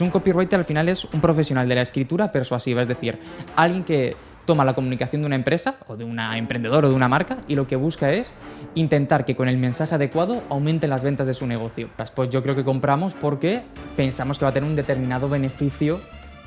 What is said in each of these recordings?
Un copywriter al final es un profesional de la escritura persuasiva, es decir, alguien que toma la comunicación de una empresa o de una emprendedora o de una marca y lo que busca es intentar que con el mensaje adecuado aumenten las ventas de su negocio. Pues yo creo que compramos porque pensamos que va a tener un determinado beneficio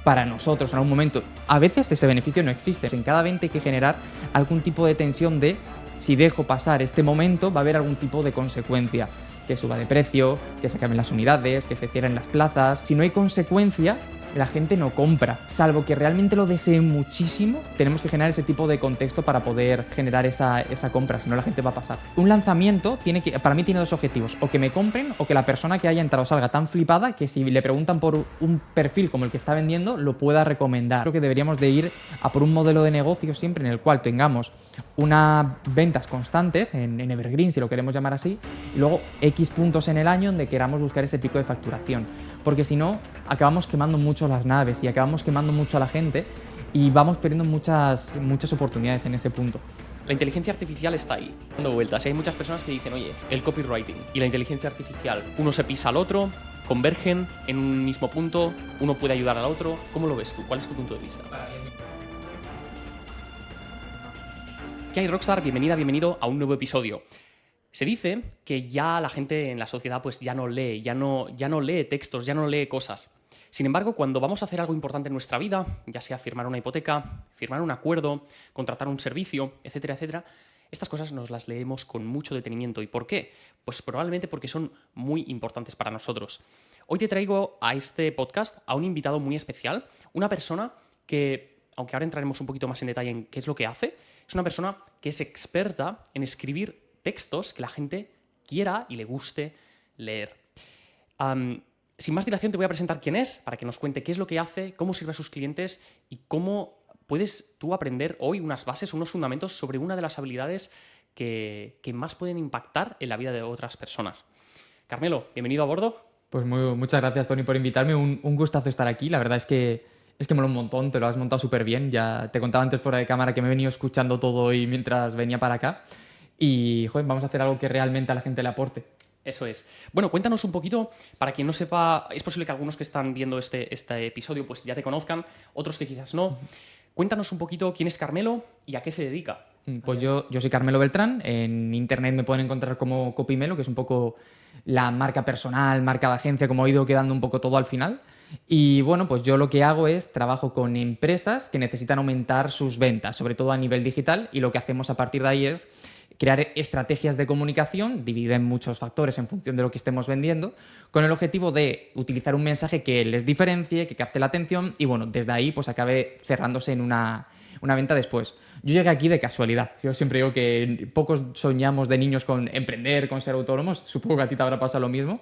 para nosotros en algún momento. A veces ese beneficio no existe. En cada venta hay que generar algún tipo de tensión de si dejo pasar este momento va a haber algún tipo de consecuencia. Que suba de precio, que se acaben las unidades, que se cierren las plazas. Si no hay consecuencia, la gente no compra. Salvo que realmente lo deseen muchísimo, tenemos que generar ese tipo de contexto para poder generar esa compra, si no la gente va a pasar. Un lanzamiento para mí tiene dos objetivos, o que me compren o que la persona que haya entrado salga tan flipada que si le preguntan por un perfil como el que está vendiendo, lo pueda recomendar. Creo que deberíamos de ir a por un modelo de negocio siempre en el cual tengamos unas ventas constantes en Evergreen, si lo queremos llamar así, y luego X puntos en el año donde queramos buscar ese pico de facturación. Porque si no, acabamos quemando mucho las naves y acabamos quemando mucho a la gente y vamos perdiendo muchas oportunidades en ese punto. La inteligencia artificial está ahí, dando vueltas. Y hay muchas personas que dicen, oye, el copywriting y la inteligencia artificial, uno se pisa al otro, convergen en un mismo punto, uno puede ayudar al otro. ¿Cómo lo ves tú? ¿Cuál es tu punto de vista? ¿Qué hay, Rockstar? Bienvenido a un nuevo episodio. Se dice que ya la gente en la sociedad pues ya no lee textos, ya no lee cosas. Sin embargo, cuando vamos a hacer algo importante en nuestra vida, ya sea firmar una hipoteca, firmar un acuerdo, contratar un servicio, etcétera, etcétera, estas cosas nos las leemos con mucho detenimiento. ¿Y por qué? Pues probablemente porque son muy importantes para nosotros. Hoy te traigo a este podcast a un invitado muy especial, una persona que, aunque ahora entraremos un poquito más en detalle en qué es lo que hace, es una persona que es experta en escribir textos que la gente quiera y le guste leer. Sin más dilación te voy a presentar quién es, para que nos cuente qué es lo que hace, cómo sirve a sus clientes y cómo puedes tú aprender hoy unas bases, unos fundamentos sobre una de las habilidades que más pueden impactar en la vida de otras personas. Carmelo, bienvenido a bordo. Pues muchas gracias, Tony, por invitarme. Un gustazo estar aquí. La verdad es que mola un montón, te lo has montado súper bien. Ya te contaba antes fuera de cámara que me he venido escuchando todo y mientras venía para acá. Y, joder, vamos a hacer algo que realmente a la gente le aporte. Eso es. Bueno, cuéntanos un poquito, para quien no sepa, es posible que algunos que están viendo este episodio pues ya te conozcan, otros que quizás no. Cuéntanos un poquito quién es Carmelo y a qué se dedica. Pues yo soy Carmelo Beltrán, en internet me pueden encontrar como Copymelo, que es un poco la marca personal, marca de agencia, como he ido quedando un poco todo al final. Y bueno, pues yo lo que hago es trabajo con empresas que necesitan aumentar sus ventas, sobre todo a nivel digital, y lo que hacemos a partir de ahí es crear estrategias de comunicación, dividida en muchos factores en función de lo que estemos vendiendo, con el objetivo de utilizar un mensaje que les diferencie, que capte la atención y bueno, desde ahí pues acabe cerrándose en una venta después. Yo llegué aquí de casualidad. Yo siempre digo que pocos soñamos de niños con emprender, con ser autónomos. Supongo que a ti te habrá pasado lo mismo.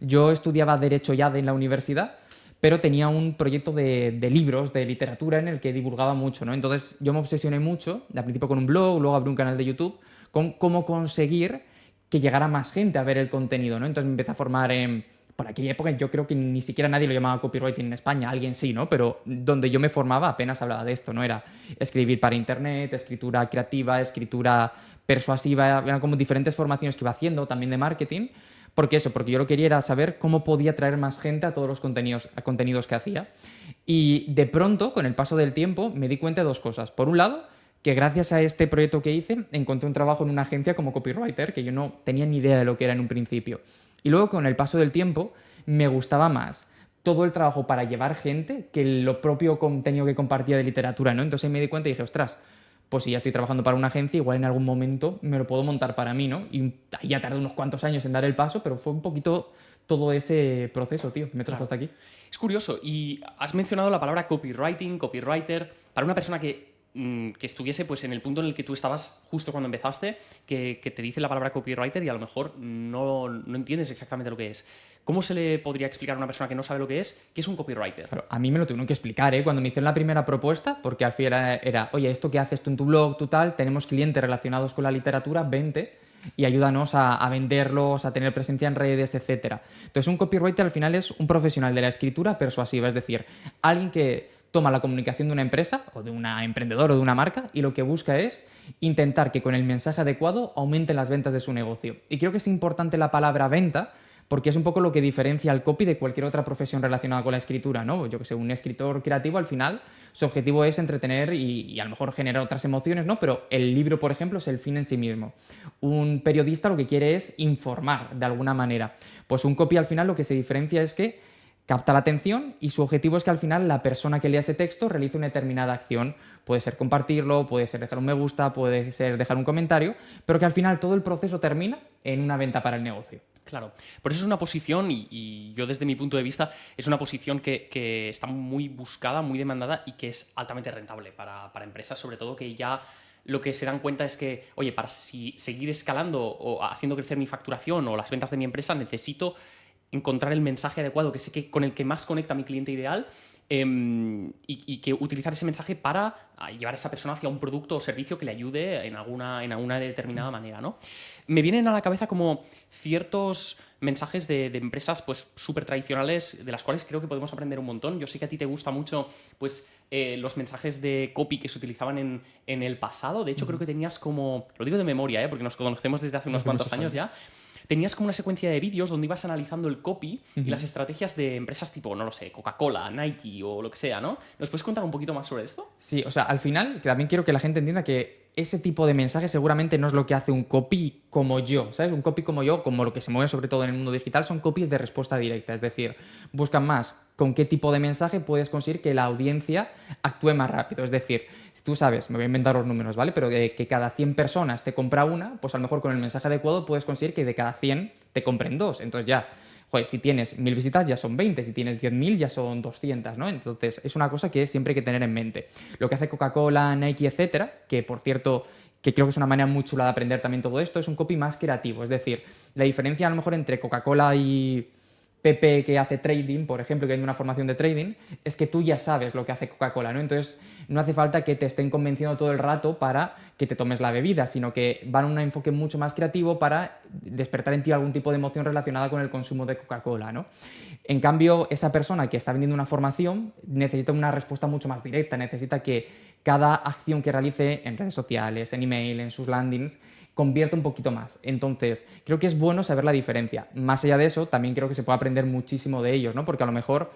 Yo estudiaba Derecho ya en la universidad, pero tenía un proyecto de libros, de literatura, en el que divulgaba mucho, ¿no? Entonces yo me obsesioné mucho, al principio con un blog, luego abrí un canal de YouTube, con cómo conseguir que llegara más gente a ver el contenido, ¿no? Entonces me empecé a formar por aquella época yo creo que ni siquiera nadie lo llamaba copywriting en España, alguien sí, ¿no? Pero donde yo me formaba apenas hablaba de esto, ¿no? Era escribir para internet, escritura creativa, escritura persuasiva, eran como diferentes formaciones que iba haciendo, también de marketing. Porque yo lo que quería era saber cómo podía atraer más gente a todos los contenidos que hacía. Y de pronto, con el paso del tiempo, me di cuenta de dos cosas. Por un lado, que gracias a este proyecto que hice, encontré un trabajo en una agencia como copywriter, que yo no tenía ni idea de lo que era en un principio. Y luego, con el paso del tiempo, me gustaba más todo el trabajo para llevar gente que lo propio contenido que compartía de literatura, ¿no? Entonces me di cuenta y dije, ostras, pues si ya estoy trabajando para una agencia, igual en algún momento me lo puedo montar para mí, ¿no? Y ya tardé unos cuantos años en dar el paso, pero fue un poquito todo ese proceso, tío, me trajo hasta aquí. Es curioso, y has mencionado la palabra copywriting, copywriter, para una persona que estuviese pues, en el punto en el que tú estabas justo cuando empezaste, que te dice la palabra copywriter y a lo mejor no entiendes exactamente lo que es. ¿Cómo se le podría explicar a una persona que no sabe lo que es qué es un copywriter? Claro, a mí me lo tuvieron que explicar, ¿eh? Cuando me hicieron la primera propuesta, porque al final era, oye, esto que haces tú en tu blog, tú tal, tenemos clientes relacionados con la literatura, vente y ayúdanos a venderlos, a tener presencia en redes, etc. Entonces, un copywriter al final es un profesional de la escritura persuasiva, es decir, alguien que toma la comunicación de una empresa o de una emprendedora o de una marca y lo que busca es intentar que con el mensaje adecuado aumenten las ventas de su negocio. Y creo que es importante la palabra venta porque es un poco lo que diferencia al copy de cualquier otra profesión relacionada con la escritura, ¿no? Yo que sé, un escritor creativo al final, su objetivo es entretener y a lo mejor generar otras emociones, ¿no? Pero el libro, por ejemplo, es el fin en sí mismo. Un periodista lo que quiere es informar de alguna manera. Pues un copy al final lo que se diferencia es que capta la atención y su objetivo es que al final la persona que lea ese texto realice una determinada acción. Puede ser compartirlo, puede ser dejar un me gusta, puede ser dejar un comentario, pero que al final todo el proceso termina en una venta para el negocio. Claro, por eso es una posición, y yo desde mi punto de vista, es una posición que está muy buscada, muy demandada y que es altamente rentable para empresas, sobre todo que ya lo que se dan cuenta es que, oye, para seguir escalando o haciendo crecer mi facturación o las ventas de mi empresa, necesito encontrar el mensaje adecuado, que sé que con el que más conecta a mi cliente ideal, y que utilizar ese mensaje para llevar a esa persona hacia un producto o servicio que le ayude en alguna determinada manera, ¿no? Me vienen a la cabeza como ciertos mensajes de empresas pues súper tradicionales de las cuales creo que podemos aprender un montón. Yo sé que a ti te gusta mucho pues, los mensajes de copy que se utilizaban en el pasado. De hecho, creo que tenías como, lo digo de memoria, porque nos conocemos desde hace unos cuantos años ya, tenías como una secuencia de vídeos donde ibas analizando el copy y las estrategias de empresas tipo, no lo sé, Coca-Cola, Nike o lo que sea, ¿no? ¿Nos puedes contar un poquito más sobre esto? Sí, o sea, al final también quiero que la gente entienda que ese tipo de mensaje seguramente no es lo que hace un copy como yo, ¿sabes? Un copy como yo, como lo que se mueve sobre todo en el mundo digital, son copies de respuesta directa, es decir, buscan más con qué tipo de mensaje puedes conseguir que la audiencia actúe más rápido, es decir, si tú sabes, me voy a inventar los números, ¿vale? Pero que cada 100 personas te compra una, pues a lo mejor con el mensaje adecuado puedes conseguir que de cada 100 te compren dos, entonces ya... Joder, si tienes 1000 visitas ya son 20, si tienes 10.000 ya son 200, ¿no? Entonces es una cosa que siempre hay que tener en mente. Lo que hace Coca-Cola, Nike, etcétera, que por cierto, que creo que es una manera muy chula de aprender también todo esto, es un copy más creativo. Es decir, la diferencia a lo mejor entre Coca-Cola y Pepe que hace trading, por ejemplo, que hay una formación de trading, es que tú ya sabes lo que hace Coca-Cola, ¿no? Entonces no hace falta que te estén convenciendo todo el rato para que te tomes la bebida, sino que van a un enfoque mucho más creativo para despertar en ti algún tipo de emoción relacionada con el consumo de Coca-Cola, ¿no? En cambio, esa persona que está vendiendo una formación necesita una respuesta mucho más directa, necesita que cada acción que realice en redes sociales, en email, en sus landings, convierta un poquito más. Entonces, creo que es bueno saber la diferencia. Más allá de eso, también creo que se puede aprender muchísimo de ellos, ¿no? Porque a lo mejor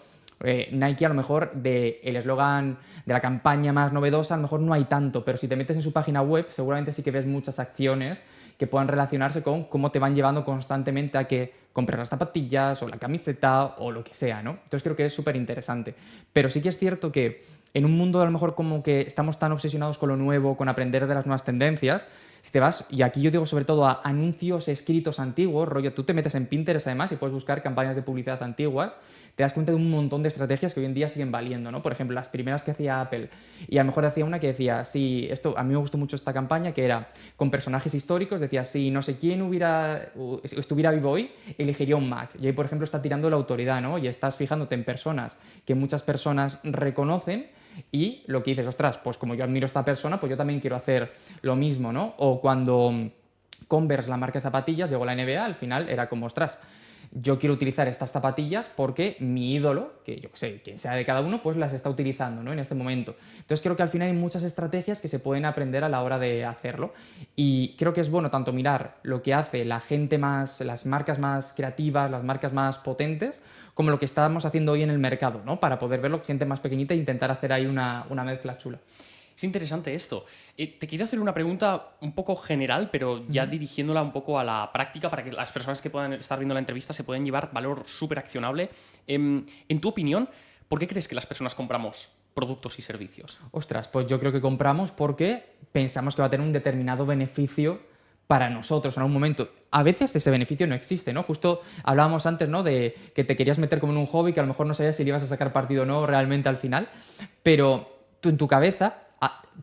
Nike, a lo mejor del eslogan de la campaña más novedosa, a lo mejor no hay tanto, pero si te metes en su página web, seguramente sí que ves muchas acciones que puedan relacionarse con cómo te van llevando constantemente a que compres las zapatillas o la camiseta o lo que sea, ¿no? Entonces creo que es súper interesante. Pero sí que es cierto que en un mundo a lo mejor como que estamos tan obsesionados con lo nuevo, con aprender de las nuevas tendencias, si te vas, y aquí yo digo sobre todo a anuncios escritos antiguos, rollo, tú te metes en Pinterest además y puedes buscar campañas de publicidad antiguas, te das cuenta de un montón de estrategias que hoy en día siguen valiendo, ¿no? Por ejemplo, las primeras que hacía Apple, y a lo mejor hacía una que decía, sí, esto, a mí me gustó mucho esta campaña, que era con personajes históricos, decía, si no sé quién estuviera vivo hoy, elegiría un Mac. Y ahí, por ejemplo, está tirando la autoridad, ¿no? Y estás fijándote en personas que muchas personas reconocen, y lo que dices, ostras, pues como yo admiro a esta persona, pues yo también quiero hacer lo mismo, ¿no? O cuando Converse, la marca de zapatillas, llegó a la NBA, al final era como, ostras, yo quiero utilizar estas zapatillas porque mi ídolo, que yo sé, quien sea de cada uno, pues las está utilizando, ¿no? En este momento. Entonces creo que al final hay muchas estrategias que se pueden aprender a la hora de hacerlo. Y creo que es bueno tanto mirar lo que hace la gente más, las marcas más creativas, las marcas más potentes, como lo que estamos haciendo hoy en el mercado, ¿no? Para poder verlo gente más pequeñita e intentar hacer ahí una mezcla chula. Es interesante esto. Te quiero hacer una pregunta un poco general, pero ya dirigiéndola un poco a la práctica para que las personas que puedan estar viendo la entrevista se puedan llevar valor súper accionable. En tu opinión, ¿por qué crees que las personas compramos productos y servicios? Ostras, pues yo creo que compramos porque pensamos que va a tener un determinado beneficio para nosotros en algún momento. A veces ese beneficio no existe, ¿no? Justo hablábamos antes, ¿no? De que te querías meter como en un hobby que a lo mejor no sabías si le ibas a sacar partido o no realmente al final, pero tú en tu cabeza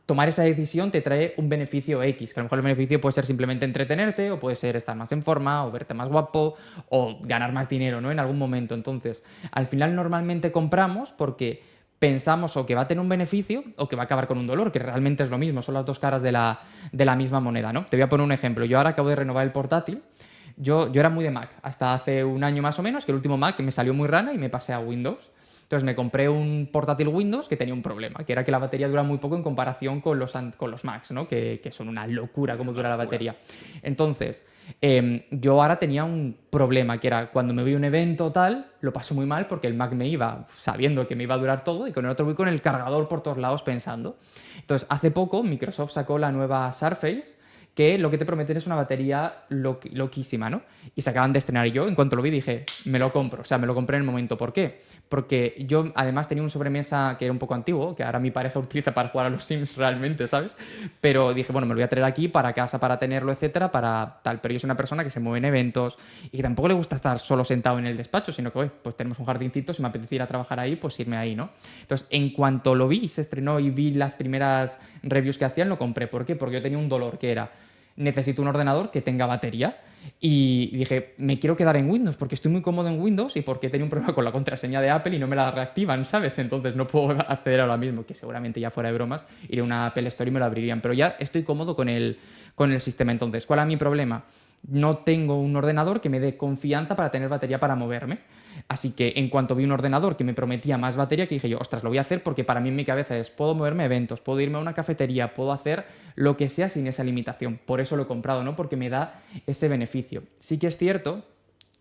tomar esa decisión te trae un beneficio X, que a lo mejor el beneficio puede ser simplemente entretenerte, o puede ser estar más en forma, o verte más guapo, o ganar más dinero, ¿no? En algún momento. Entonces, al final normalmente compramos porque pensamos o que va a tener un beneficio o que va a acabar con un dolor, que realmente es lo mismo, son las dos caras de la misma moneda, ¿no? Te voy a poner un ejemplo. Yo ahora acabo de renovar el portátil. Yo era muy de Mac, hasta hace un año más o menos, que el último Mac me salió muy rana y me pasé a Windows. Entonces me compré un portátil Windows que tenía un problema, que era que la batería dura muy poco en comparación con los Macs, ¿no? Que son una locura cómo dura la batería. Entonces, yo ahora tenía un problema, que era cuando me voy a un evento o tal, lo paso muy mal porque el Mac me iba sabiendo que me iba a durar todo y con el otro voy con el cargador por todos lados pensando. Entonces, hace poco Microsoft sacó la nueva Surface, que lo que te prometen es una batería loquísima, ¿no? Y se acaban de estrenar y yo, en cuanto lo vi, dije, me lo compro. O sea, me lo compré en el momento. ¿Por qué? Porque yo, además, tenía un sobremesa que era un poco antiguo, que ahora mi pareja utiliza para jugar a los Sims realmente, ¿sabes? Pero dije, bueno, me lo voy a traer aquí para casa, para tenerlo, etcétera, para tal. Pero yo soy una persona que se mueve en eventos y que tampoco le gusta estar solo sentado en el despacho, sino que, oye, pues tenemos un jardincito, si me apetece ir a trabajar ahí, pues irme ahí, ¿no? Entonces, en cuanto lo vi, se estrenó y vi las primeras reviews que hacían, lo compré. ¿Por qué? Porque yo tenía un dolor que era necesito un ordenador que tenga batería. Y dije, me quiero quedar en Windows porque estoy muy cómodo en Windows y porque tenía un problema con la contraseña de Apple y no me la reactivan, ¿sabes? Entonces no puedo acceder ahora mismo, que seguramente ya fuera de bromas, iré a una Apple Store y me lo abrirían. Pero ya estoy cómodo con el sistema. Entonces, ¿cuál es mi problema? No tengo un ordenador que me dé confianza para tener batería para moverme. Así que en cuanto vi un ordenador que me prometía más batería, que dije yo, ostras, lo voy a hacer porque para mí en mi cabeza es, puedo moverme a eventos, puedo irme a una cafetería, puedo hacer lo que sea sin esa limitación. Por eso lo he comprado, ¿no? Porque me da ese beneficio. Sí que es cierto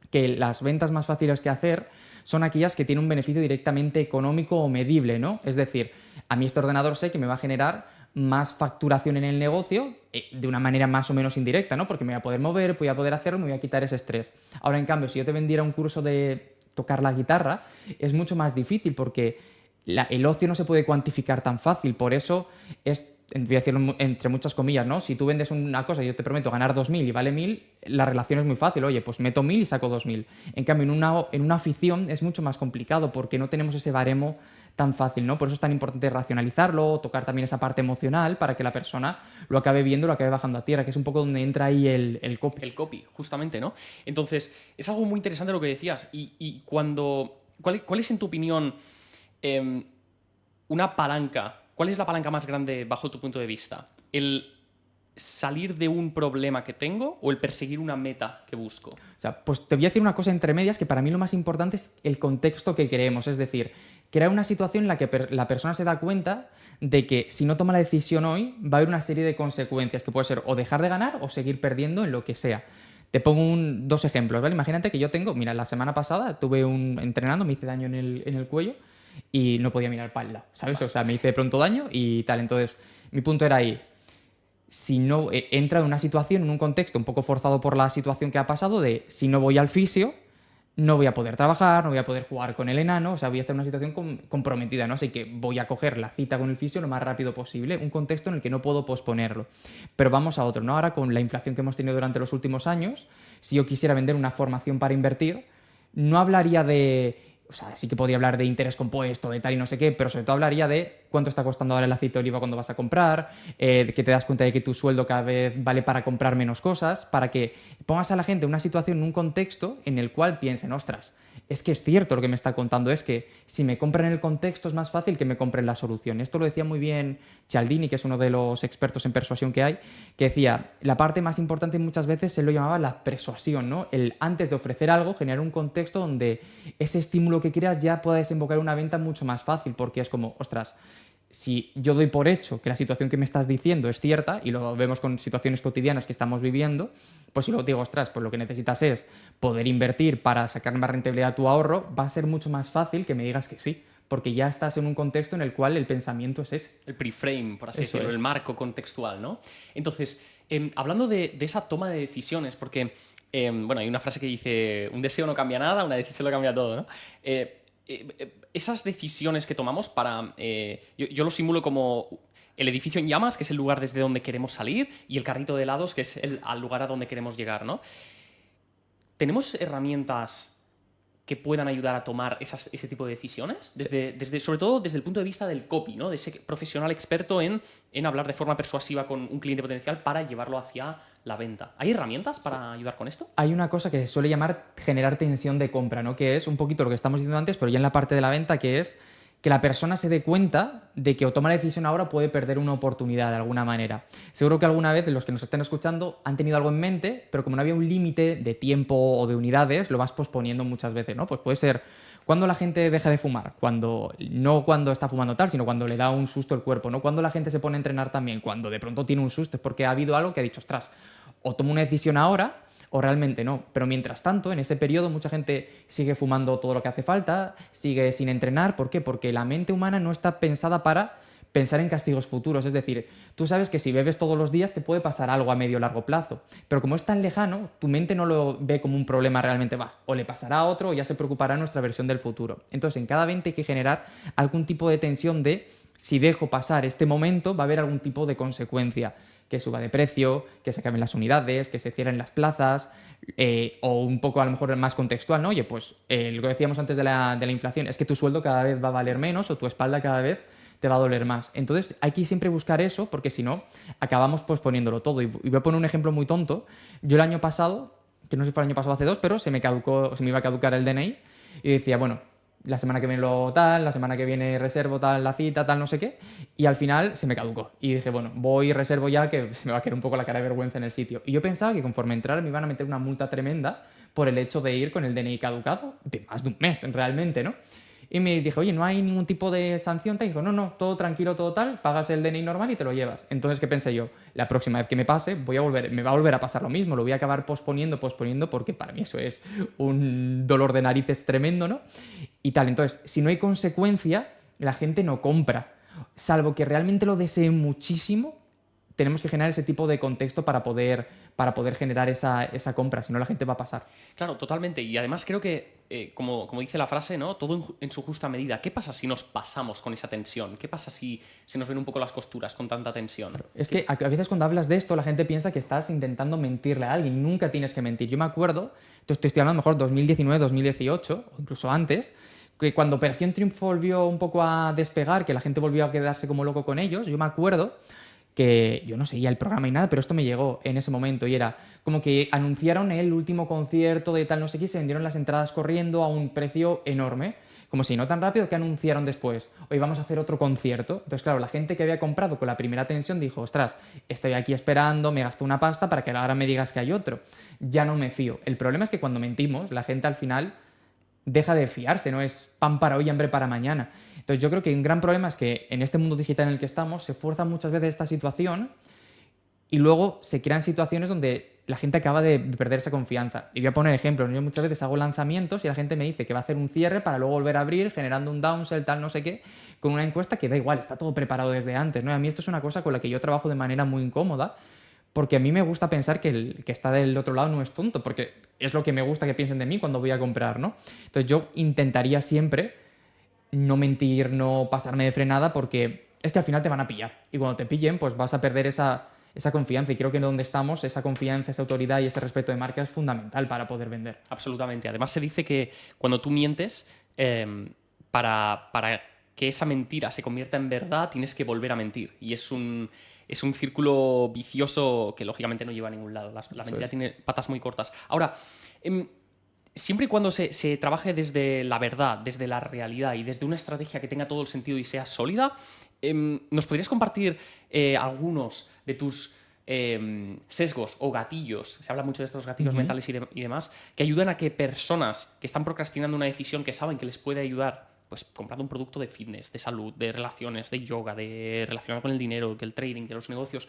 que las ventas más fáciles que hacer son aquellas que tienen un beneficio directamente económico o medible, ¿no? Es decir, a mí este ordenador sé que me va a generar más facturación en el negocio de una manera más o menos indirecta, ¿no? Porque me voy a poder mover, voy a poder hacerlo, me voy a quitar ese estrés. Ahora, en cambio, si yo te vendiera un curso de tocar la guitarra, es mucho más difícil porque el ocio no se puede cuantificar tan fácil. Por eso es, voy a decirlo entre muchas comillas, ¿no? Si tú vendes una cosa y yo te prometo ganar 2.000 y vale 1.000, la relación es muy fácil. Oye, pues meto 1.000 y saco 2.000. En cambio, en una afición es mucho más complicado porque no tenemos ese baremo tan fácil, ¿no? Por eso es tan importante racionalizarlo, tocar también esa parte emocional para que la persona lo acabe viendo, lo acabe bajando a tierra, que es un poco donde entra ahí el copy. El copy, justamente, ¿no? Entonces, es algo muy interesante lo que decías. Y cuando... ¿Cuál es, en tu opinión, una palanca? ¿Cuál es la palanca más grande bajo tu punto de vista? ¿El salir de un problema que tengo o el perseguir una meta que busco? O sea, pues te voy a decir una cosa entre medias que para mí lo más importante es el contexto que creemos. Es decir, crear una situación en la que la persona se da cuenta de que si no toma la decisión hoy, va a haber una serie de consecuencias que puede ser o dejar de ganar o seguir perdiendo en lo que sea. Te pongo dos ejemplos, ¿vale? Imagínate que yo tengo, mira, la semana pasada tuve entrenando, me hice daño en el cuello y no podía mirar para el lado, ¿sabes? O sea, me hice de pronto daño y tal. Entonces, mi punto era ahí, si no entra en una situación, en un contexto un poco forzado por la situación que ha pasado de si no voy al fisio, no voy a poder trabajar, no voy a poder jugar con el enano, o sea, voy a estar en una situación comprometida, ¿no? Así que voy a coger la cita con el fisio lo más rápido posible, un contexto en el que no puedo posponerlo. Pero vamos a otro, ¿no? Ahora con la inflación que hemos tenido durante los últimos años, si yo quisiera vender una formación para invertir, no hablaría de... O sea, sí que podría hablar de interés compuesto, de tal y no sé qué, pero sobre todo hablaría de cuánto está costando ahora el aceite de oliva cuando vas a comprar, que te das cuenta de que tu sueldo cada vez vale para comprar menos cosas, para que pongas a la gente en una situación, en un contexto en el cual piensen, ostras, es que es cierto lo que me está contando, es que si me compran el contexto es más fácil que me compren la solución. Esto lo decía muy bien Cialdini, que es uno de los expertos en persuasión que hay, que decía, la parte más importante muchas veces se lo llamaba la persuasión, ¿no? El antes de ofrecer algo, generar un contexto donde ese estímulo que quieras ya pueda desembocar una venta mucho más fácil, porque es como, ostras, si yo doy por hecho que la situación que me estás diciendo es cierta, y lo vemos con situaciones cotidianas que estamos viviendo, pues si luego digo, ostras, pues lo que necesitas es poder invertir para sacar más rentabilidad a tu ahorro, va a ser mucho más fácil que me digas que sí, porque ya estás en un contexto en el cual el pensamiento es ese. El preframe, por así Eso decirlo, es. el marco contextual, ¿no? Entonces, hablando de esa toma de decisiones, porque, bueno, hay una frase que dice, un deseo no cambia nada, una decisión lo cambia todo, ¿no? Esas decisiones que tomamos para... yo lo simulo como el edificio en llamas, que es el lugar desde donde queremos salir, y el carrito de helados, que es el lugar a donde queremos llegar, ¿no? ¿Tenemos herramientas que puedan ayudar a tomar ese tipo de decisiones? Sobre todo desde el punto de vista del copy, ¿no? De ese profesional experto en hablar de forma persuasiva con un cliente potencial para llevarlo hacia la venta. ¿Hay herramientas para ayudar con esto? Hay una cosa que se suele llamar generar tensión de compra, ¿no? Que es un poquito lo que estamos diciendo antes, pero ya en la parte de la venta, que es que la persona se dé cuenta de que o toma la decisión ahora puede perder una oportunidad de alguna manera. Seguro que alguna vez los que nos estén escuchando han tenido algo en mente, pero como no había un límite de tiempo o de unidades, lo vas posponiendo muchas veces, ¿no? Pues puede ser ¿Cuándo la gente deja de fumar? No cuando está fumando tal, sino cuando le da un susto el cuerpo, ¿no? Cuando la gente se pone a entrenar también, cuando de pronto tiene un susto, es porque ha habido algo que ha dicho, ostras, o tomo una decisión ahora o realmente no. Pero mientras tanto, en ese periodo, mucha gente sigue fumando todo lo que hace falta, sigue sin entrenar. ¿Por qué? Porque la mente humana no está pensada para pensar en castigos futuros. Es decir, tú sabes que si bebes todos los días te puede pasar algo a medio o largo plazo. Pero como es tan lejano, tu mente no lo ve como un problema realmente. O le pasará a otro o ya se preocupará nuestra versión del futuro. Entonces, en cada evento hay que generar algún tipo de tensión de si dejo pasar este momento, va a haber algún tipo de consecuencia. Que suba de precio, que se acaben las unidades, que se cierren las plazas, o un poco a lo mejor más contextual, ¿no? Oye, pues lo que decíamos antes de la inflación, es que tu sueldo cada vez va a valer menos o tu espalda cada vez te va a doler más. Entonces hay que siempre buscar eso porque si no, acabamos posponiéndolo todo. Y voy a poner un ejemplo muy tonto. Yo el año pasado, que no sé si fue el año pasado o hace 2, pero se me iba a caducar el DNI y decía, bueno, la semana que viene lo tal, la semana que viene reservo tal, la cita, tal, no sé qué. Y al final se me caducó. Y dije, bueno, voy y reservo ya que se me va a caer un poco la cara de vergüenza en el sitio. Y yo pensaba que conforme entrara me iban a meter una multa tremenda por el hecho de ir con el DNI caducado de más de un mes, realmente, ¿no? Y me dije, oye, ¿no hay ningún tipo de sanción? Te dijo, no, todo tranquilo, todo tal, pagas el DNI normal y te lo llevas. Entonces, ¿qué pensé yo? La próxima vez que me pase, me va a volver a pasar lo mismo, lo voy a acabar posponiendo, porque para mí eso es un dolor de narices tremendo, ¿no? Y tal, entonces, si no hay consecuencia, la gente no compra. Salvo que realmente lo desee muchísimo, tenemos que generar ese tipo de contexto para poder generar esa compra, si no la gente va a pasar. Claro, totalmente. Y además creo que, como dice la frase, ¿no? Todo en su justa medida. ¿Qué pasa si nos pasamos con esa tensión? ¿Qué pasa si se nos ven un poco las costuras con tanta tensión? Claro. Es que a veces cuando hablas de esto la gente piensa que estás intentando mentirle a alguien. Nunca tienes que mentir. Yo me acuerdo, te estoy hablando a lo mejor 2019, 2018 o incluso antes, que cuando Operación Triunfo volvió un poco a despegar, que la gente volvió a quedarse como loco con ellos, yo me acuerdo que yo no seguía el programa y nada, pero esto me llegó en ese momento y era como que anunciaron el último concierto de tal no sé qué y se vendieron las entradas corriendo a un precio enorme. Como si no tan rápido que anunciaron después, hoy vamos a hacer otro concierto. Entonces, claro, la gente que había comprado con la primera tensión dijo, ostras, estoy aquí esperando, me gasto una pasta para que ahora me digas que hay otro. Ya no me fío. El problema es que cuando mentimos, la gente al final deja de fiarse, no es pan para hoy, hambre para mañana. Entonces yo creo que un gran problema es que en este mundo digital en el que estamos se fuerza muchas veces esta situación y luego se crean situaciones donde la gente acaba de perder esa confianza. Y voy a poner ejemplos. Yo muchas veces hago lanzamientos y la gente me dice que va a hacer un cierre para luego volver a abrir, generando un downsell, tal, no sé qué, con una encuesta que da igual, está todo preparado desde antes, ¿no? Y a mí esto es una cosa con la que yo trabajo de manera muy incómoda, porque a mí me gusta pensar que el que está del otro lado no es tonto, porque es lo que me gusta que piensen de mí cuando voy a comprar, ¿no? Entonces yo intentaría siempre no mentir, no pasarme de frenada, porque es que al final te van a pillar. Y cuando te pillen, pues vas a perder esa confianza. Y creo que en donde estamos, esa confianza, esa autoridad y ese respeto de marca es fundamental para poder vender. Absolutamente. Además se dice que cuando tú mientes, para que esa mentira se convierta en verdad, tienes que volver a mentir. Y es un círculo vicioso que lógicamente no lleva a ningún lado. La mentira tiene patas muy cortas. Ahora, siempre y cuando se trabaje desde la verdad, desde la realidad y desde una estrategia que tenga todo el sentido y sea sólida, ¿nos podrías compartir algunos de tus sesgos o gatillos? Se habla mucho de estos gatillos mentales y demás, que ayudan a que personas que están procrastinando una decisión que saben que les puede ayudar, pues comprando un producto de fitness, de salud, de relaciones, de yoga, de relacionado con el dinero, que el trading, que los negocios,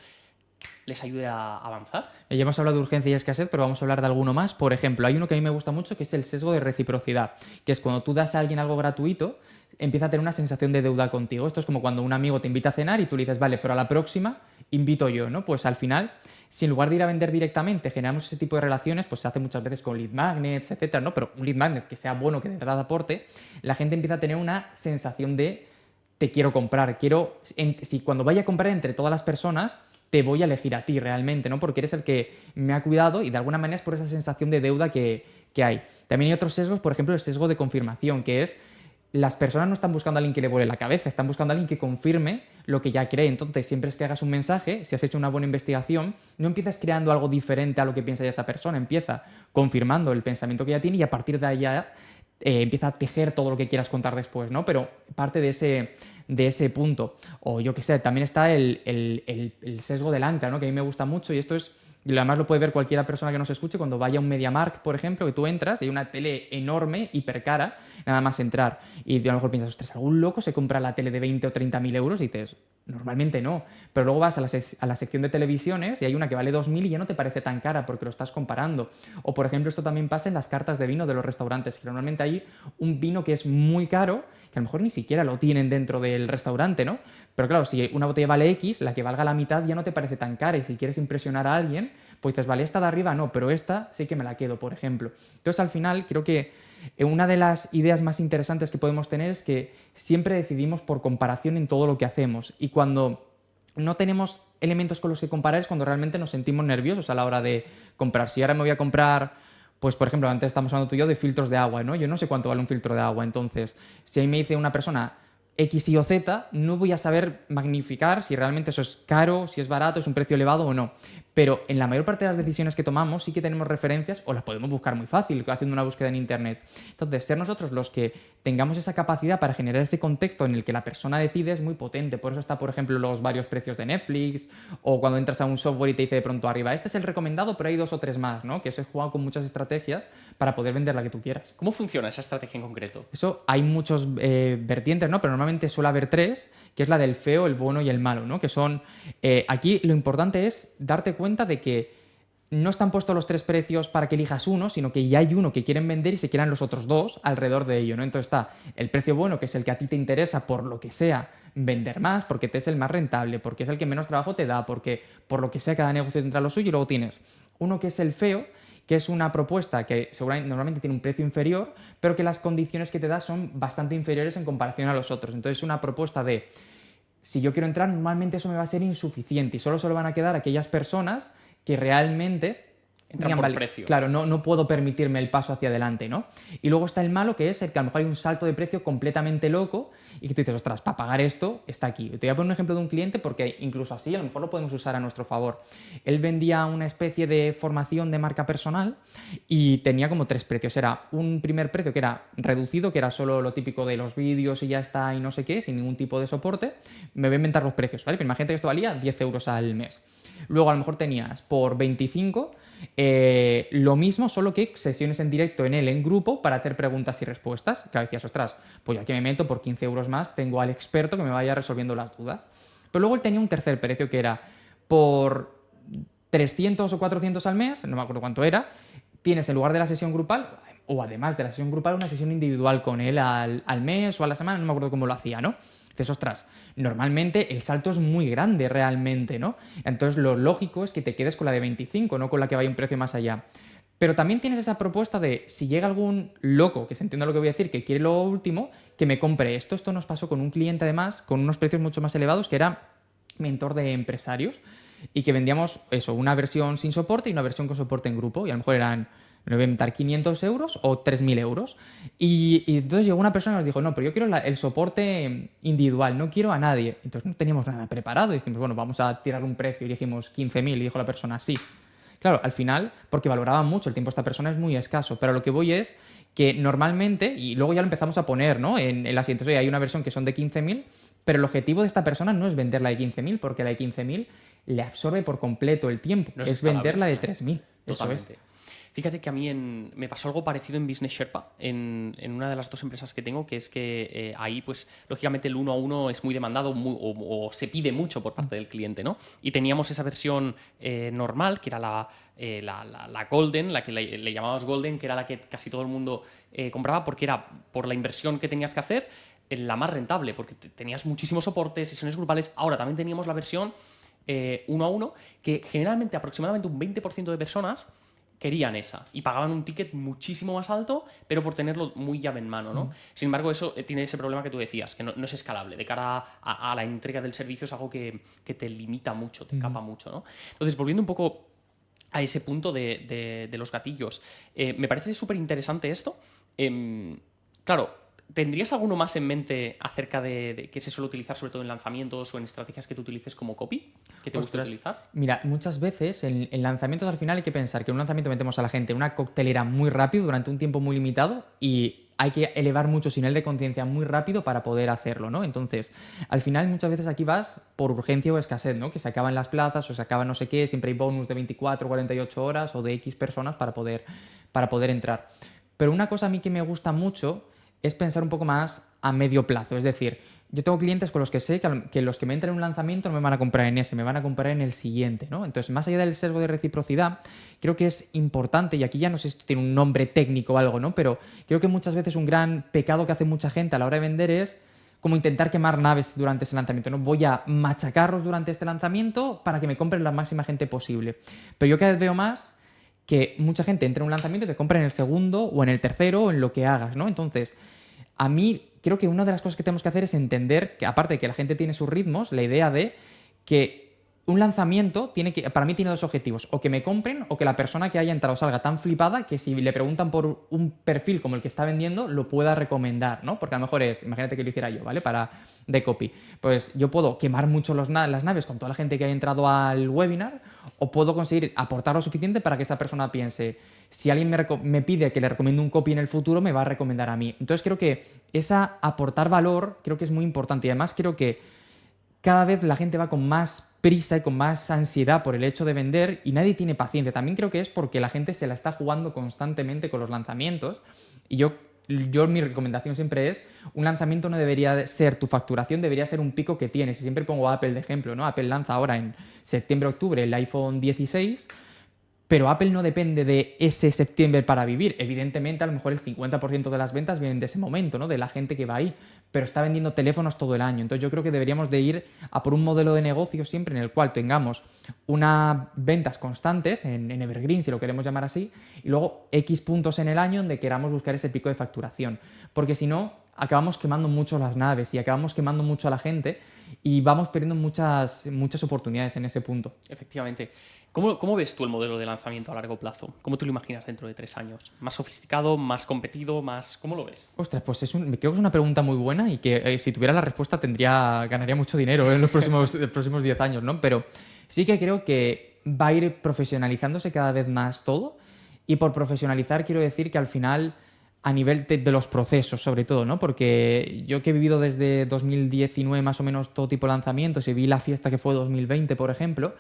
les ayude a avanzar. Ya hemos hablado de urgencia y escasez, pero vamos a hablar de alguno más. Por ejemplo, hay uno que a mí me gusta mucho, que es el sesgo de reciprocidad, que es cuando tú das a alguien algo gratuito, empieza a tener una sensación de deuda contigo. Esto es como cuando un amigo te invita a cenar y tú le dices, vale, pero a la próxima invito yo, ¿no? Pues al final, si en lugar de ir a vender directamente generamos ese tipo de relaciones, pues se hace muchas veces con lead magnets, etcétera, ¿no? Pero un lead magnet que sea bueno, que de verdad aporte, la gente empieza a tener una sensación de te quiero comprar, si cuando vaya a comprar entre todas las personas, te voy a elegir a ti realmente, ¿no? Porque eres el que me ha cuidado y de alguna manera es por esa sensación de deuda que hay. También hay otros sesgos, por ejemplo, el sesgo de confirmación, que es las personas no están buscando a alguien que le vuele la cabeza, están buscando a alguien que confirme lo que ya cree. Entonces, siempre es que hagas un mensaje, si has hecho una buena investigación, no empiezas creando algo diferente a lo que piensa ya esa persona, empieza confirmando el pensamiento que ya tiene y a partir de allá empieza a tejer todo lo que quieras contar después, ¿no? Pero parte de ese punto. O yo qué sé, también está el sesgo del ancla, ¿no? Que a mí me gusta mucho y esto es Y además lo puede ver cualquiera persona que nos escuche cuando vaya a un MediaMarkt, por ejemplo, que tú entras y hay una tele enorme, hipercara, nada más entrar. Y a lo mejor piensas, ostras, algún loco se compra la tele de 20 o 30.000 euros y dices, normalmente no. Pero luego vas a la sección de televisiones y hay una que vale 2.000 y ya no te parece tan cara porque lo estás comparando. O, por ejemplo, esto también pasa en las cartas de vino de los restaurantes, que normalmente hay un vino que es muy caro, que a lo mejor ni siquiera lo tienen dentro del restaurante, ¿no? Pero claro, si una botella vale X, la que valga la mitad ya no te parece tan cara. Y si quieres impresionar a alguien, pues dices, vale, esta de arriba no, pero esta sí que me la quedo, por ejemplo. Entonces, al final, creo que una de las ideas más interesantes que podemos tener es que siempre decidimos por comparación en todo lo que hacemos. Y cuando no tenemos elementos con los que comparar es cuando realmente nos sentimos nerviosos a la hora de comprar. Si ahora me voy a comprar, pues por ejemplo, antes estamos hablando tú y yo de filtros de agua, ¿no? Yo no sé cuánto vale un filtro de agua, entonces, si ahí me dice una persona X, Y o Z, no voy a saber magnificar si realmente eso es caro, si es barato, es un precio elevado o no. Pero en la mayor parte de las decisiones que tomamos sí que tenemos referencias o las podemos buscar muy fácil haciendo una búsqueda en Internet. Entonces, ser nosotros los que tengamos esa capacidad para generar ese contexto en el que la persona decide es muy potente. Por eso está, por ejemplo, los varios precios de Netflix o cuando entras a un software y te dice de pronto arriba, este es el recomendado, pero hay 2 o 3 más, ¿no? Que se juega con muchas estrategias para poder vender la que tú quieras. ¿Cómo funciona esa estrategia en concreto? Eso hay muchos vertientes, ¿no? Pero normalmente suele haber 3, que es la del feo, el bueno y el malo, ¿no? Que son... aquí lo importante es darte cuenta de que no están puestos los 3 precios para que elijas uno, sino que ya hay uno que quieren vender y se quieran los otros 2 alrededor de ello, ¿no? Entonces está el precio bueno, que es el que a ti te interesa por lo que sea vender más, porque te es el más rentable, porque es el que menos trabajo te da, porque por lo que sea cada negocio tendrá lo suyo, y luego tienes uno que es el feo, que es una propuesta que seguramente normalmente tiene un precio inferior, pero que las condiciones que te da son bastante inferiores en comparación a los otros. Entonces es una propuesta de, si yo quiero entrar, normalmente eso me va a ser insuficiente y solo se lo van a quedar aquellas personas que realmente... Entran digan, por vale, precio. claro, no puedo permitirme el paso hacia adelante, ¿no? Y luego está el malo, que es el que a lo mejor hay un salto de precio completamente loco y que tú dices, ostras, para pagar esto está aquí. Te voy a poner un ejemplo de un cliente porque incluso así a lo mejor lo podemos usar a nuestro favor. Él vendía una especie de formación de marca personal y tenía como 3 precios. Era un primer precio que era reducido, que era solo lo típico de los vídeos y ya está y no sé qué, sin ningún tipo de soporte. Me voy a inventar los precios, ¿vale? Pero imagínate que esto valía 10 euros al mes. Luego a lo mejor tenías por 25 lo mismo, solo que sesiones en directo en él en grupo para hacer preguntas y respuestas. Claro, decías, ostras, pues ya que me meto por 15 euros más, tengo al experto que me vaya resolviendo las dudas. Pero luego él tenía un tercer precio que era por 300 o 400 al mes, no me acuerdo cuánto era, tienes en lugar de la sesión grupal, o además de la sesión grupal, una sesión individual con él al mes o a la semana, no me acuerdo cómo lo hacía, ¿no? Dices, ostras, normalmente el salto es muy grande realmente, ¿no? Entonces lo lógico es que te quedes con la de 25, no con la que vaya un precio más allá. Pero también tienes esa propuesta de, si llega algún loco, que se entienda lo que voy a decir, que quiere lo último, que me compre esto. Esto nos pasó con un cliente además, con unos precios mucho más elevados, que era mentor de empresarios, y que vendíamos eso, una versión sin soporte y una versión con soporte en grupo, y a lo mejor eran, me voy a inventar, 500 euros o 3.000 euros. Y entonces llegó una persona y nos dijo, no, pero yo quiero el soporte individual, no quiero a nadie. Entonces no teníamos nada preparado y dijimos, bueno, vamos a tirar un precio y dijimos 15.000 y dijo la persona, sí. Claro, al final, porque valoraba mucho, el tiempo de esta persona es muy escaso, pero lo que voy es que normalmente, y luego ya lo empezamos a poner, ¿no? En las siguientes, oye, hay una versión que son de 15.000, pero el objetivo de esta persona no es vender la de 15.000, porque la de 15.000 le absorbe por completo el tiempo, No es vender la de 3.000. Eso es. Totalmente. Fíjate que a mí me pasó algo parecido en Business Sherpa, en una de las 2 empresas que tengo, que es que ahí, pues, lógicamente el 1 a 1 es muy demandado o se pide mucho por parte del cliente, ¿no? Y teníamos esa versión normal, que era la Golden, la que le llamábamos Golden, que era la que casi todo el mundo compraba, porque era por la inversión que tenías que hacer, la más rentable, porque tenías muchísimos soportes, sesiones grupales. Ahora también teníamos la versión 1 a 1, que generalmente aproximadamente un 20% de personas querían esa y pagaban un ticket muchísimo más alto, pero por tenerlo muy llave en mano, ¿no? Sin embargo, eso tiene ese problema que tú decías, que no es escalable. De cara a la entrega del servicio es algo que te limita mucho, te capa mucho, ¿no? Entonces, volviendo un poco a ese punto de los gatillos, me parece súper interesante esto. Claro, ¿tendrías alguno más en mente acerca de que se suele utilizar sobre todo en lanzamientos o en estrategias que tú utilices como copy, que te gusta utilizar? Mira, muchas veces en lanzamientos al final hay que pensar que en un lanzamiento metemos a la gente en una coctelera muy rápido durante un tiempo muy limitado y hay que elevar mucho su nivel de conciencia muy rápido para poder hacerlo, ¿no? Entonces, al final muchas veces aquí vas por urgencia o escasez, ¿no? Que se acaban las plazas o se acaba no sé qué, siempre hay bonus de 24, 48 horas o de X personas para poder entrar. Pero una cosa a mí que me gusta mucho es pensar un poco más a medio plazo, es decir, yo tengo clientes con los que sé que los que me entran en un lanzamiento no me van a comprar en ese, me van a comprar en el siguiente, ¿no? Entonces, más allá del sesgo de reciprocidad, creo que es importante, y aquí ya no sé si esto tiene un nombre técnico o algo, ¿no? Pero creo que muchas veces un gran pecado que hace mucha gente a la hora de vender es como intentar quemar naves durante ese lanzamiento, ¿no? Voy a machacarlos durante este lanzamiento para que me compren la máxima gente posible. Pero yo cada vez veo más que mucha gente entra en un lanzamiento y te compra en el segundo o en el tercero o en lo que hagas, ¿no? Entonces, a mí creo que una de las cosas que tenemos que hacer es entender que, aparte de que la gente tiene sus ritmos, la idea de que un lanzamiento para mí tiene dos objetivos: o que me compren o que la persona que haya entrado salga tan flipada que si le preguntan por un perfil como el que está vendiendo, lo pueda recomendar, ¿no? Porque a lo mejor imagínate que lo hiciera yo, ¿vale? De copy. Pues yo puedo quemar mucho las naves con toda la gente que haya entrado al webinar, o puedo conseguir aportar lo suficiente para que esa persona piense, si alguien me pide que le recomiende un copy en el futuro, me va a recomendar a mí. Entonces creo que esa aportar valor creo que es muy importante, y además creo que cada vez la gente va con más prisa y con más ansiedad por el hecho de vender y nadie tiene paciencia. También creo que es porque la gente se la está jugando constantemente con los lanzamientos, y yo mi recomendación siempre es: un lanzamiento no debería ser tu facturación, debería ser un pico que tienes. Y siempre pongo a Apple de ejemplo, ¿no? Apple lanza ahora en septiembre-octubre el iPhone 16, pero Apple no depende de ese septiembre para vivir. Evidentemente, a lo mejor el 50% de las ventas vienen de ese momento, ¿no? De la gente que va ahí, pero está vendiendo teléfonos todo el año. Entonces yo creo que deberíamos de ir a por un modelo de negocio siempre en el cual tengamos unas ventas constantes en Evergreen, si lo queremos llamar así, y luego X puntos en el año donde queramos buscar ese pico de facturación. Porque si no, acabamos quemando mucho las naves y acabamos quemando mucho a la gente y vamos perdiendo muchas oportunidades en ese punto. Efectivamente. ¿Cómo ves tú el modelo de lanzamiento a largo plazo? ¿Cómo te lo imaginas dentro de 3 años? ¿Más sofisticado, más competido, más...? ¿Cómo lo ves? Ostras, pues creo que es una pregunta muy buena y que si tuviera la respuesta ganaría mucho dinero en los próximos 10 años, ¿no? Pero sí que creo que va a ir profesionalizándose cada vez más todo, y por profesionalizar quiero decir que al final, a nivel de los procesos sobre todo, ¿no? Porque yo que he vivido desde 2019 más o menos todo tipo de lanzamientos y vi la fiesta que fue 2020, por ejemplo,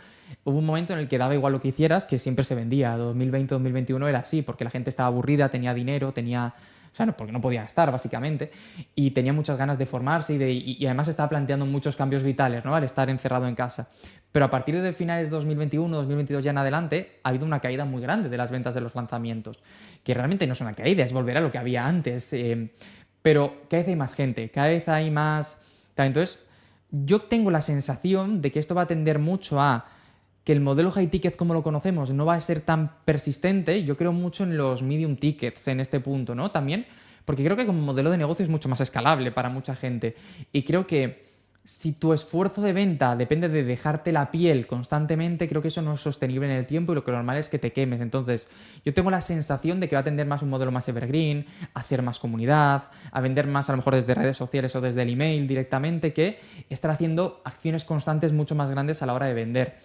hubo un momento en el que daba igual lo que hicieras, que siempre se vendía. 2020, 2021 era así, porque la gente estaba aburrida, tenía dinero, o sea, porque no podía gastar, básicamente, y tenía muchas ganas de formarse y además estaba planteando muchos cambios vitales, ¿no? Al estar encerrado en casa. Pero a partir de finales de 2021, 2022 ya en adelante, ha habido una caída muy grande de las ventas de los lanzamientos, que realmente no es una caída, es volver a lo que había antes. Pero cada vez hay más gente, cada vez hay más... Entonces, yo tengo la sensación de que esto va a tender mucho a que el modelo high ticket como lo conocemos no va a ser tan persistente. Yo creo mucho en los medium tickets en este punto, ¿no? También porque creo que como modelo de negocio es mucho más escalable para mucha gente. Y creo que si tu esfuerzo de venta depende de dejarte la piel constantemente, creo que eso no es sostenible en el tiempo y lo que normal es que te quemes. Entonces, yo tengo la sensación de que va a tender más un modelo más evergreen, a hacer más comunidad, a vender más a lo mejor desde redes sociales o desde el email directamente, que estar haciendo acciones constantes mucho más grandes a la hora de vender.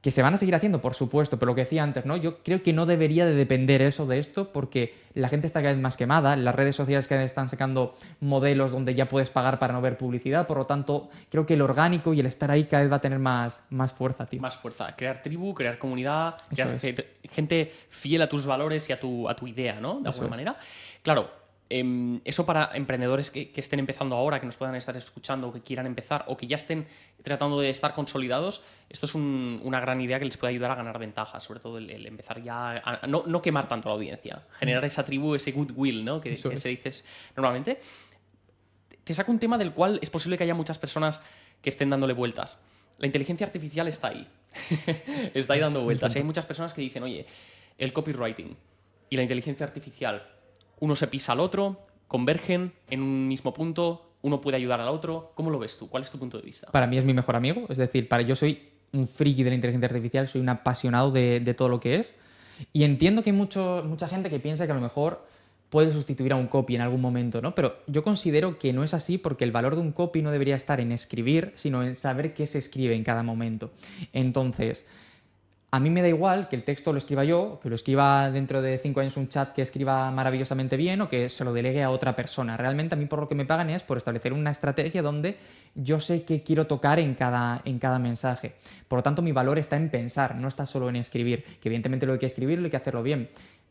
Que se van a seguir haciendo, por supuesto, pero lo que decía antes, ¿no? Yo creo que no debería de depender eso de esto, porque la gente está cada vez más quemada, las redes sociales cada vez están sacando modelos donde ya puedes pagar para no ver publicidad, por lo tanto, creo que el orgánico y el estar ahí cada vez va a tener más fuerza, tío. Más fuerza. Crear tribu, crear comunidad, crear Eso es. gente fiel a tus valores y a tu idea, ¿no? De alguna manera. Claro, eso para emprendedores que estén empezando ahora, que nos puedan estar escuchando, o que quieran empezar, o que ya estén tratando de estar consolidados, esto es una gran idea que les puede ayudar a ganar ventajas, sobre todo el empezar ya a no quemar tanto a la audiencia, generar esa tribu, ese goodwill, ¿no? que se dice normalmente. Te saco un tema del cual es posible que haya muchas personas que estén dándole vueltas. La inteligencia artificial está ahí. Está ahí dando vueltas. Y hay muchas personas que dicen, oye, el copywriting y la inteligencia artificial, uno se pisa al otro, convergen en un mismo punto, uno puede ayudar al otro. ¿Cómo lo ves tú? ¿Cuál es tu punto de vista? Para mí es mi mejor amigo, es decir, yo soy un friki de la inteligencia artificial, soy un apasionado de todo lo que es, y entiendo que hay mucha gente que piensa que a lo mejor puede sustituir a un copy en algún momento, ¿no? Pero yo considero que no es así, porque el valor de un copy no debería estar en escribir, sino en saber qué se escribe en cada momento. Entonces, a mí me da igual que el texto lo escriba yo, que lo escriba dentro de 5 años un chat que escriba maravillosamente bien o que se lo delegue a otra persona. Realmente a mí por lo que me pagan es por establecer una estrategia donde yo sé qué quiero tocar en cada mensaje. Por lo tanto, mi valor está en pensar, no está solo en escribir. Que evidentemente lo hay que escribir, lo hay que hacerlo bien.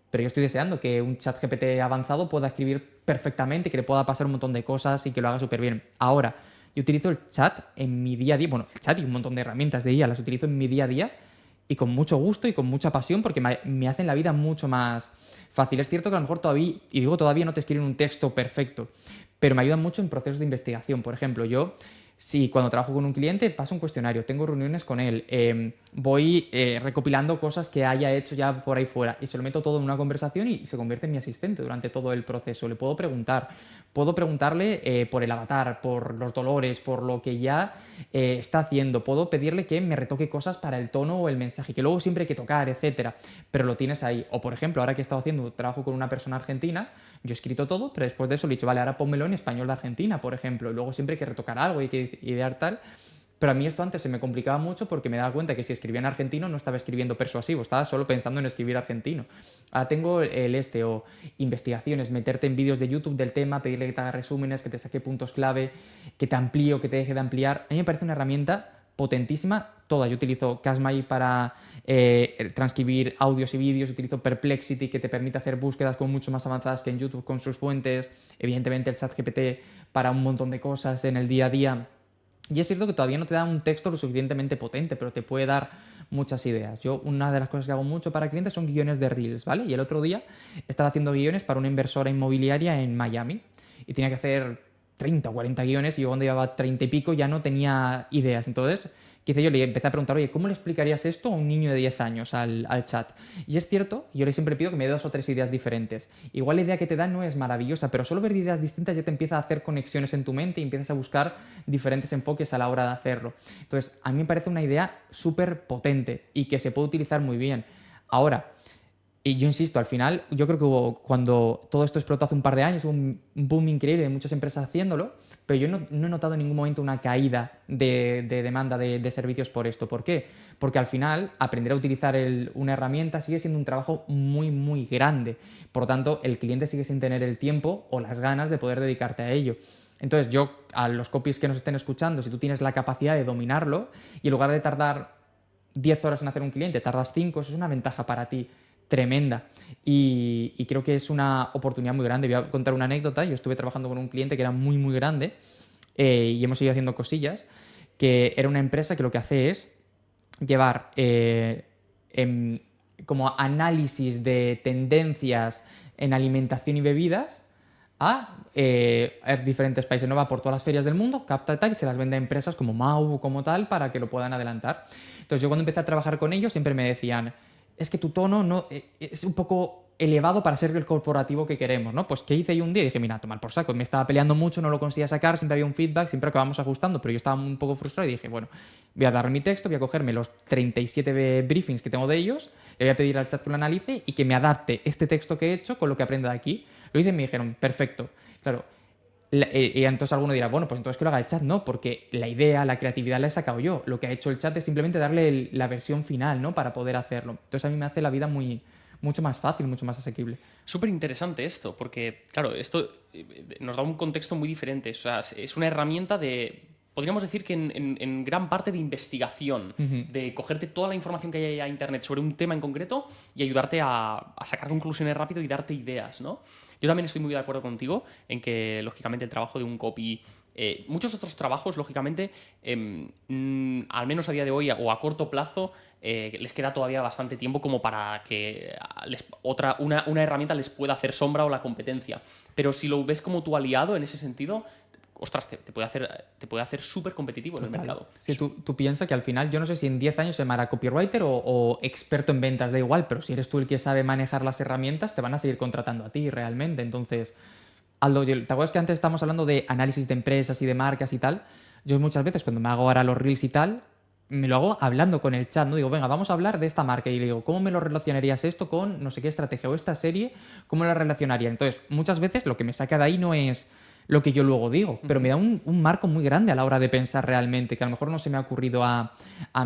Pero yo estoy deseando que un chat GPT avanzado pueda escribir perfectamente, que le pueda pasar un montón de cosas y que lo haga súper bien. Ahora, yo utilizo el chat en mi día a día. Bueno, el chat y un montón de herramientas de IA las utilizo en mi día a día y con mucho gusto y con mucha pasión porque me hacen la vida mucho más fácil. Es cierto que a lo mejor todavía, y digo todavía, no te escriben un texto perfecto, pero me ayudan mucho en procesos de investigación. Por ejemplo, yo, si cuando trabajo con un cliente, paso un cuestionario, tengo reuniones con él, voy recopilando cosas que haya hecho ya por ahí fuera y se lo meto todo en una conversación y se convierte en mi asistente durante todo el proceso. Le puedo preguntarle por el avatar, por los dolores, por lo que ya está haciendo. Puedo pedirle que me retoque cosas para el tono o el mensaje, que luego siempre hay que tocar, etcétera. Pero lo tienes ahí. O por ejemplo, ahora que he estado haciendo trabajo con una persona argentina, yo he escrito todo, pero después de eso le he dicho, vale, ahora pónmelo en español de Argentina, por ejemplo. Y luego siempre hay que retocar algo, hay que idear tal. Pero a mí esto antes se me complicaba mucho porque me daba cuenta que si escribía en argentino no estaba escribiendo persuasivo, estaba solo pensando en escribir argentino. Ahora tengo o investigaciones, meterte en vídeos de YouTube del tema, pedirle que te haga resúmenes, que te saque puntos clave, que te amplíe o que te deje de ampliar. A mí me parece una herramienta potentísima, toda. Yo utilizo Casmai para transcribir audios y vídeos, utilizo Perplexity que te permite hacer búsquedas con mucho más avanzadas que en YouTube con sus fuentes, evidentemente el ChatGPT para un montón de cosas en el día a día. Y es cierto que todavía no te da un texto lo suficientemente potente, pero te puede dar muchas ideas. Yo una de las cosas que hago mucho para clientes son guiones de Reels, ¿vale? Y el otro día estaba haciendo guiones para una inversora inmobiliaria en Miami y tenía que hacer 30 o 40 guiones y yo cuando llevaba 30 y pico ya no tenía ideas. Entonces, ¿qué hice yo? Le empecé a preguntar, oye, ¿cómo le explicarías esto a un niño de 10 años al chat? Y es cierto, yo le siempre pido que me dé 2 o 3 ideas diferentes. Igual la idea que te dan no es maravillosa, pero solo ver ideas distintas ya te empieza a hacer conexiones en tu mente y empiezas a buscar diferentes enfoques a la hora de hacerlo. Entonces, a mí me parece una idea súper potente y que se puede utilizar muy bien. Ahora, y yo insisto, al final, yo creo que cuando todo esto explotó hace un par de años, hubo un boom increíble de muchas empresas haciéndolo, pero yo no he notado en ningún momento una caída de demanda de servicios por esto. ¿Por qué? Porque al final, aprender a utilizar una herramienta sigue siendo un trabajo muy, muy grande. Por lo tanto, el cliente sigue sin tener el tiempo o las ganas de poder dedicarte a ello. Entonces, yo, a los copies que nos estén escuchando, si tú tienes la capacidad de dominarlo y en lugar de tardar 10 horas en hacer un cliente, tardas 5, eso es una ventaja para ti tremenda y creo que es una oportunidad muy grande. Voy a contar una anécdota. Yo estuve trabajando con un cliente que era muy muy grande y hemos ido haciendo cosillas, que era una empresa que lo que hace es llevar como análisis de tendencias en alimentación y bebidas a diferentes países. No va por todas las ferias del mundo, capta tal y se las vende a empresas como Mau o como tal para que lo puedan adelantar. Entonces yo cuando empecé a trabajar con ellos siempre me decían, es que tu tono no, es un poco elevado para ser el corporativo que queremos, ¿no? Pues ¿qué hice yo un día? Y dije, mira, tomar por saco, me estaba peleando mucho, no lo conseguía sacar, siempre había un feedback, siempre acabamos ajustando, pero yo estaba un poco frustrado y dije, bueno, voy a dar mi texto, voy a cogerme los 37 briefings que tengo de ellos, le voy a pedir al chat que lo analice y que me adapte este texto que he hecho con lo que aprenda de aquí. Lo hice y me dijeron, perfecto. Claro, y entonces alguno dirá, bueno, pues entonces que lo haga el chat. No, porque la idea, la creatividad la he sacado yo. Lo que ha hecho el chat es simplemente darle la versión final, ¿no? Para poder hacerlo. Entonces a mí me hace la vida mucho más fácil, mucho más asequible. Súper interesante esto, porque, claro, esto nos da un contexto muy diferente. O sea, es una herramienta de, podríamos decir que en gran parte de investigación, de cogerte toda la información que hay en Internet sobre un tema en concreto y ayudarte a sacar conclusiones rápido y darte ideas, ¿no? Yo también estoy muy de acuerdo contigo en que, lógicamente, el trabajo de un copy... muchos otros trabajos, lógicamente, al menos a día de hoy o a corto plazo, les queda todavía bastante tiempo como para que una herramienta les pueda hacer sombra o la competencia. Pero si lo ves como tu aliado en ese sentido, ostras, te puede hacer súper competitivo en el mercado. Sí, tú piensas que al final, yo no sé si en 10 años se llamará copywriter o experto en ventas, da igual, pero si eres tú el que sabe manejar las herramientas, te van a seguir contratando a ti realmente. Entonces, Aldo, ¿te acuerdas que antes estábamos hablando de análisis de empresas y de marcas y tal? Yo muchas veces cuando me hago ahora los reels y tal, me lo hago hablando con el chat, ¿no? Digo, venga, vamos a hablar de esta marca. Y le digo, ¿cómo me lo relacionarías esto con no sé qué estrategia o esta serie? ¿Cómo la relacionaría? Entonces, muchas veces lo que me saca de ahí no es lo que yo luego digo, pero me da un marco muy grande a la hora de pensar realmente, que a lo mejor no se me ha ocurrido a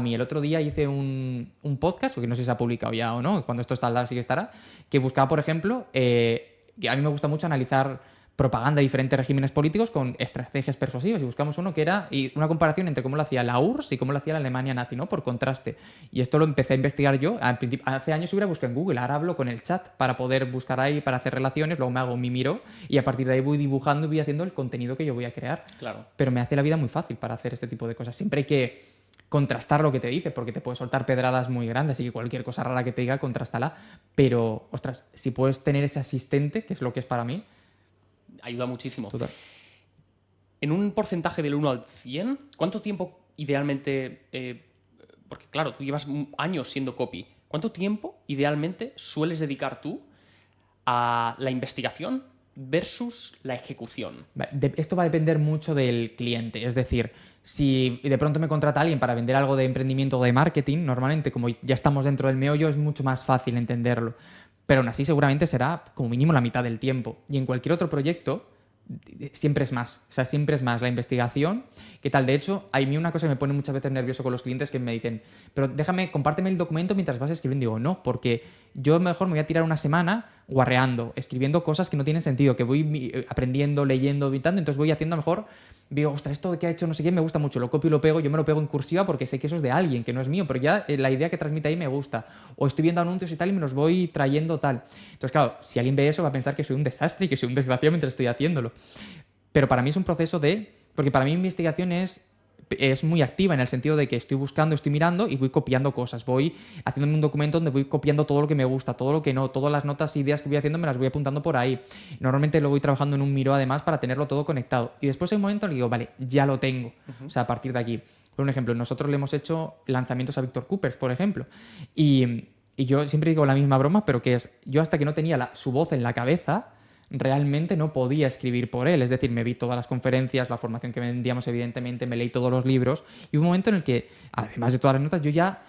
mí. El otro día hice un podcast, que no sé si se ha publicado ya o no, cuando esto saldrá sí que estará, que buscaba, por ejemplo, que a mí me gusta mucho analizar propaganda de diferentes regímenes políticos con estrategias persuasivas, y buscamos uno que era una comparación entre cómo lo hacía la URSS y cómo lo hacía la Alemania nazi, ¿no? Por contraste. Y esto lo empecé a investigar yo. Al principio, hace años hubiera buscado en Google, ahora hablo con el chat para poder buscar ahí, para hacer relaciones, luego me hago mi miro y a partir de ahí voy dibujando y voy haciendo el contenido que yo voy a crear. Claro. Pero me hace la vida muy fácil para hacer este tipo de cosas. Siempre hay que contrastar lo que te dice, porque te puede soltar pedradas muy grandes y que cualquier cosa rara que te diga, contrástala. Pero, ostras, si puedes tener ese asistente, que es lo que es para mí, ayuda muchísimo. total. En un porcentaje del 1 al 100, ¿cuánto tiempo idealmente, porque claro, tú llevas años siendo copy, ¿cuánto tiempo idealmente sueles dedicar tú a la investigación versus la ejecución? Esto va a depender mucho del cliente. Es decir, si de pronto me contrata alguien para vender algo de emprendimiento o de marketing, normalmente como ya estamos dentro del meollo es mucho más fácil entenderlo. Pero aún así seguramente será como mínimo la mitad del tiempo. Y en cualquier otro proyecto siempre es más. O sea, siempre es más la investigación. ¿Qué tal? De hecho, a mí una cosa que me pone muchas veces nervioso con los clientes que me dicen, pero compárteme el documento mientras vas escribiendo. Digo, no, porque yo mejor me voy a tirar una semana guarreando, escribiendo cosas que no tienen sentido, que voy aprendiendo, leyendo, evitando, entonces voy haciendo a lo mejor, digo, ostras, esto que ha hecho no sé quién me gusta mucho, lo copio y lo pego, yo me lo pego en cursiva porque sé que eso es de alguien, que no es mío, pero ya la idea que transmite ahí me gusta. O estoy viendo anuncios y tal y me los voy trayendo tal. Entonces, claro, si alguien ve eso va a pensar que soy un desastre y que soy un desgraciado mientras estoy haciéndolo. Pero para mí es un proceso porque para mí investigación es muy activa en el sentido de que estoy buscando, estoy mirando y voy copiando cosas. Voy haciéndome un documento donde voy copiando todo lo que me gusta, todo lo que no, todas las notas e ideas que voy haciendo me las voy apuntando por ahí. Normalmente lo voy trabajando en un Miro además para tenerlo todo conectado. Y después hay un momento en el que digo, vale, ya lo tengo. O sea, a partir de aquí. Por un ejemplo, nosotros le hemos hecho lanzamientos a Víctor Coopers, por ejemplo. Y yo siempre digo la misma broma, pero que es, yo hasta que no tenía su voz en la cabeza, realmente no podía escribir por él. Es decir, me vi todas las conferencias, la formación que vendíamos, evidentemente, me leí todos los libros. Y hubo un momento en el que, además de todas las notas, yo ya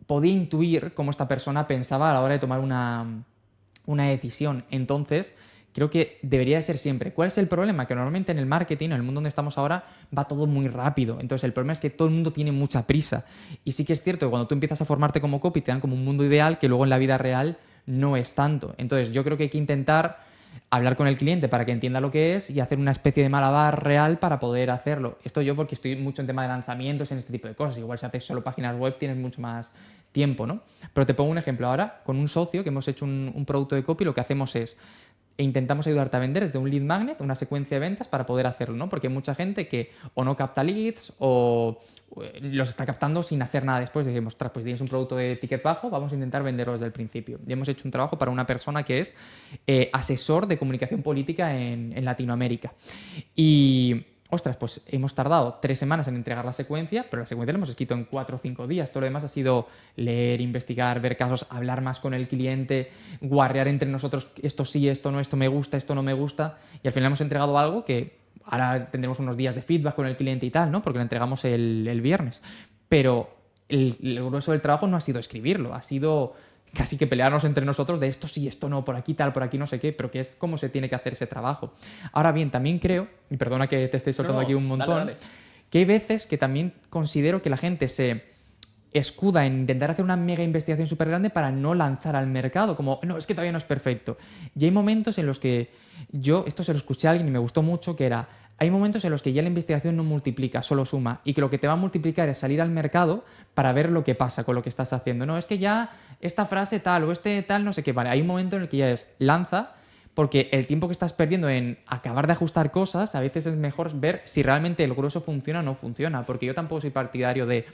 podía intuir cómo esta persona pensaba a la hora de tomar una decisión. Entonces, creo que debería de ser siempre. ¿Cuál es el problema? Que normalmente en el marketing, en el mundo donde estamos ahora, va todo muy rápido. Entonces, el problema es que todo el mundo tiene mucha prisa. Y sí que es cierto que cuando tú empiezas a formarte como copy, te dan como un mundo ideal que luego en la vida real no es tanto. Entonces, yo creo que hay que intentar hablar con el cliente para que entienda lo que es y hacer una especie de malabar real para poder hacerlo. Esto yo porque estoy mucho en tema de lanzamientos, en este tipo de cosas. Igual si haces solo páginas web tienes mucho más tiempo, ¿no? Pero te pongo un ejemplo ahora, con un socio que hemos hecho un producto de copy, lo que hacemos es intentamos ayudarte a vender desde un lead magnet, una secuencia de ventas para poder hacerlo, ¿no? Porque hay mucha gente que o no capta leads o los está captando sin hacer nada después. Decimos, ostras, pues tienes un producto de ticket bajo, vamos a intentar venderlo desde el principio. Y hemos hecho un trabajo para una persona que es asesor de comunicación política en Latinoamérica. Y ostras, pues hemos tardado 3 semanas en entregar la secuencia, pero la secuencia la hemos escrito en 4 o 5 días. Todo lo demás ha sido leer, investigar, ver casos, hablar más con el cliente, guarrear entre nosotros esto sí, esto no, esto me gusta, esto no me gusta. Y al final hemos entregado algo que ahora tendremos unos días de feedback con el cliente y tal, ¿no? Porque lo entregamos el viernes. Pero el grueso del trabajo no ha sido escribirlo, ha sido casi que pelearnos entre nosotros de esto sí, esto no, por aquí tal, por aquí no sé qué, pero que es cómo se tiene que hacer ese trabajo. Ahora bien, también creo, y perdona que te esté soltando aquí un montón, dale. que hay veces que también considero que la gente se escuda en intentar hacer una mega investigación súper grande para no lanzar al mercado, como, no, es que todavía no es perfecto. Y hay momentos en los que esto se lo escuché a alguien y me gustó mucho, que era, hay momentos en los que ya la investigación no multiplica, solo suma, y que lo que te va a multiplicar es salir al mercado para ver lo que pasa con lo que estás haciendo. No, es que ya esta frase tal o este tal, no sé qué, vale, hay un momento en el que ya es lanza, porque el tiempo que estás perdiendo en acabar de ajustar cosas, a veces es mejor ver si realmente el grueso funciona o no funciona, porque yo tampoco soy partidario de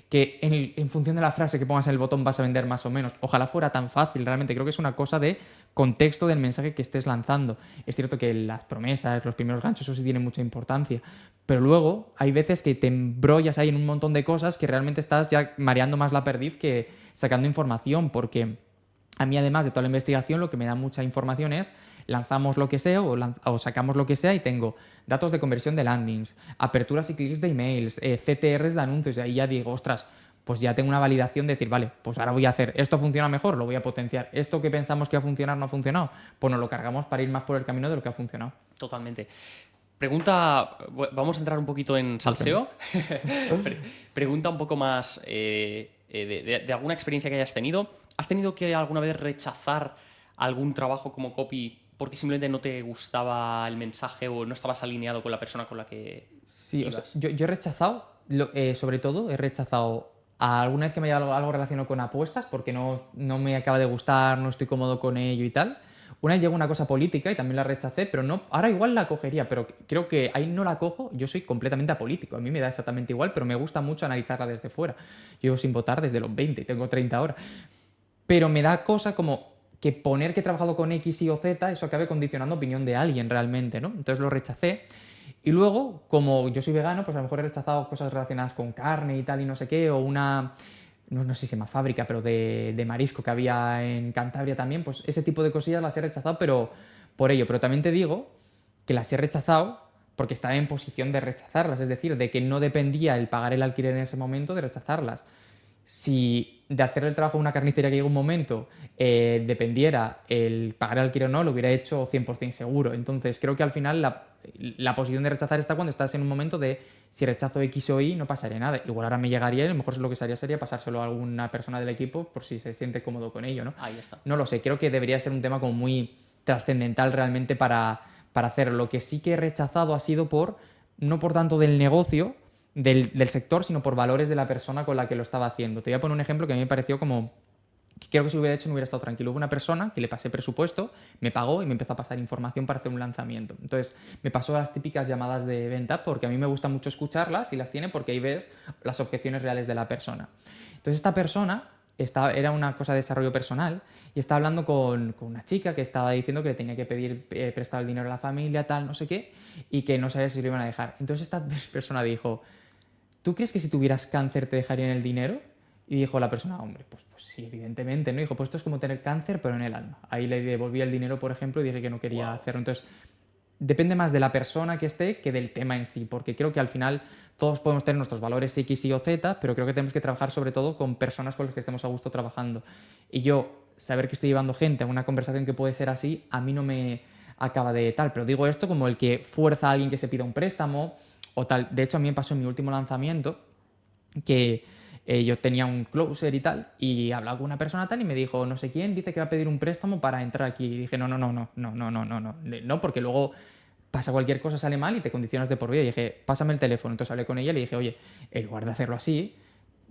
que en función de la frase que pongas en el botón vas a vender más o menos. Ojalá fuera tan fácil, realmente. Creo que es una cosa de contexto del mensaje que estés lanzando. Es cierto que las promesas, los primeros ganchos, eso sí tiene mucha importancia. Pero luego hay veces que te embrollas ahí en un montón de cosas que realmente estás ya mareando más la perdiz que sacando información, porque a mí, además de toda la investigación, lo que me da mucha información es lanzamos lo que sea o sacamos lo que sea y tengo datos de conversión de landings, aperturas y clics de emails, CTRs de anuncios, y ahí ya digo, ostras, pues ya tengo una validación de decir, vale, pues ahora voy a hacer, esto funciona mejor, lo voy a potenciar, esto que pensamos que va a funcionar no ha funcionado, pues nos lo cargamos para ir más por el camino de lo que ha funcionado. Totalmente. Pregunta, vamos a entrar un poquito en salseo. Pregunta un poco más de alguna experiencia que hayas tenido. ¿Has tenido que alguna vez rechazar algún trabajo como copy porque simplemente no te gustaba el mensaje o no estabas alineado con la persona con la que Sí, o sea, ibas? yo he rechazado, sobre todo, he rechazado a alguna vez que me haya algo relacionado con apuestas porque no me acaba de gustar, no estoy cómodo con ello y tal. Una vez llegó una cosa política y también la rechacé, pero no, ahora igual la cogería, pero creo que ahí no la cojo, yo soy completamente apolítico, a mí me da exactamente igual, pero me gusta mucho analizarla desde fuera. Yo llevo sin votar desde los 20, tengo 30 ahora. Pero me da cosa como que poner que he trabajado con X, Y o Z, eso acabe condicionando opinión de alguien realmente, ¿no? Entonces lo rechacé. Y luego, como yo soy vegano, pues a lo mejor he rechazado cosas relacionadas con carne y tal y no sé qué, o una, no sé si se llama fábrica, pero de marisco que había en Cantabria también, pues ese tipo de cosillas las he rechazado, pero por ello. Pero también te digo que las he rechazado porque estaba en posición de rechazarlas, es decir, de que no dependía el pagar el alquiler en ese momento de rechazarlas. Si de hacer el trabajo en una carnicería que llega un momento dependiera el pagar el alquiler o no, lo hubiera hecho 100% seguro. Entonces creo que al final la posición de rechazar está cuando estás en un momento de si rechazo X o Y no pasaría nada. Igual ahora me llegaría y a lo mejor lo que haría sería pasárselo a alguna persona del equipo por si se siente cómodo con ello, ¿no? Ahí está. No lo sé, creo que debería ser un tema como muy trascendental realmente para hacerlo. Lo que sí que he rechazado ha sido no por tanto del negocio, del sector, sino por valores de la persona con la que lo estaba haciendo. Te voy a poner un ejemplo que a mí me pareció como que creo que si hubiera hecho no hubiera estado tranquilo. Hubo una persona que le pasé presupuesto, me pagó y me empezó a pasar información para hacer un lanzamiento. Entonces me pasó las típicas llamadas de venta porque a mí me gusta mucho escucharlas y las tiene porque ahí ves las objeciones reales de la persona. Entonces esta persona era una cosa de desarrollo personal y estaba hablando con una chica que estaba diciendo que le tenía que pedir prestado el dinero a la familia, tal, no sé qué, y que no sabía si lo iban a dejar. Entonces esta persona dijo, ¿tú crees que si tuvieras cáncer te dejarían el dinero? Y dijo la persona, hombre, pues sí, evidentemente, ¿no? Dijo, pues esto es como tener cáncer, pero en el alma. Ahí le devolví el dinero, por ejemplo, y dije que no quería Wow. hacerlo. Entonces, depende más de la persona que esté que del tema en sí, porque creo que al final todos podemos tener nuestros valores X, Y o Z, pero creo que tenemos que trabajar sobre todo con personas con las que estemos a gusto trabajando. Y yo, saber que estoy llevando gente a una conversación que puede ser así, a mí no me acaba de tal, pero digo esto como el que fuerza a alguien que se pida un préstamo o tal. De hecho, a mí me pasó en mi último lanzamiento que yo tenía un closer y tal, y hablaba con una persona tal y me dijo, no sé quién, dice que va a pedir un préstamo para entrar aquí. Y dije, no, no, no, no, no, no, no, no, no, no, porque luego pasa cualquier cosa, sale mal y te condicionas de por vida. Y dije, pásame el teléfono. Entonces hablé con ella y le dije, oye, en lugar de hacerlo así,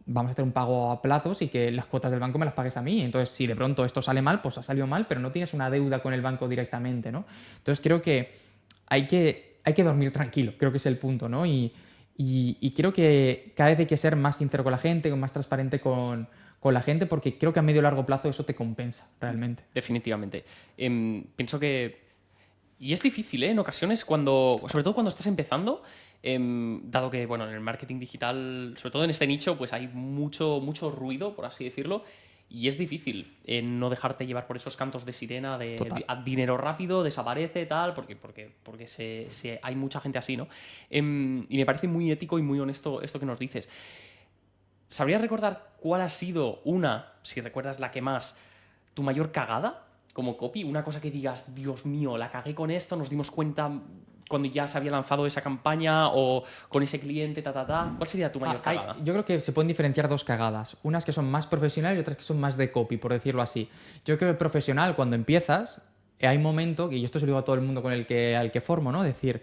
vamos a hacer un pago a plazos y que las cuotas del banco me las pagues a mí. Entonces, si de pronto esto sale mal, pues ha salido mal, pero no tienes una deuda con el banco directamente, ¿no? Entonces creo que hay que dormir tranquilo, creo que es el punto, ¿no? Y creo que cada vez hay que ser más sincero con la gente, más transparente con la gente, porque creo que a medio y largo plazo eso te compensa realmente. Definitivamente. Pienso que... Y es difícil, ¿eh? En ocasiones, sobre todo cuando estás empezando, dado que, bueno, en el marketing digital, sobre todo en este nicho, pues hay mucho ruido, por así decirlo, y es difícil no dejarte llevar por esos cantos de sirena Total. dinero rápido, desaparece, tal, porque hay mucha gente así, ¿no? Y me parece muy ético y muy honesto esto que nos dices. ¿Sabrías recordar cuál ha sido si recuerdas la que más, tu mayor cagada como copy? Una cosa que digas, Dios mío, la cagué con esto, nos dimos cuenta cuando ya se había lanzado esa campaña o con ese cliente, ta. ¿Cuál sería tu mayor cagada? Yo creo que se pueden diferenciar dos cagadas. Unas que son más profesionales y otras que son más de copy, por decirlo así. Yo creo que profesional, cuando empiezas, hay un momento, y esto se lo digo a todo el mundo al que formo, ¿no? Decir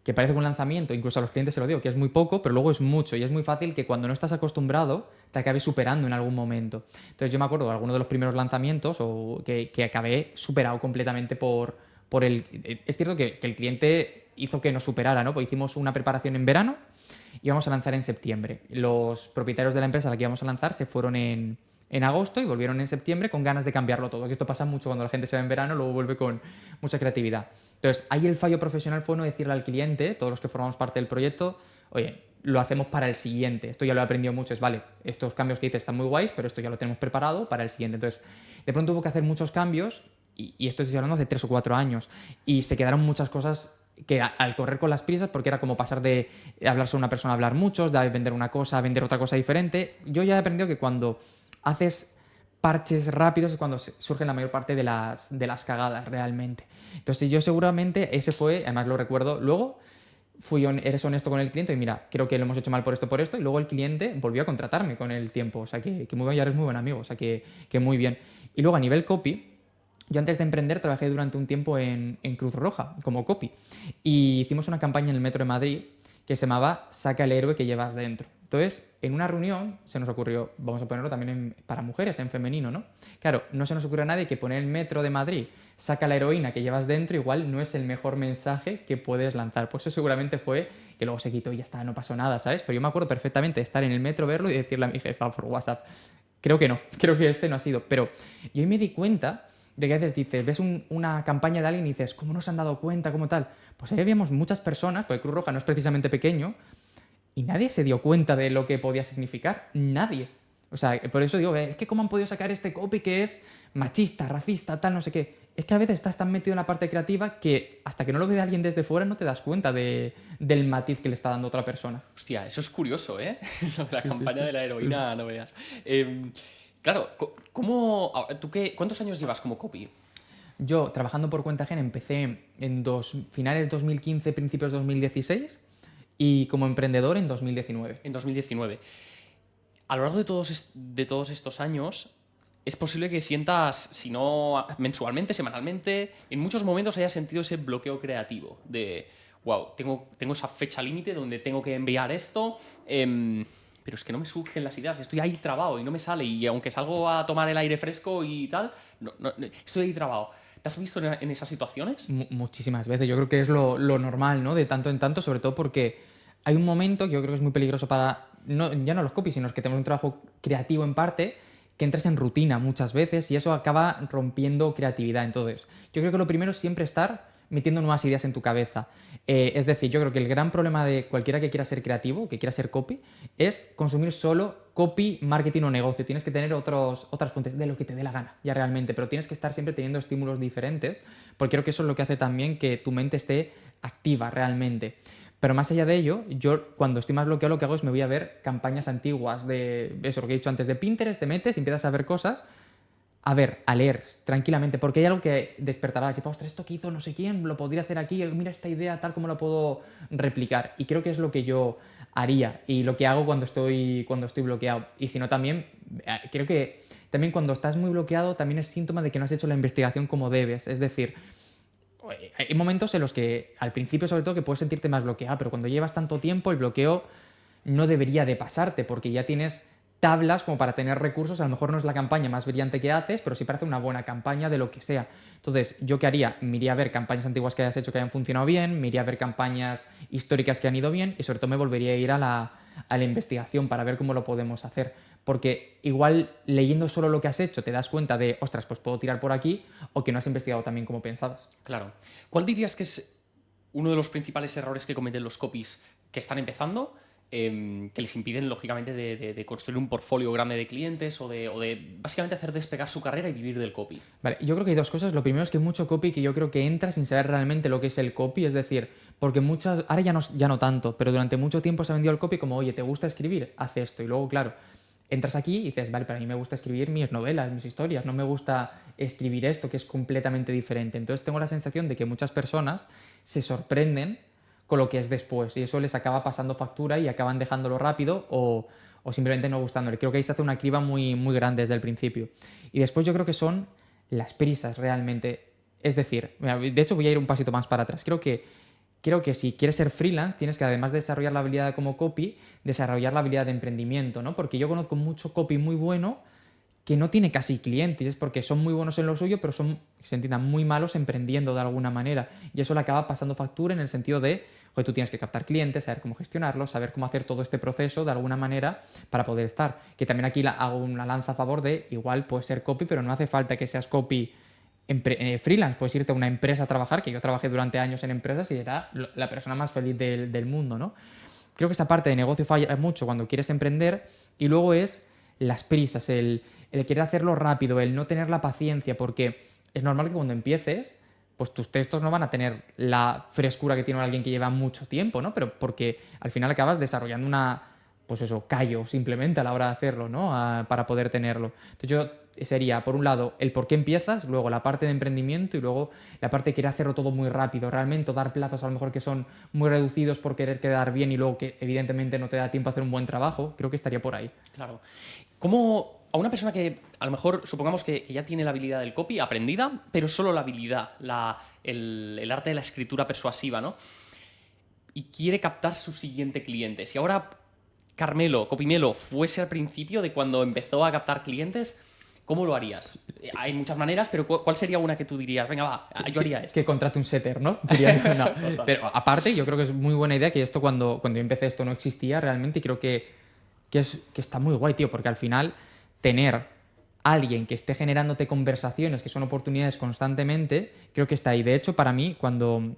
que parece un lanzamiento, incluso a los clientes se lo digo, que es muy poco, pero luego es mucho. Y es muy fácil que cuando no estás acostumbrado, te acabes superando en algún momento. Entonces yo me acuerdo de algunos de los primeros lanzamientos que acabé superado completamente por el... Es cierto que el cliente hizo que nos superara, ¿no? Pues hicimos una preparación en verano y íbamos a lanzar en septiembre. Los propietarios de la empresa a la que íbamos a lanzar se fueron en agosto y volvieron en septiembre con ganas de cambiarlo todo. Que esto pasa mucho cuando la gente se va en verano, luego vuelve con mucha creatividad. Entonces, ahí el fallo profesional fue no decirle al cliente, todos los que formamos parte del proyecto, oye, lo hacemos para el siguiente. Esto ya lo he aprendido mucho, es vale, estos cambios que hice están muy guays, pero esto ya lo tenemos preparado para el siguiente. Entonces, de pronto hubo que hacer muchos cambios y esto estoy hablando hace 3 o 4 años y se quedaron muchas cosas que al correr con las prisas, porque era como pasar de hablar solo una persona a hablar muchos, de vender una cosa a vender otra cosa diferente. Yo ya he aprendido que cuando haces parches rápidos es cuando surge la mayor parte de las cagadas realmente. Entonces yo seguramente ese fue, además lo recuerdo, luego eres honesto con el cliente y mira, creo que lo hemos hecho mal por esto, y luego el cliente volvió a contratarme con el tiempo. O sea, que muy bien, ya eres muy buen amigo, o sea, que muy bien. Y luego a nivel copy, yo antes de emprender trabajé durante un tiempo en Cruz Roja como copy y hicimos una campaña en el Metro de Madrid que se llamaba Saca el héroe que llevas dentro. Entonces, en una reunión se nos ocurrió, vamos a ponerlo también para mujeres, en femenino, ¿no? Claro, no se nos ocurre a nadie que poner el Metro de Madrid, saca la heroína que llevas dentro, igual no es el mejor mensaje que puedes lanzar. Pues eso seguramente fue que luego se quitó y ya está, no pasó nada, ¿sabes? Pero yo me acuerdo perfectamente de estar en el metro, verlo y decirle a mi jefa por WhatsApp, creo que no, creo que este no ha sido. Pero yo ahí me di cuenta de que a veces dices, ves una campaña de alguien y dices, ¿cómo no se han dado cuenta? ¿Cómo tal? Pues ahí habíamos muchas personas, porque Cruz Roja no es precisamente pequeño, y nadie se dio cuenta de lo que podía significar. Nadie. O sea, por eso digo, es que cómo han podido sacar este copy que es machista, racista, tal, no sé qué. Es que a veces estás tan metido en la parte creativa que hasta que no lo ve alguien desde fuera no te das cuenta del matiz que le está dando otra persona. Hostia, eso es curioso, ¿eh? Lo de la campaña sí. de la heroína, no veas. Claro, ¿cuántos años llevas como copy? Yo, trabajando por cuenta ajena, empecé en finales 2015, principios 2016 y como emprendedor en 2019. En 2019. A lo largo de todos estos años, es posible que sientas, si no mensualmente, semanalmente, en muchos momentos hayas sentido ese bloqueo creativo de, wow, tengo esa fecha límite donde tengo que enviar esto, pero es que no me surgen las ideas, estoy ahí trabado y no me sale, y aunque salgo a tomar el aire fresco y tal, estoy ahí trabado. ¿Te has visto en esas situaciones? Muchísimas veces. Yo creo que es lo normal, ¿no? De tanto en tanto, sobre todo porque hay un momento que yo creo que es muy peligroso para, ya no los copies, sino los que tenemos un trabajo creativo en parte, que entras en rutina muchas veces y eso acaba rompiendo creatividad. Entonces, yo creo que lo primero es siempre estar metiendo nuevas ideas en tu cabeza. Es decir, yo creo que el gran problema de cualquiera que quiera ser creativo, que quiera ser copy, es consumir solo copy, marketing o negocio. Tienes que tener otras fuentes de lo que te dé la gana, ya realmente, pero tienes que estar siempre teniendo estímulos diferentes, porque creo que eso es lo que hace también que tu mente esté activa realmente. Pero más allá de ello, yo cuando estoy más bloqueado lo que hago es me voy a ver campañas antiguas de eso, lo que he dicho antes, de Pinterest, te metes y empiezas a ver cosas, a leer tranquilamente, porque hay algo que despertará, tipo, ostras, esto que hizo no sé quién, lo podría hacer aquí, mira esta idea, tal como lo puedo replicar. Y creo que es lo que yo haría y lo que hago cuando estoy bloqueado. Y si no, también, creo que también cuando estás muy bloqueado también es síntoma de que no has hecho la investigación como debes. Es decir, hay momentos en los que al principio sobre todo que puedes sentirte más bloqueado, pero cuando llevas tanto tiempo el bloqueo no debería de pasarte porque ya tienes tablas como para tener recursos. A lo mejor no es la campaña más brillante que haces, pero sí parece una buena campaña de lo que sea. Entonces, ¿yo qué haría? Me iría a ver campañas antiguas que hayas hecho que hayan funcionado bien, me iría a ver campañas históricas que han ido bien y sobre todo me volvería a ir a la investigación para ver cómo lo podemos hacer. Porque igual leyendo solo lo que has hecho te das cuenta de, ostras, pues puedo tirar por aquí, o que no has investigado también como pensabas. Claro. ¿Cuál dirías que es uno de los principales errores que cometen los copies que están empezando, que les impiden, lógicamente, de construir un portfolio grande de clientes o de básicamente hacer despegar su carrera y vivir del copy? Vale, yo creo que hay dos cosas. Lo primero es que hay mucho copy que yo creo que entra sin saber realmente lo que es el copy, es decir, porque muchas, ahora ya no tanto, pero durante mucho tiempo se ha vendido el copy como, oye, ¿te gusta escribir? Haz esto. Y luego, claro, entras aquí y dices, vale, pero a mí me gusta escribir mis novelas, mis historias, no me gusta escribir esto que es completamente diferente. Entonces tengo la sensación de que muchas personas se sorprenden con lo que es después y eso les acaba pasando factura y acaban dejándolo rápido o simplemente no gustándole. Creo que ahí se hace una criba muy, muy grande desde el principio. Y después yo creo que son las prisas realmente. Es decir, mira, de hecho voy a ir un pasito más para atrás. Creo que si quieres ser freelance, tienes que, además de desarrollar la habilidad como copy, desarrollar la habilidad de emprendimiento, ¿no? Porque yo conozco mucho copy muy bueno que no tiene casi clientes, es porque son muy buenos en lo suyo, pero son, que se entiendan, muy malos emprendiendo de alguna manera. Y eso le acaba pasando factura en el sentido de, oye, tú tienes que captar clientes, saber cómo gestionarlos, saber cómo hacer todo este proceso de alguna manera para poder estar. Que también aquí hago una lanza a favor de, igual puedes ser copy, pero no hace falta que seas copy freelance, puedes irte a una empresa a trabajar, que yo trabajé durante años en empresas y era la persona más feliz del mundo, ¿no? Creo que esa parte de negocio falla mucho cuando quieres emprender y luego es las prisas, el querer hacerlo rápido, el no tener la paciencia, porque es normal que cuando empieces, pues tus textos no van a tener la frescura que tiene alguien que lleva mucho tiempo, ¿no? Pero porque al final acabas desarrollando pues eso, callo simplemente a la hora de hacerlo, ¿no? Para poder tenerlo. Entonces yo sería, por un lado, el por qué empiezas, luego la parte de emprendimiento y luego la parte de querer hacerlo todo muy rápido, realmente, o dar plazos a lo mejor que son muy reducidos por querer quedar bien y luego que evidentemente no te da tiempo a hacer un buen trabajo, creo que estaría por ahí. Claro. ¿Cómo a una persona que a lo mejor supongamos que ya tiene la habilidad del copy aprendida, pero solo la habilidad, el arte de la escritura persuasiva, ¿no? Y quiere captar su siguiente cliente? Si ahora Carmelo, Copymelo, fuese al principio de cuando empezó a captar clientes, ¿cómo lo harías? Hay muchas maneras, pero ¿cuál sería una que tú dirías? Venga, va, yo haría esto. Que contrate un setter, ¿no? Diría yo, no. Total. Pero aparte, yo creo que es muy buena idea que esto cuando yo empecé esto no existía realmente y creo que está muy guay, tío, porque al final tener alguien que esté generándote conversaciones que son oportunidades constantemente, creo que está ahí. De hecho, para mí, cuando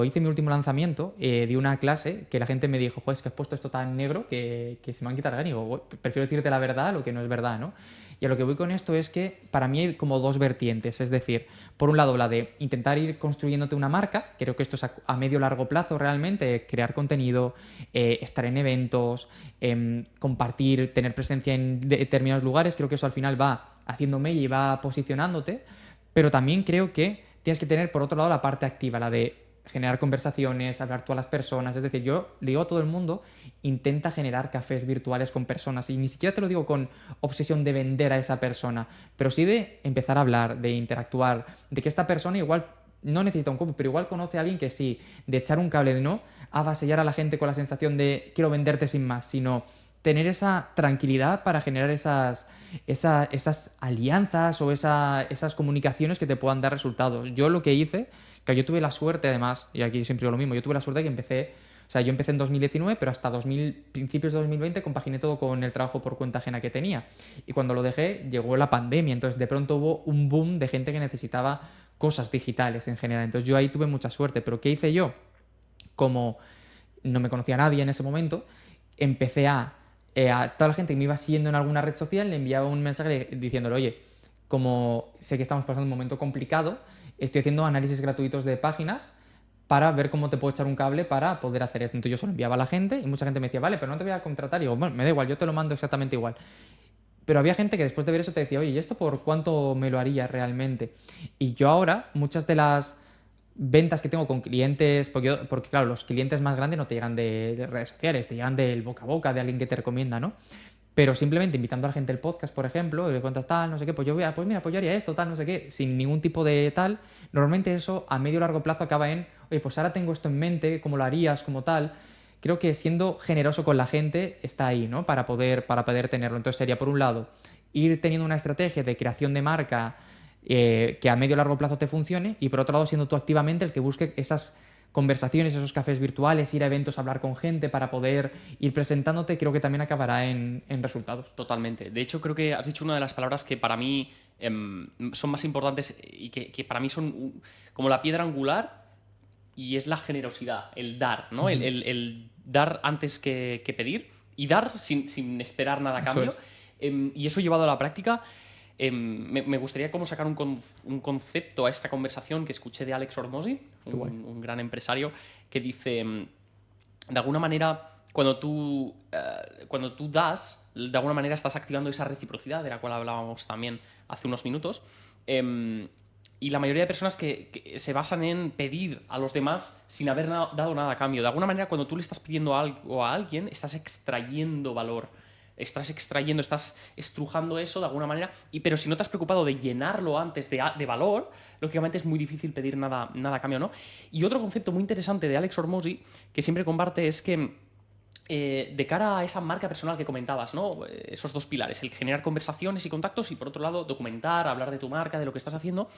hice mi último lanzamiento, di una clase que la gente me dijo, joder, es que has puesto esto tan negro que se me han quitado las ganas. Y digo, prefiero decirte la verdad a lo que no es verdad, ¿no? Y a lo que voy con esto es que para mí hay como dos vertientes. Es decir, por un lado, la de intentar ir construyéndote una marca. Creo que esto es a medio largo plazo realmente. Crear contenido, estar en eventos, compartir, tener presencia en determinados lugares. Creo que eso al final va haciendo mella y va posicionándote. Pero también creo que tienes que tener, por otro lado, la parte activa, la de generar conversaciones, hablar tú a las personas. Es decir, yo le digo a todo el mundo, intenta generar cafés virtuales con personas. Y ni siquiera te lo digo con obsesión de vender a esa persona, pero sí de empezar a hablar, de interactuar, de que esta persona igual no necesita un copy, pero igual conoce a alguien que sí, de echar un cable, de no avasallar a la gente con la sensación de quiero venderte sin más, sino tener esa tranquilidad para generar esas alianzas o esas comunicaciones que te puedan dar resultados. Yo lo que hice, que yo tuve la suerte además, y aquí siempre digo lo mismo, yo tuve la suerte de que yo empecé en 2019, pero hasta principios de 2020 compaginé todo con el trabajo por cuenta ajena que tenía. Y cuando lo dejé, llegó la pandemia, entonces de pronto hubo un boom de gente que necesitaba cosas digitales en general. Entonces yo ahí tuve mucha suerte, pero ¿qué hice yo? Como no me conocía nadie en ese momento, empecé a toda la gente que me iba siguiendo en alguna red social le enviaba un mensaje diciéndole, oye, como sé que estamos pasando un momento complicado, estoy haciendo análisis gratuitos de páginas para ver cómo te puedo echar un cable para poder hacer esto. Entonces yo se lo enviaba a la gente y mucha gente me decía, vale, pero no te voy a contratar. Y digo, bueno, me da igual, yo te lo mando exactamente igual. Pero había gente que después de ver eso te decía, oye, ¿y esto por cuánto me lo haría realmente? Y yo ahora, muchas de las ventas que tengo con clientes, porque claro, los clientes más grandes no te llegan de redes sociales, te llegan del boca a boca, de alguien que te recomienda, ¿no? Pero simplemente invitando a la gente al podcast, por ejemplo, y le cuentas tal, no sé qué, pues pues mira, pues yo haría esto, tal, no sé qué, sin ningún tipo de tal, normalmente eso a medio o largo plazo acaba en, oye, pues ahora tengo esto en mente, ¿cómo lo harías? ¿Cómo tal? Creo que siendo generoso con la gente está ahí, ¿no? Para poder tenerlo. Entonces sería, por un lado, ir teniendo una estrategia de creación de marca que a medio o largo plazo te funcione y por otro lado siendo tú activamente el que busque esas conversaciones, esos cafés virtuales, ir a eventos, hablar con gente para poder ir presentándote, creo que también acabará en resultados. Totalmente. De hecho, creo que has dicho una de las palabras que para mí son más importantes y que para mí son como la piedra angular y es la generosidad, el dar, ¿no? El dar antes que pedir y dar sin esperar nada a cambio. Y eso llevado a la práctica, me gustaría como sacar un concepto a esta conversación que escuché de Alex Hormozi, un gran empresario, que dice, de alguna manera, cuando tú das, de alguna manera estás activando esa reciprocidad de la cual hablábamos también hace unos minutos. Y la mayoría de personas que se basan en pedir a los demás sin haber dado nada a cambio. De alguna manera, cuando tú le estás pidiendo algo a alguien, estás extrayendo valor. Estás estrujando eso de alguna manera, pero si no te has preocupado de llenarlo antes de valor, lógicamente es muy difícil pedir nada a cambio, ¿no? Y otro concepto muy interesante de Alex Hormozi, que siempre comparte, es que de cara a esa marca personal que comentabas, ¿no? Esos dos pilares, el generar conversaciones y contactos y por otro lado documentar, hablar de tu marca, de lo que estás haciendo,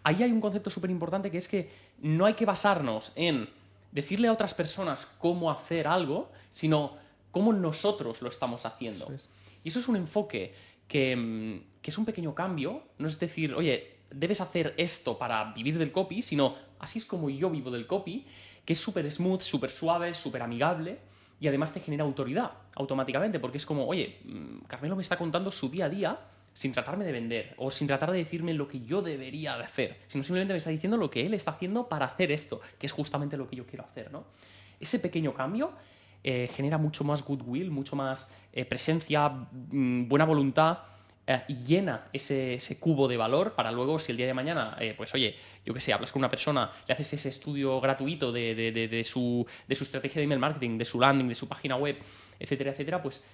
ahí hay un concepto súper importante que es que no hay que basarnos en decirle a otras personas cómo hacer algo, sino cómo nosotros lo estamos haciendo. Eso es. Y eso es un enfoque que es un pequeño cambio, no es decir, oye, debes hacer esto para vivir del copy, sino así es como yo vivo del copy, que es súper smooth, súper suave, súper amigable y además te genera autoridad automáticamente, porque es como, oye, Carmelo me está contando su día a día sin tratarme de vender o sin tratar de decirme lo que yo debería de hacer, sino simplemente me está diciendo lo que él está haciendo para hacer esto, que es justamente lo que yo quiero hacer, ¿no? Ese pequeño cambio genera mucho más goodwill, mucho más presencia, buena voluntad, y llena ese cubo de valor para luego, si el día de mañana, pues oye, yo qué sé, hablas con una persona, le haces ese estudio gratuito de su estrategia de email marketing, de su landing, de su página web, etcétera, etcétera, pues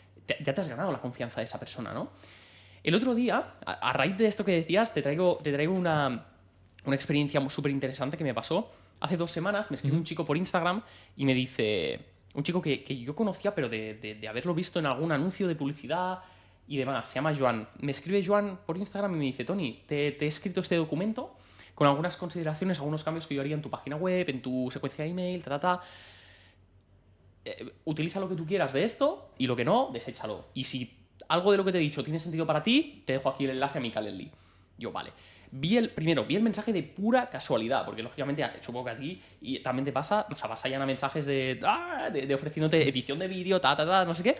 ya te has ganado la confianza de esa persona, ¿no? El otro día, a raíz de esto que decías, te traigo una experiencia súper interesante que me pasó. Hace 2 semanas me escribe un chico por Instagram y me dice, un chico que yo conocía, pero de haberlo visto en algún anuncio de publicidad y demás, se llama Joan. Me escribe Joan por Instagram y me dice, Tony, te he escrito este documento con algunas consideraciones, algunos cambios que yo haría en tu página web, en tu secuencia de email, utiliza lo que tú quieras de esto y lo que no, deséchalo. Y si algo de lo que te he dicho tiene sentido para ti, te dejo aquí el enlace a mi Calendly. Yo, vale. Vi el mensaje de pura casualidad, porque lógicamente supongo que a ti y también te pasa, o sea, vas allá a mensajes de ofreciéndote edición de vídeo, no sé qué.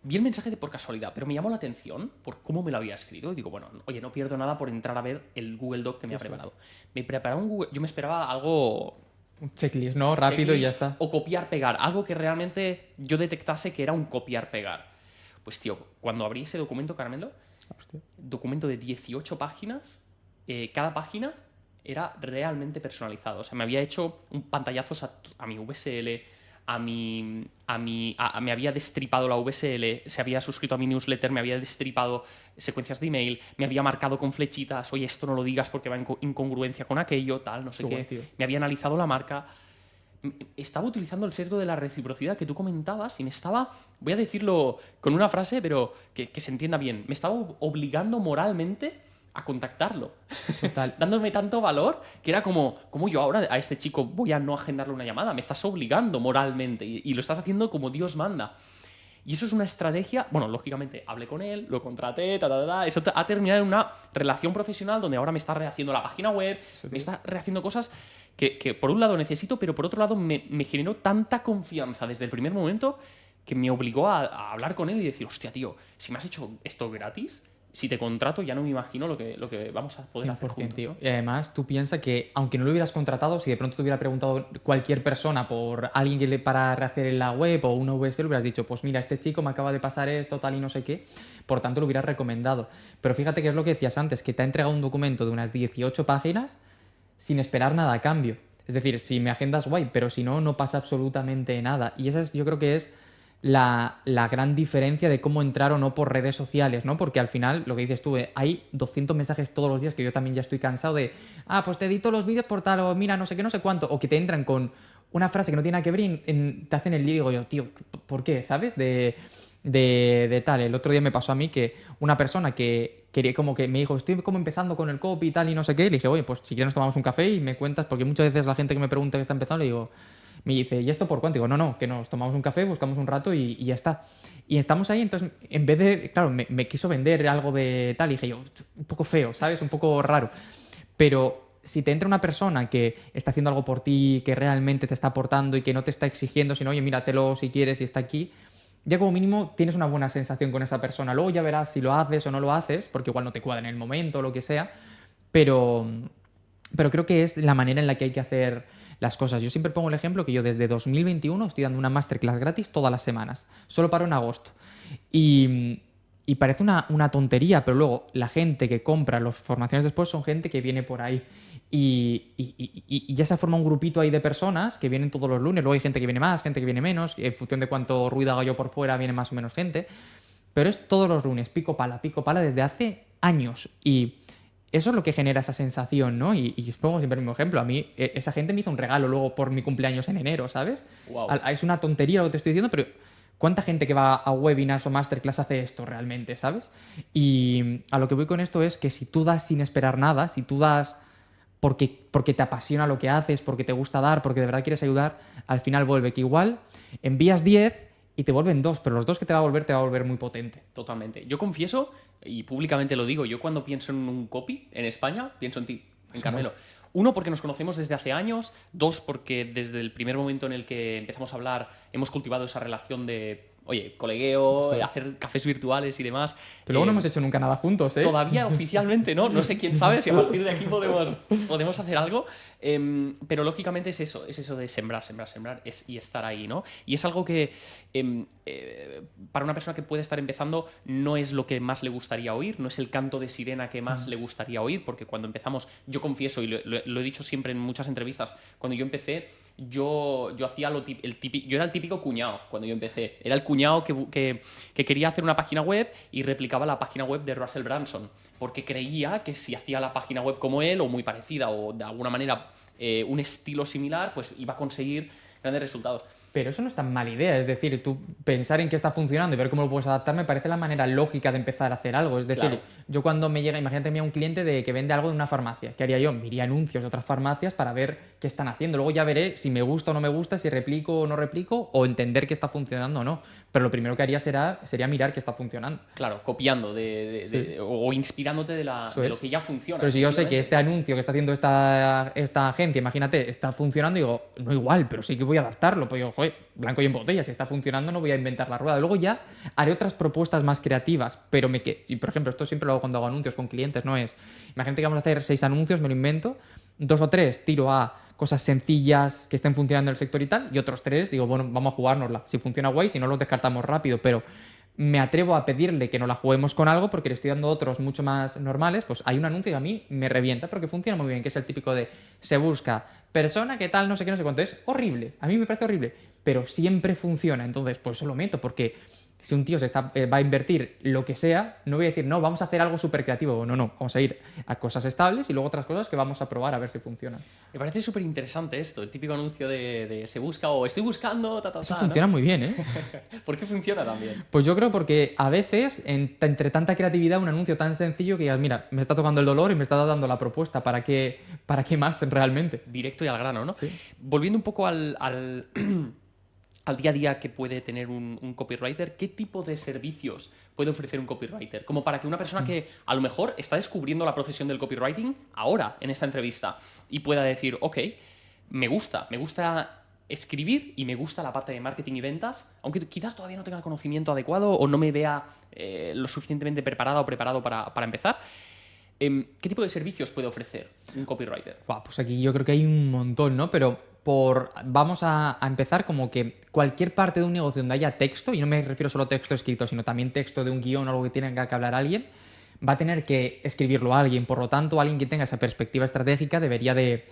Vi el mensaje de por casualidad, pero me llamó la atención por cómo me lo había escrito. Y digo, bueno, oye, no pierdo nada por entrar a ver el Google Doc que me ha preparado. Me preparó un Google... Yo me esperaba algo... Un checklist, ¿no? Rápido y ya está. O copiar-pegar. Algo que realmente yo detectase que era un copiar-pegar. Pues, tío, cuando abrí ese documento, Carmelo, documento de 18 páginas, cada página era realmente personalizado. O sea, me había hecho un pantallazos a mi VSL, me había destripado la VSL, se había suscrito a mi newsletter, me había destripado secuencias de email, me había marcado con flechitas, oye, esto no lo digas porque va en incongruencia con aquello, tal, no sé qué. Me había analizado la marca. Estaba utilizando el sesgo de la reciprocidad que tú comentabas y me estaba, voy a decirlo con una frase, pero que se entienda bien, me estaba obligando moralmente a contactarlo. Total. Dándome tanto valor que era como yo ahora a este chico voy a no agendarle una llamada. Me estás obligando moralmente y lo estás haciendo como Dios manda. Y eso es una estrategia... Bueno, lógicamente, hablé con él, lo contraté, Eso ha terminado en una relación profesional donde ahora me está rehaciendo la página web, me está rehaciendo cosas que por un lado necesito, pero por otro lado me generó tanta confianza desde el primer momento que me obligó a hablar con él y decir, hostia, tío, si me has hecho esto gratis... Si te contrato, ya no me imagino lo que vamos a poder hacer juntos. Tío. Y además, tú piensas que, aunque no lo hubieras contratado, si de pronto te hubiera preguntado cualquier persona por alguien que para rehacer en la web o una VSL, hubieras dicho, pues mira, este chico me acaba de pasar esto, tal y no sé qué. Por tanto, lo hubieras recomendado. Pero fíjate que es lo que decías antes, que te ha entregado un documento de unas 18 páginas sin esperar nada a cambio. Es decir, si me agendas, guay, pero si no, no pasa absolutamente nada. Y esa yo creo que es la gran diferencia de cómo entrar o no por redes sociales, ¿no? Porque al final, lo que dices tú, hay 200 mensajes todos los días que yo también ya estoy cansado de, pues te edito los vídeos por tal, o mira, no sé qué, no sé cuánto, o que te entran con una frase que no tiene nada que ver y te hacen el lío y digo yo, tío, ¿por qué? ¿Sabes? De tal. El otro día me pasó a mí que una persona que quería como que me dijo, estoy como empezando con el copy y tal y no sé qué, le dije, oye, pues si quieres nos tomamos un café y me cuentas, porque muchas veces la gente que me pregunta que está empezando le digo... Me dice, ¿y esto por cuánto? Digo, no, que nos tomamos un café, buscamos un rato y ya está. Y estamos ahí, entonces, en vez de, claro, me quiso vender algo de tal, y dije yo, un poco feo, ¿sabes? Un poco raro. Pero si te entra una persona que está haciendo algo por ti, que realmente te está aportando y que no te está exigiendo, sino, oye, míratelo si quieres y está aquí, ya como mínimo tienes una buena sensación con esa persona. Luego ya verás si lo haces o no lo haces, porque igual no te cuadra en el momento o lo que sea, pero creo que es la manera en la que hay que hacer las cosas. Yo siempre pongo el ejemplo que yo desde 2021 estoy dando una masterclass gratis todas las semanas. Solo paro en agosto. Y parece una tontería, pero luego la gente que compra las formaciones después son gente que viene por ahí. Y ya se forma un grupito ahí de personas que vienen todos los lunes. Luego hay gente que viene más, gente que viene menos. En función de cuánto ruido haga yo por fuera, viene más o menos gente. Pero es todos los lunes, pico pala desde hace años. Y eso es lo que genera esa sensación, ¿no? Y pongo siempre el mismo ejemplo. A mí, esa gente me hizo un regalo luego por mi cumpleaños en enero, ¿sabes? Wow. Es una tontería lo que te estoy diciendo, pero ¿cuánta gente que va a webinars o masterclass hace esto realmente, ¿sabes? Y a lo que voy con esto es que si tú das sin esperar nada, si tú das porque te apasiona lo que haces, porque te gusta dar, porque de verdad quieres ayudar, al final vuelve. Que igual envías 10 y te vuelven 2, pero los 2 que te va a volver muy potente. Totalmente. Yo confieso, y públicamente lo digo, yo cuando pienso en un copy en España, pienso en ti, en Carmelo. Uno, porque nos conocemos desde hace años. Dos, porque desde el primer momento en el que empezamos a hablar hemos cultivado esa relación de, oye, colegueo, hacer cafés virtuales y demás. Pero luego no hemos hecho nunca nada juntos, ¿eh? Todavía oficialmente no sé quién sabe si a partir de aquí podemos hacer algo, pero lógicamente es eso de sembrar y estar ahí, ¿no? Y es algo que para una persona que puede estar empezando no es lo que más le gustaría oír, no es el canto de sirena que más le gustaría oír, porque cuando empezamos, yo confieso, y lo he dicho siempre en muchas entrevistas, cuando yo empecé, yo hacía yo era el típico cuñado cuando yo empecé. Era el cuñado que quería hacer una página web y replicaba la página web de Russell Brunson, porque creía que si hacía la página web como él, o muy parecida, o de alguna manera un estilo similar, pues iba a conseguir grandes resultados. Pero eso no es tan mala idea, es decir, tú pensar en qué está funcionando y ver cómo lo puedes adaptar me parece la manera lógica de empezar a hacer algo. Es decir, Claro. yo cuando me llega, imagínate a un cliente que vende algo en una farmacia, ¿qué haría yo? Me iría a anuncios de otras farmacias para ver qué están haciendo. Luego ya veré si me gusta o no me gusta, si replico o no replico, o entender qué está funcionando o no. Pero lo primero que haría sería mirar qué está funcionando. Claro, copiando o inspirándote de lo que ya funciona. Pero si yo sé que este anuncio que está haciendo esta agencia, imagínate, está funcionando, digo, no igual, pero sí que voy a adaptarlo. Pues digo, joder, blanco y en botella, si está funcionando no voy a inventar la rueda. Luego ya haré otras propuestas más creativas, pero y por ejemplo, esto siempre lo hago cuando hago anuncios con clientes, no es, imagínate que vamos a hacer 6 anuncios, me lo invento, 2 o 3 tiro a cosas sencillas que estén funcionando en el sector y tal, y otros 3 digo, bueno, vamos a jugárnosla. Si funciona guay, si no los descartamos rápido, pero me atrevo a pedirle que nos la juguemos con algo porque le estoy dando otros mucho más normales. Pues hay un anuncio que a mí me revienta porque funciona muy bien, que es el típico de se busca persona que tal, no sé qué, no sé cuánto. Es horrible, a mí me parece horrible, pero siempre funciona. Entonces, por eso lo meto, porque si un tío va a invertir lo que sea, no voy a decir, no, vamos a hacer algo súper creativo. No, vamos a ir a cosas estables y luego otras cosas que vamos a probar a ver si funcionan. Me parece súper interesante esto, el típico anuncio de se busca o estoy buscando, Eso funciona muy bien, ¿eh? ¿Por qué funciona también? Pues yo creo porque a veces, entre tanta creatividad, un anuncio tan sencillo que digas, mira, me está tocando el dolor y me está dando la propuesta, ¿para qué más realmente? Directo y al grano, ¿no? Sí. Volviendo un poco al día a día que puede tener un copywriter, ¿qué tipo de servicios puede ofrecer un copywriter? Como para que una persona que a lo mejor está descubriendo la profesión del copywriting ahora, en esta entrevista, y pueda decir, ok, me gusta escribir y me gusta la parte de marketing y ventas, aunque quizás todavía no tenga el conocimiento adecuado o no me vea lo suficientemente preparada o preparado para empezar. ¿Qué tipo de servicios puede ofrecer un copywriter? Pues aquí yo creo que hay un montón, ¿no? Pero vamos a empezar como que cualquier parte de un negocio donde haya texto, y no me refiero solo a texto escrito, sino también texto de un guión o algo que tenga que hablar alguien, va a tener que escribirlo a alguien. Por lo tanto, alguien que tenga esa perspectiva estratégica debería de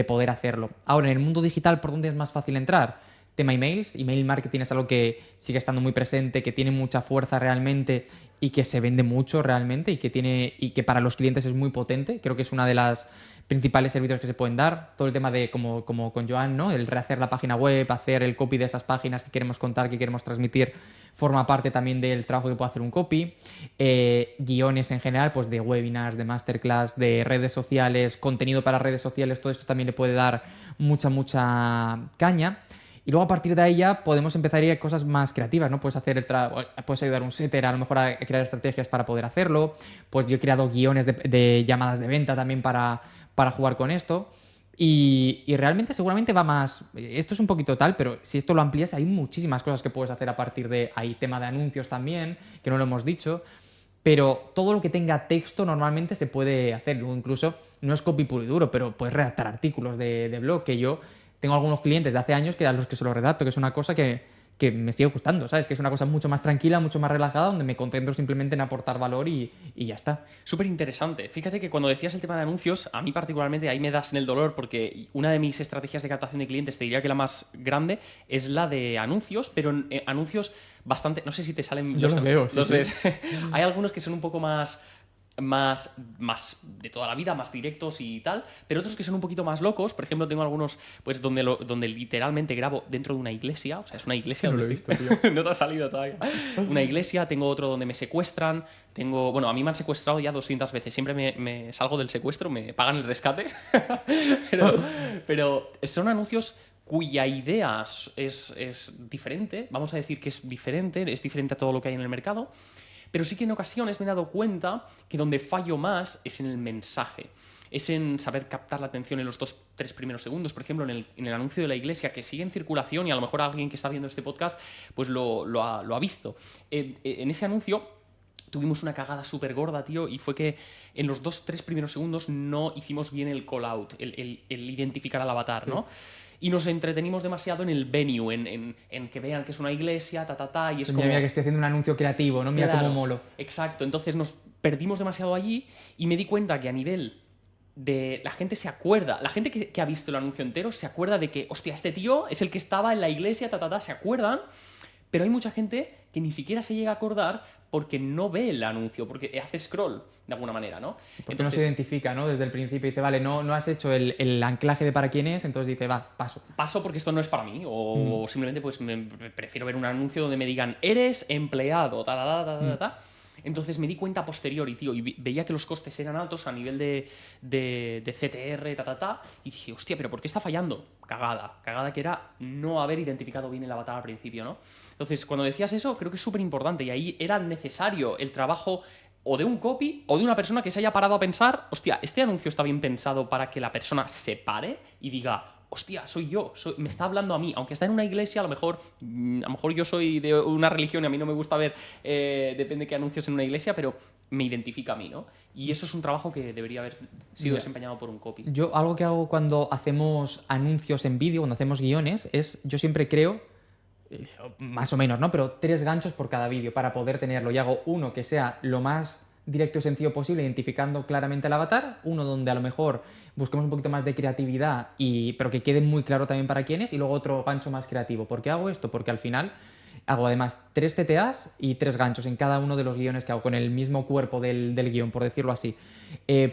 poder hacerlo. Ahora, en el mundo digital, ¿por dónde es más fácil entrar? Tema emails. Email marketing es algo que sigue estando muy presente, que tiene mucha fuerza realmente y que se vende mucho realmente y que para los clientes es muy potente. Creo que es una de las principales servicios que se pueden dar. Todo el tema de, como con Joan, ¿no? El rehacer la página web, hacer el copy de esas páginas que queremos contar, que queremos transmitir, forma parte también del trabajo que puede hacer un copy. Guiones en general, pues de webinars, de masterclass, de redes sociales, contenido para redes sociales, todo esto también le puede dar mucha caña. Y luego a partir de ahí ya podemos empezar a ir a cosas más creativas, ¿no? Puedes ayudar a un setter a lo mejor a crear estrategias para poder hacerlo. Pues yo he creado guiones de llamadas de venta también para jugar con esto. Y realmente seguramente va más... Esto es un poquito tal, pero si esto lo amplías hay muchísimas cosas que puedes hacer a partir de ahí. Tema de anuncios también, que no lo hemos dicho. Pero todo lo que tenga texto normalmente se puede hacer. Incluso no es copy puro y duro, pero puedes redactar artículos de blog, que yo tengo algunos clientes de hace años a los que se los redacto, que es una cosa que me sigue gustando, ¿sabes? Que es una cosa mucho más tranquila, mucho más relajada, donde me concentro simplemente en aportar valor y ya está. Súper interesante. Fíjate que cuando decías el tema de anuncios, a mí particularmente ahí me das en el dolor porque una de mis estrategias de captación de clientes, te diría que la más grande, es la de anuncios, pero anuncios bastante... No sé si te salen... Yo los veo, sí. ves. Hay algunos que son un poco más de toda la vida, más directos y tal, pero otros que son un poquito más locos. Por ejemplo, tengo algunos pues donde literalmente grabo dentro de una iglesia, o sea, es una iglesia. No lo he visto, tío. No te ha salido todavía. Una iglesia, tengo otro donde me secuestran, bueno, a mí me han secuestrado ya 200 veces, siempre me salgo del secuestro, me pagan el rescate, pero son anuncios cuya idea es diferente, vamos a decir que es diferente a todo lo que hay en el mercado. Pero sí que en ocasiones me he dado cuenta que donde fallo más es en el mensaje. es en saber captar la atención en los 2-3 primeros segundos. Por ejemplo, en el anuncio de la iglesia, que sigue en circulación y a lo mejor alguien que está viendo este podcast pues lo ha visto. En ese anuncio tuvimos una cagada súper gorda, tío, y fue que en los 2-3 primeros segundos no hicimos bien el call-out, el identificar al avatar, sí, ¿no? Y nos entretenimos demasiado en el venue, en que vean que es una iglesia, y es como... Mira que estoy haciendo un anuncio creativo, ¿no? Mira, claro, cómo molo. Exacto, entonces nos perdimos demasiado allí y me di cuenta que a nivel de... La gente se acuerda, la gente que ha visto el anuncio entero se acuerda de que, hostia, este tío es el que estaba en la iglesia, se acuerdan, pero hay mucha gente que ni siquiera se llega a acordar porque no ve el anuncio, porque hace scroll de alguna manera, ¿no? Porque entonces, no se identifica, ¿no? Desde el principio dice, vale, no has hecho el anclaje de para quién es, entonces dice, va, paso. Paso porque esto no es para mí, o simplemente pues prefiero ver un anuncio donde me digan, eres empleado, Entonces me di cuenta a posteriori, tío, y veía que los costes eran altos a nivel de CTR, y dije, hostia, ¿pero por qué está fallando? Cagada que era no haber identificado bien el avatar al principio, ¿no? Entonces, cuando decías eso, creo que es súper importante, y ahí era necesario el trabajo o de un copy o de una persona que se haya parado a pensar, hostia, este anuncio está bien pensado para que la persona se pare y diga, hostia, soy yo, me está hablando a mí, aunque está en una iglesia, a lo mejor yo soy de una religión y a mí no me gusta ver, depende de qué anuncios en una iglesia, pero me identifica a mí, ¿no? Y eso es un trabajo que debería haber sido desempeñado por un copy. Yo algo que hago cuando hacemos anuncios en vídeo, cuando hacemos guiones, es, yo siempre creo, más o menos, ¿no? Pero 3 ganchos por cada vídeo para poder tenerlo. Y hago uno que sea lo más directo y sencillo posible, identificando claramente el avatar, uno donde a lo mejor busquemos un poquito más de creatividad, pero que quede muy claro también para quién es, y luego otro gancho más creativo. ¿Por qué hago esto? Porque al final hago además 3 CTAs y 3 ganchos en cada uno de los guiones que hago, con el mismo cuerpo del guión, por decirlo así.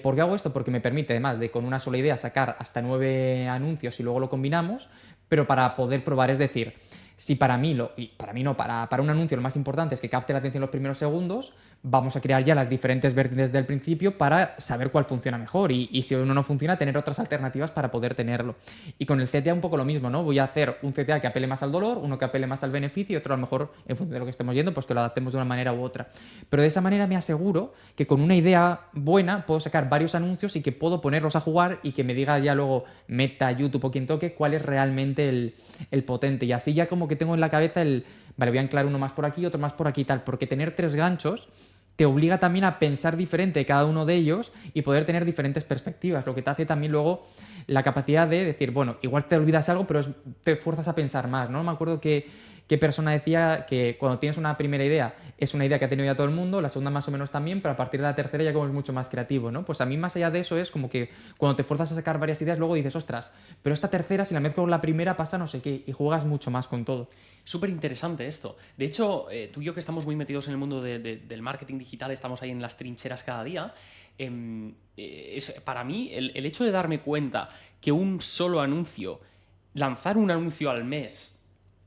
¿Por qué hago esto? Porque me permite, además de con una sola idea sacar hasta 9 anuncios y luego lo combinamos, pero para poder probar, es decir, si para mí, para un anuncio lo más importante es que capte la atención en los primeros segundos, vamos a crear ya las diferentes vertientes del principio para saber cuál funciona mejor, y si uno no funciona, tener otras alternativas para poder tenerlo. Y con el CTA un poco lo mismo, ¿no? Voy a hacer un CTA que apele más al dolor, uno que apele más al beneficio y otro a lo mejor, en función de lo que estemos yendo, pues que lo adaptemos de una manera u otra. Pero de esa manera me aseguro que con una idea buena puedo sacar varios anuncios y que puedo ponerlos a jugar y que me diga ya luego Meta, YouTube o quien toque cuál es realmente el potente. Y así ya como que tengo en la cabeza vale, voy a anclar uno más por aquí, otro más por aquí y tal, porque tener 3 ganchos te obliga también a pensar diferente cada uno de ellos y poder tener diferentes perspectivas, lo que te hace también luego la capacidad de decir, bueno, igual te olvidas algo, pero te fuerzas a pensar más, ¿no? Me acuerdo qué persona decía que cuando tienes una primera idea, es una idea que ha tenido ya todo el mundo, la segunda más o menos también, pero a partir de la tercera ya como es mucho más creativo, ¿no? Pues a mí más allá de eso es como que cuando te fuerzas a sacar varias ideas, luego dices, ostras, pero esta tercera, si la mezclo con la primera, pasa no sé qué, y juegas mucho más con todo. Súper interesante esto. De hecho, tú y yo que estamos muy metidos en el mundo del marketing digital, estamos ahí en las trincheras cada día, para mí el hecho de darme cuenta que un solo anuncio, lanzar un anuncio al mes,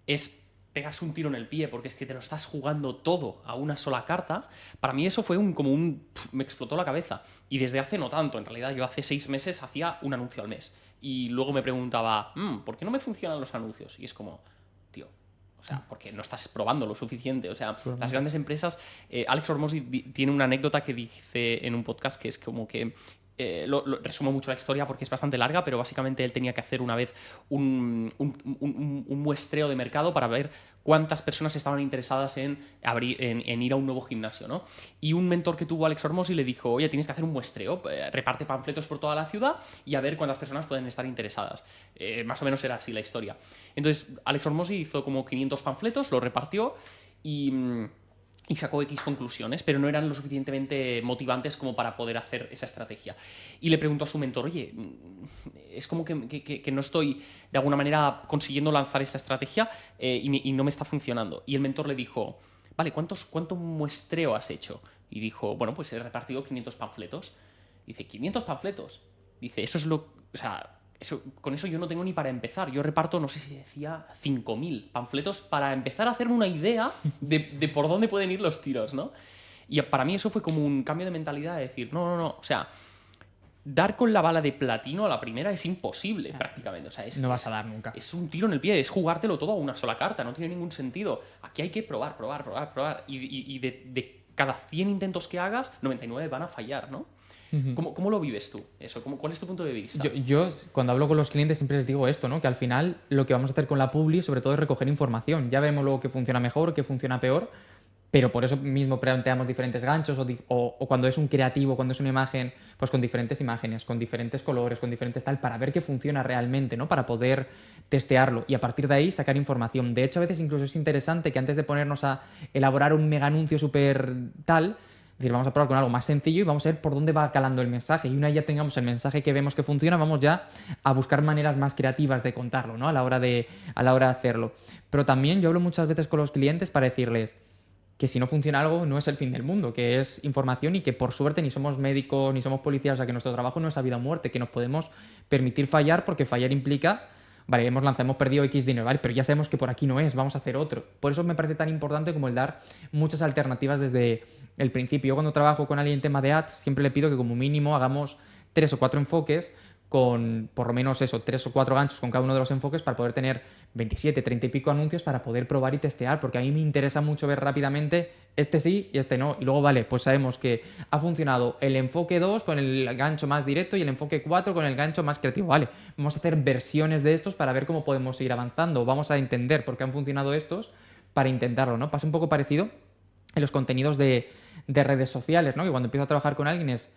es pegas un tiro en el pie porque es que te lo estás jugando todo a una sola carta, para mí eso fue me explotó la cabeza. Y desde hace no tanto, en realidad yo hace 6 meses hacía un anuncio al mes. Y luego me preguntaba, ¿por qué no me funcionan los anuncios? Y es como, tío, o sea, porque no estás probando lo suficiente. O sea, las grandes empresas... Alex Hormozi tiene una anécdota que dice en un podcast que es como que... resumo mucho la historia porque es bastante larga, pero básicamente él tenía que hacer una vez un muestreo de mercado para ver cuántas personas estaban interesadas en ir a un nuevo gimnasio, ¿no? Y un mentor que tuvo Alex Hormozi le dijo, oye, tienes que hacer un muestreo, reparte panfletos por toda la ciudad y a ver cuántas personas pueden estar interesadas. Más o menos era así la historia. Entonces, Alex Hormozi hizo como 500 panfletos, lo repartió y sacó X conclusiones, pero no eran lo suficientemente motivantes como para poder hacer esa estrategia. Y le preguntó a su mentor, oye, es como que no estoy de alguna manera consiguiendo lanzar esta estrategia y no me está funcionando. Y el mentor le dijo, vale, ¿cuánto muestreo has hecho? Y dijo, bueno, pues he repartido 500 panfletos. Dice, ¿500 panfletos? Dice, eso es lo... O sea... con eso yo no tengo ni para empezar. Yo reparto, no sé si decía, 5.000 panfletos para empezar a hacerme una idea de por dónde pueden ir los tiros, ¿no? Y para mí eso fue como un cambio de mentalidad de decir, no. O sea, dar con la bala de platino a la primera es imposible prácticamente. O sea, no vas a dar nunca. Es un tiro en el pie, es jugártelo todo a una sola carta. No tiene ningún sentido. Aquí hay que probar. Y de cada 100 intentos que hagas, 99 van a fallar, ¿no? ¿Cómo lo vives tú? Eso, ¿cuál es tu punto de vista? Yo, cuando hablo con los clientes siempre les digo esto, ¿no? Que al final lo que vamos a hacer con la publi sobre todo es recoger información. Ya veremos luego qué funciona mejor, qué funciona peor, pero por eso mismo planteamos diferentes ganchos o cuando es un creativo, cuando es una imagen, pues con diferentes imágenes, con diferentes colores, con diferentes tal, para ver qué funciona realmente, ¿no? Para poder testearlo y a partir de ahí sacar información. De hecho, a veces incluso es interesante que antes de ponernos a elaborar un mega anuncio súper tal, es decir, vamos a probar con algo más sencillo y vamos a ver por dónde va calando el mensaje. Y una vez ya tengamos el mensaje que vemos que funciona, vamos ya a buscar maneras más creativas de contarlo, ¿no? A la hora de hacerlo. Pero también yo hablo muchas veces con los clientes para decirles que si no funciona algo no es el fin del mundo, que es información y que por suerte ni somos médicos ni somos policías, o sea que nuestro trabajo no es a vida o muerte, que nos podemos permitir fallar porque fallar implica, vale, hemos perdido X dinero, ¿vale? Pero ya sabemos que por aquí no es, vamos a hacer otro. Por eso me parece tan importante como el dar muchas alternativas desde el principio. Yo cuando trabajo con alguien en tema de ads siempre le pido que como mínimo hagamos 3 o 4 enfoques con por lo menos eso, 3 o 4 ganchos con cada uno de los enfoques para poder tener 27, 30 y pico anuncios para poder probar y testear, porque a mí me interesa mucho ver rápidamente este sí y este no. Y luego, vale, pues sabemos que ha funcionado el enfoque 2 con el gancho más directo y el enfoque 4 con el gancho más creativo. Vale, vamos a hacer versiones de estos para ver cómo podemos seguir avanzando. Vamos a entender por qué han funcionado estos para intentarlo, ¿no? Pasa un poco parecido en los contenidos de redes sociales, ¿no? Que cuando empiezo a trabajar con alguien es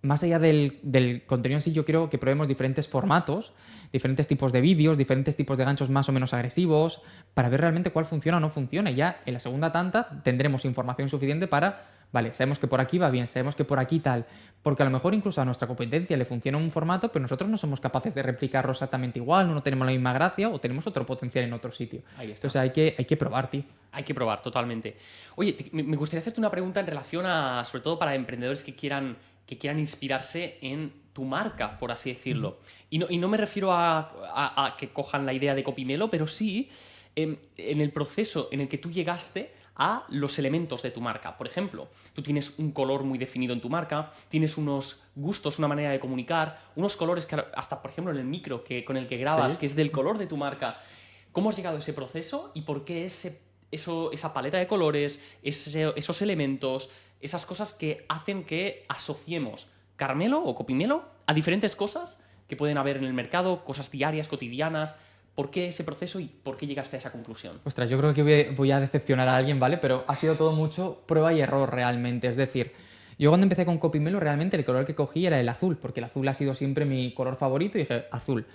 más allá del contenido en sí, yo quiero que probemos diferentes formatos, diferentes tipos de vídeos, diferentes tipos de ganchos más o menos agresivos, para ver realmente cuál funciona o no funciona. Y ya en la segunda tanda tendremos información suficiente para, vale, sabemos que por aquí va bien, sabemos que por aquí tal, porque a lo mejor incluso a nuestra competencia le funciona un formato, pero nosotros no somos capaces de replicarlo exactamente igual, no tenemos la misma gracia o tenemos otro potencial en otro sitio. Ahí está. Entonces hay que probar, tío. Hay que probar, totalmente. Oye, me gustaría hacerte una pregunta en relación a, sobre todo para emprendedores que quieran inspirarse en tu marca, por así decirlo. Y no me refiero a que cojan la idea de Copymelo, pero sí en el proceso en el que tú llegaste a los elementos de tu marca. Por ejemplo, tú tienes un color muy definido en tu marca, tienes unos gustos, una manera de comunicar, unos colores que hasta, por ejemplo, en el micro con el que grabas, Sí. que es del color de tu marca. ¿Cómo has llegado a ese proceso y por qué esa paleta de colores, esos elementos, esas cosas que hacen que asociemos Carmelo o Copymelo a diferentes cosas que pueden haber en el mercado, cosas diarias, cotidianas? ¿Por qué ese proceso y por qué llegaste a esa conclusión? Ostras, yo creo que voy a decepcionar a alguien, ¿vale? Pero ha sido todo mucho prueba y error realmente. Es decir, yo cuando empecé con Copymelo realmente el color que cogí era el azul, porque el azul ha sido siempre mi color favorito y dije, azul.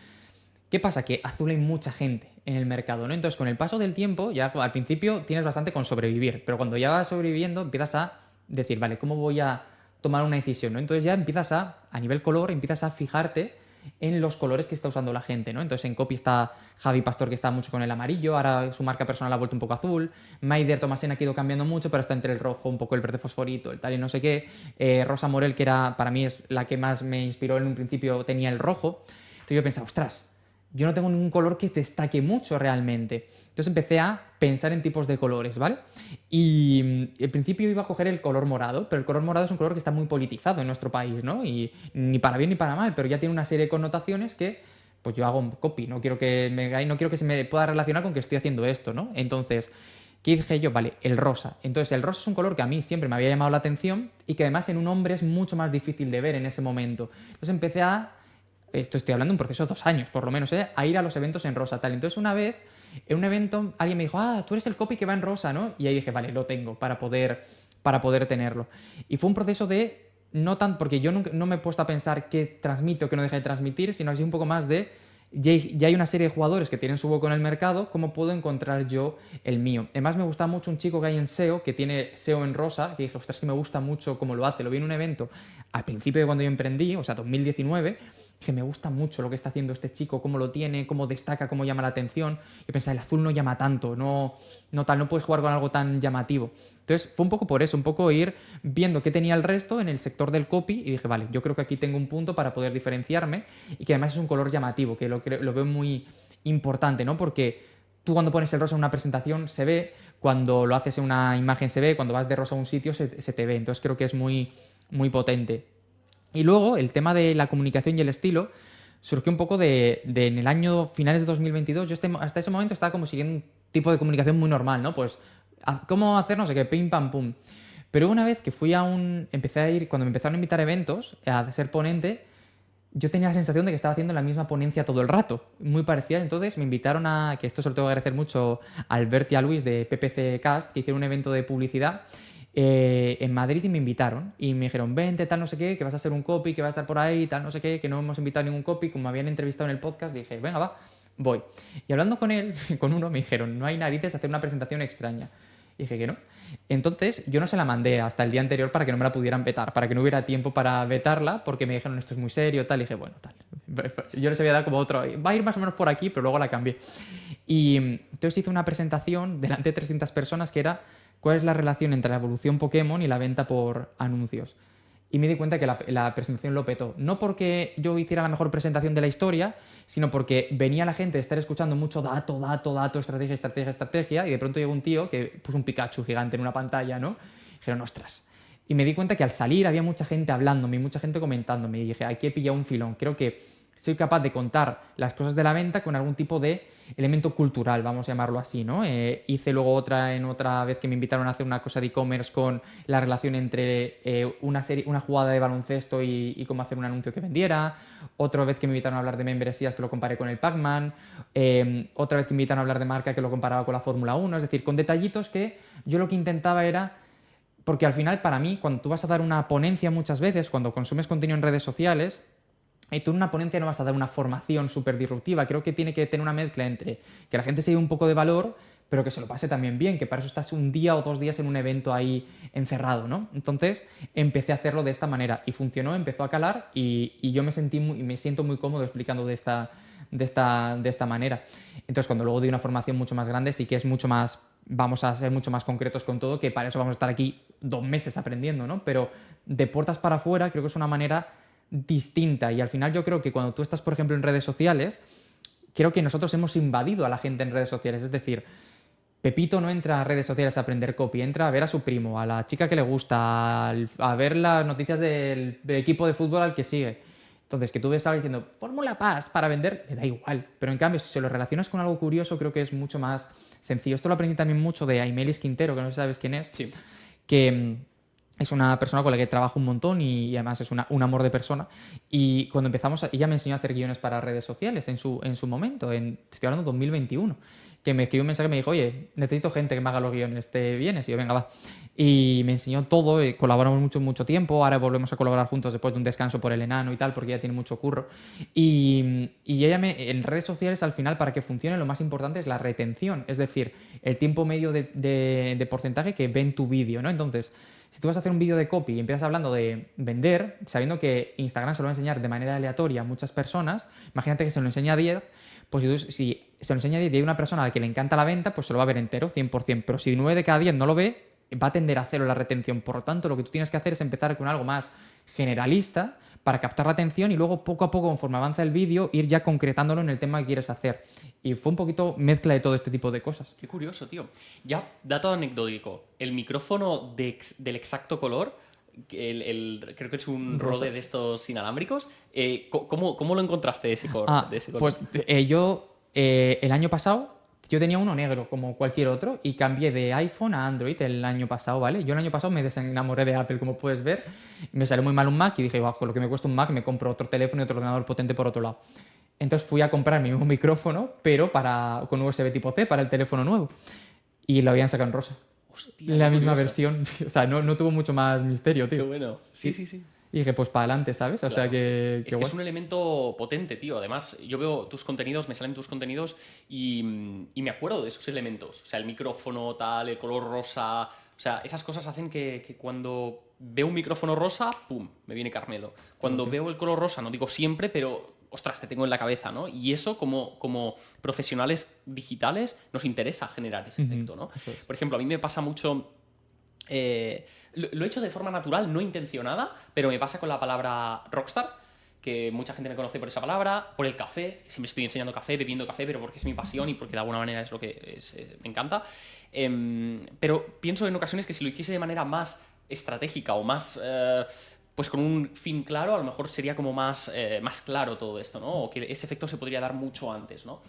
¿Qué pasa? Que azul hay mucha gente en el mercado, ¿no? Entonces, con el paso del tiempo, ya al principio tienes bastante con sobrevivir, pero cuando ya vas sobreviviendo empiezas a decir, vale, ¿cómo voy a tomar una decisión, ¿no? Entonces ya empiezas a nivel color, empiezas a fijarte en los colores que está usando la gente, ¿no? Entonces en Copy está Javi Pastor, que está mucho con el amarillo, ahora su marca personal ha vuelto un poco azul, Maider Tomasena ha ido cambiando mucho, pero está entre el rojo, un poco el verde fosforito, el tal y no sé qué, Rosa Morel, que era, para mí es la que más me inspiró en un principio, tenía el rojo, entonces yo pensaba, ostras, yo no tengo ningún color que destaque mucho realmente. Entonces empecé a pensar en tipos de colores, ¿vale? Y al principio iba a coger el color morado, pero el color morado es un color que está muy politizado en nuestro país, ¿no? Y ni para bien ni para mal, pero ya tiene una serie de connotaciones que, pues yo hago un copy, no quiero que se me pueda relacionar con que estoy haciendo esto, ¿no? Entonces, ¿qué dije yo? Vale, el rosa. Entonces, el rosa es un color que a mí siempre me había llamado la atención y que además en un hombre es mucho más difícil de ver en ese momento. Entonces empecé esto estoy hablando de un proceso de 2 años, por lo menos, a ir a los eventos en rosa, tal. Entonces, una vez, en un evento, alguien me dijo, tú eres el copy que va en rosa, ¿no? Y ahí dije, vale, lo tengo para poder tenerlo. Y fue un proceso de, no tan, porque yo no me he puesto a pensar qué transmite o qué no deja de transmitir, sino así un poco más de, ya hay una serie de jugadores que tienen su hueco en el mercado, ¿cómo puedo encontrar yo el mío? Además, me gusta mucho un chico que hay en SEO, que tiene SEO en rosa, que dije, ostras, que me gusta mucho cómo lo hace. Lo vi en un evento al principio de cuando yo emprendí, o sea, 2019, que me gusta mucho lo que está haciendo este chico, cómo lo tiene, cómo destaca, cómo llama la atención. Yo pensaba, el azul no llama tanto, no puedes jugar con algo tan llamativo. Entonces fue un poco por eso, un poco ir viendo qué tenía el resto en el sector del copy y dije, vale, yo creo que aquí tengo un punto para poder diferenciarme y que además es un color llamativo, que lo veo muy importante, ¿no? Porque tú cuando pones el rosa en una presentación se ve, cuando lo haces en una imagen se ve, cuando vas de rosa a un sitio se te ve. Entonces creo que es muy, muy potente. Y luego el tema de la comunicación y el estilo surgió un poco de en el año finales de 2022. Yo hasta ese momento estaba como siguiendo un tipo de comunicación muy normal, ¿no? Pues, ¿cómo hacer no sé qué? Pim, pam, pum. Pero una vez que empecé a ir, cuando me empezaron a invitar a eventos, a ser ponente, yo tenía la sensación de que estaba haciendo la misma ponencia todo el rato, muy parecida. Entonces me invitaron que esto se lo tengo que agradecer mucho a Albert y a Luis de PPC Cast, que hicieron un evento de publicidad en Madrid y me invitaron. Y me dijeron, vente, tal, no sé qué, que vas a ser un copy, que va a estar por ahí, tal, no sé qué, que no hemos invitado a ningún copy. Como me habían entrevistado en el podcast, dije, venga, va, voy. Y hablando con él, con uno, me dijeron, no hay narices hacer una presentación extraña. Y dije que no. Entonces yo no se la mandé hasta el día anterior para que no me la pudieran vetar, para que no hubiera tiempo para vetarla, porque me dijeron esto es muy serio, tal, y dije, bueno, tal. Yo les había dado como otro, va a ir más o menos por aquí, pero luego la cambié. Y entonces hice una presentación delante de 300 personas que era cuál es la relación entre la evolución Pokémon y la venta por anuncios. Y me di cuenta que la presentación lo petó. No porque yo hiciera la mejor presentación de la historia, sino porque venía la gente de estar escuchando mucho dato, estrategia, estrategia, estrategia, y de pronto llegó un tío que puso un Pikachu gigante en una pantalla, ¿no? Y dijeron, ostras. Y me di cuenta que al salir había mucha gente hablándome, mucha gente comentándome, y dije, aquí he pillado un filón. Creo que soy capaz de contar las cosas de la venta con algún tipo de elemento cultural, vamos a llamarlo así, ¿no? Hice luego otra vez que me invitaron a hacer una cosa de e-commerce con la relación entre una jugada de baloncesto y cómo hacer un anuncio que vendiera. Otra vez que me invitaron a hablar de membresías que lo comparé con el Pac-Man. Otra vez que me invitaron a hablar de marca que lo comparaba con la Fórmula 1. Es decir, con detallitos que yo lo que intentaba era... Porque al final, para mí, cuando tú vas a dar una ponencia muchas veces, cuando consumes contenido en redes sociales, y tú en una ponencia no vas a dar una formación súper disruptiva. Creo que tiene que tener una mezcla entre que la gente se lleve un poco de valor, pero que se lo pase también bien, que para eso estás un día o 2 días en un evento ahí encerrado, ¿no? Entonces empecé a hacerlo de esta manera y funcionó, empezó a calar y yo me siento muy cómodo explicando de esta manera. Entonces cuando luego doy una formación mucho más grande sí que es mucho más, vamos a ser mucho más concretos con todo, que para eso vamos a estar aquí 2 meses aprendiendo, ¿no? Pero de puertas para afuera creo que es una manera distinta y al final yo creo que cuando tú estás, por ejemplo, en redes sociales, creo que nosotros hemos invadido a la gente en redes sociales, es decir, Pepito no entra a redes sociales a aprender copy, entra a ver a su primo, a la chica que le gusta, a ver las noticias del equipo de fútbol al que sigue. Entonces, que tú ves algo diciendo Fórmula Pass para vender, le da igual. Pero en cambio, si se lo relacionas con algo curioso, creo que es mucho más sencillo. Esto lo aprendí también mucho de Aimelis Quintero, que no sé si sabes quién es, Sí. que es una persona con la que trabajo un montón y además es un amor de persona. Y cuando empezamos, ella me enseñó a hacer guiones para redes sociales en su momento, estoy hablando de 2021, que me escribió un mensaje y me dijo, oye, necesito gente que me haga los guiones, ¿te vienes? Y yo, venga, va. Y me enseñó todo, colaboramos mucho tiempo, ahora volvemos a colaborar juntos después de un descanso por el enano y tal, porque ella tiene mucho curro. Y ella en redes sociales, al final, para que funcione, lo más importante es la retención, es decir, el tiempo medio de porcentaje que ven tu vídeo, ¿no? Entonces, si tú vas a hacer un vídeo de copy y empiezas hablando de vender, sabiendo que Instagram se lo va a enseñar de manera aleatoria a muchas personas, imagínate que se lo enseña a 10, pues si se lo enseña a 10 y hay una persona a la que le encanta la venta, pues se lo va a ver entero, 100%. Pero si 9 de cada 10 no lo ve, va a tender a cero la retención. Por lo tanto, lo que tú tienes que hacer es empezar con algo más generalista para captar la atención y luego poco a poco, conforme avanza el vídeo, ir ya concretándolo en el tema que quieres hacer. Y fue un poquito mezcla de todo este tipo de cosas. Qué curioso, tío. Ya, dato anecdótico. El micrófono del exacto color, creo que es un Rosa. Rode de estos inalámbricos. ¿Cómo lo encontraste ese color? Pues yo el año pasado yo tenía uno negro como cualquier otro y cambié de iPhone a Android el año pasado, ¿vale? Yo el año pasado me desenamoré de Apple, como puedes ver. Me salió muy mal un Mac y dije, bajo lo que me cuesta un Mac me compro otro teléfono y otro ordenador potente por otro lado. Entonces fui a comprar mi mismo micrófono, pero con USB tipo C para el teléfono nuevo. Y lo habían sacado en rosa. Hostia, La qué misma curioso. versión. O sea, no tuvo mucho más misterio, Qué tío. bueno. Sí. Y dije, pues para adelante, ¿sabes? O sea Claro. que Es que guay. es un elemento potente, tío. Además, yo veo tus contenidos, me salen tus contenidos y me acuerdo de esos elementos. O sea, el micrófono, tal, el color rosa. O sea, esas cosas hacen que cuando veo un micrófono rosa, ¡pum!, me viene Carmelo. Cuando veo el color rosa, no digo siempre, pero ostras, te tengo en la cabeza, ¿no? Y eso, como profesionales digitales, nos interesa generar ese efecto, ¿no? Eso es. Por ejemplo, a mí me pasa mucho... lo he hecho de forma natural, no intencionada, pero me pasa con la palabra rockstar, que mucha gente me conoce por esa palabra, por el café, siempre estoy enseñando café, bebiendo café, pero porque es mi pasión y porque de alguna manera es lo que me encanta. Pero pienso en ocasiones que si lo hiciese de manera más estratégica o más... pues con un fin claro, a lo mejor sería como más claro todo esto, ¿no? O que ese efecto se podría dar mucho antes, ¿no?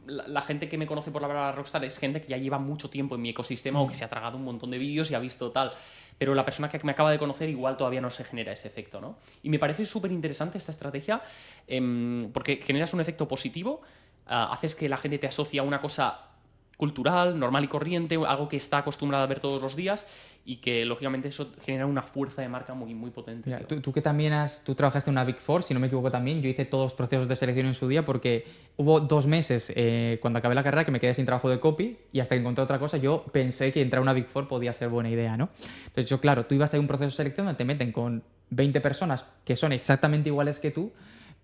La gente que me conoce por la palabra rockstar es gente que ya lleva mucho tiempo en mi ecosistema o que se ha tragado un montón de vídeos y ha visto tal. pero la persona que me acaba de conocer igual todavía no se genera ese efecto, ¿no? Y me parece súper interesante esta estrategia porque generas un efecto positivo, haces que la gente te asocie a una cosa cultural, normal y corriente, algo que está acostumbrada a ver todos los días y que lógicamente eso genera una fuerza de marca muy, muy potente. Mira, tú que también tú trabajaste en una Big Four, si no me equivoco también, yo hice todos los procesos de selección en su día porque hubo 2 meses cuando acabé la carrera que me quedé sin trabajo de copy y hasta que encontré otra cosa yo pensé que entrar a una Big Four podía ser buena idea, ¿no? Entonces yo, claro, tú ibas a un proceso de selección donde te meten con 20 personas que son exactamente iguales que tú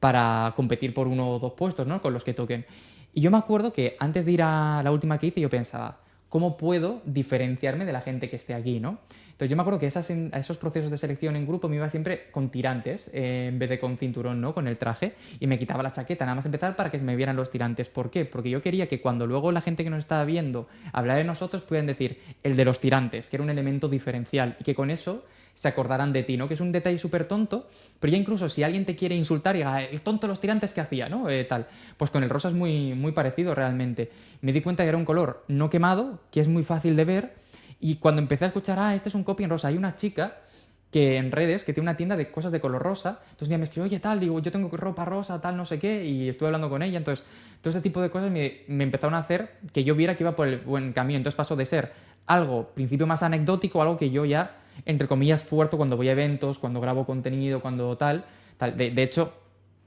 para competir por 1 o 2 puestos, ¿no? Con los que toquen. Y yo me acuerdo que antes de ir a la última que hice yo pensaba, ¿cómo puedo diferenciarme de la gente que esté aquí, ¿no? Entonces yo me acuerdo que a esos procesos de selección en grupo me iba siempre con tirantes en vez de con cinturón, ¿no? Con el traje y me quitaba la chaqueta nada más empezar para que se me vieran los tirantes. ¿Por qué? Porque yo quería que cuando luego la gente que nos estaba viendo hablara de nosotros pudieran decir el de los tirantes, que era un elemento diferencial y que con eso se acordarán de ti, ¿no? Que es un detalle súper tonto, pero ya incluso si alguien te quiere insultar y diga, el tonto de los tirantes que hacía, ¿no? Tal. Pues con el rosa es muy, muy parecido realmente. Me di cuenta que era un color no quemado, que es muy fácil de ver, y cuando empecé a escuchar, este es un copy en rosa, hay una chica que en redes, que tiene una tienda de cosas de color rosa, entonces ya me escribió, oye, tal, digo, yo tengo ropa rosa, tal, no sé qué, y estuve hablando con ella, entonces todo ese tipo de cosas me empezaron a hacer que yo viera que iba por el buen camino, entonces pasó de ser algo, principio más anecdótico, algo que yo ya, entre comillas, fuerzo cuando voy a eventos, cuando grabo contenido, cuando tal. De hecho,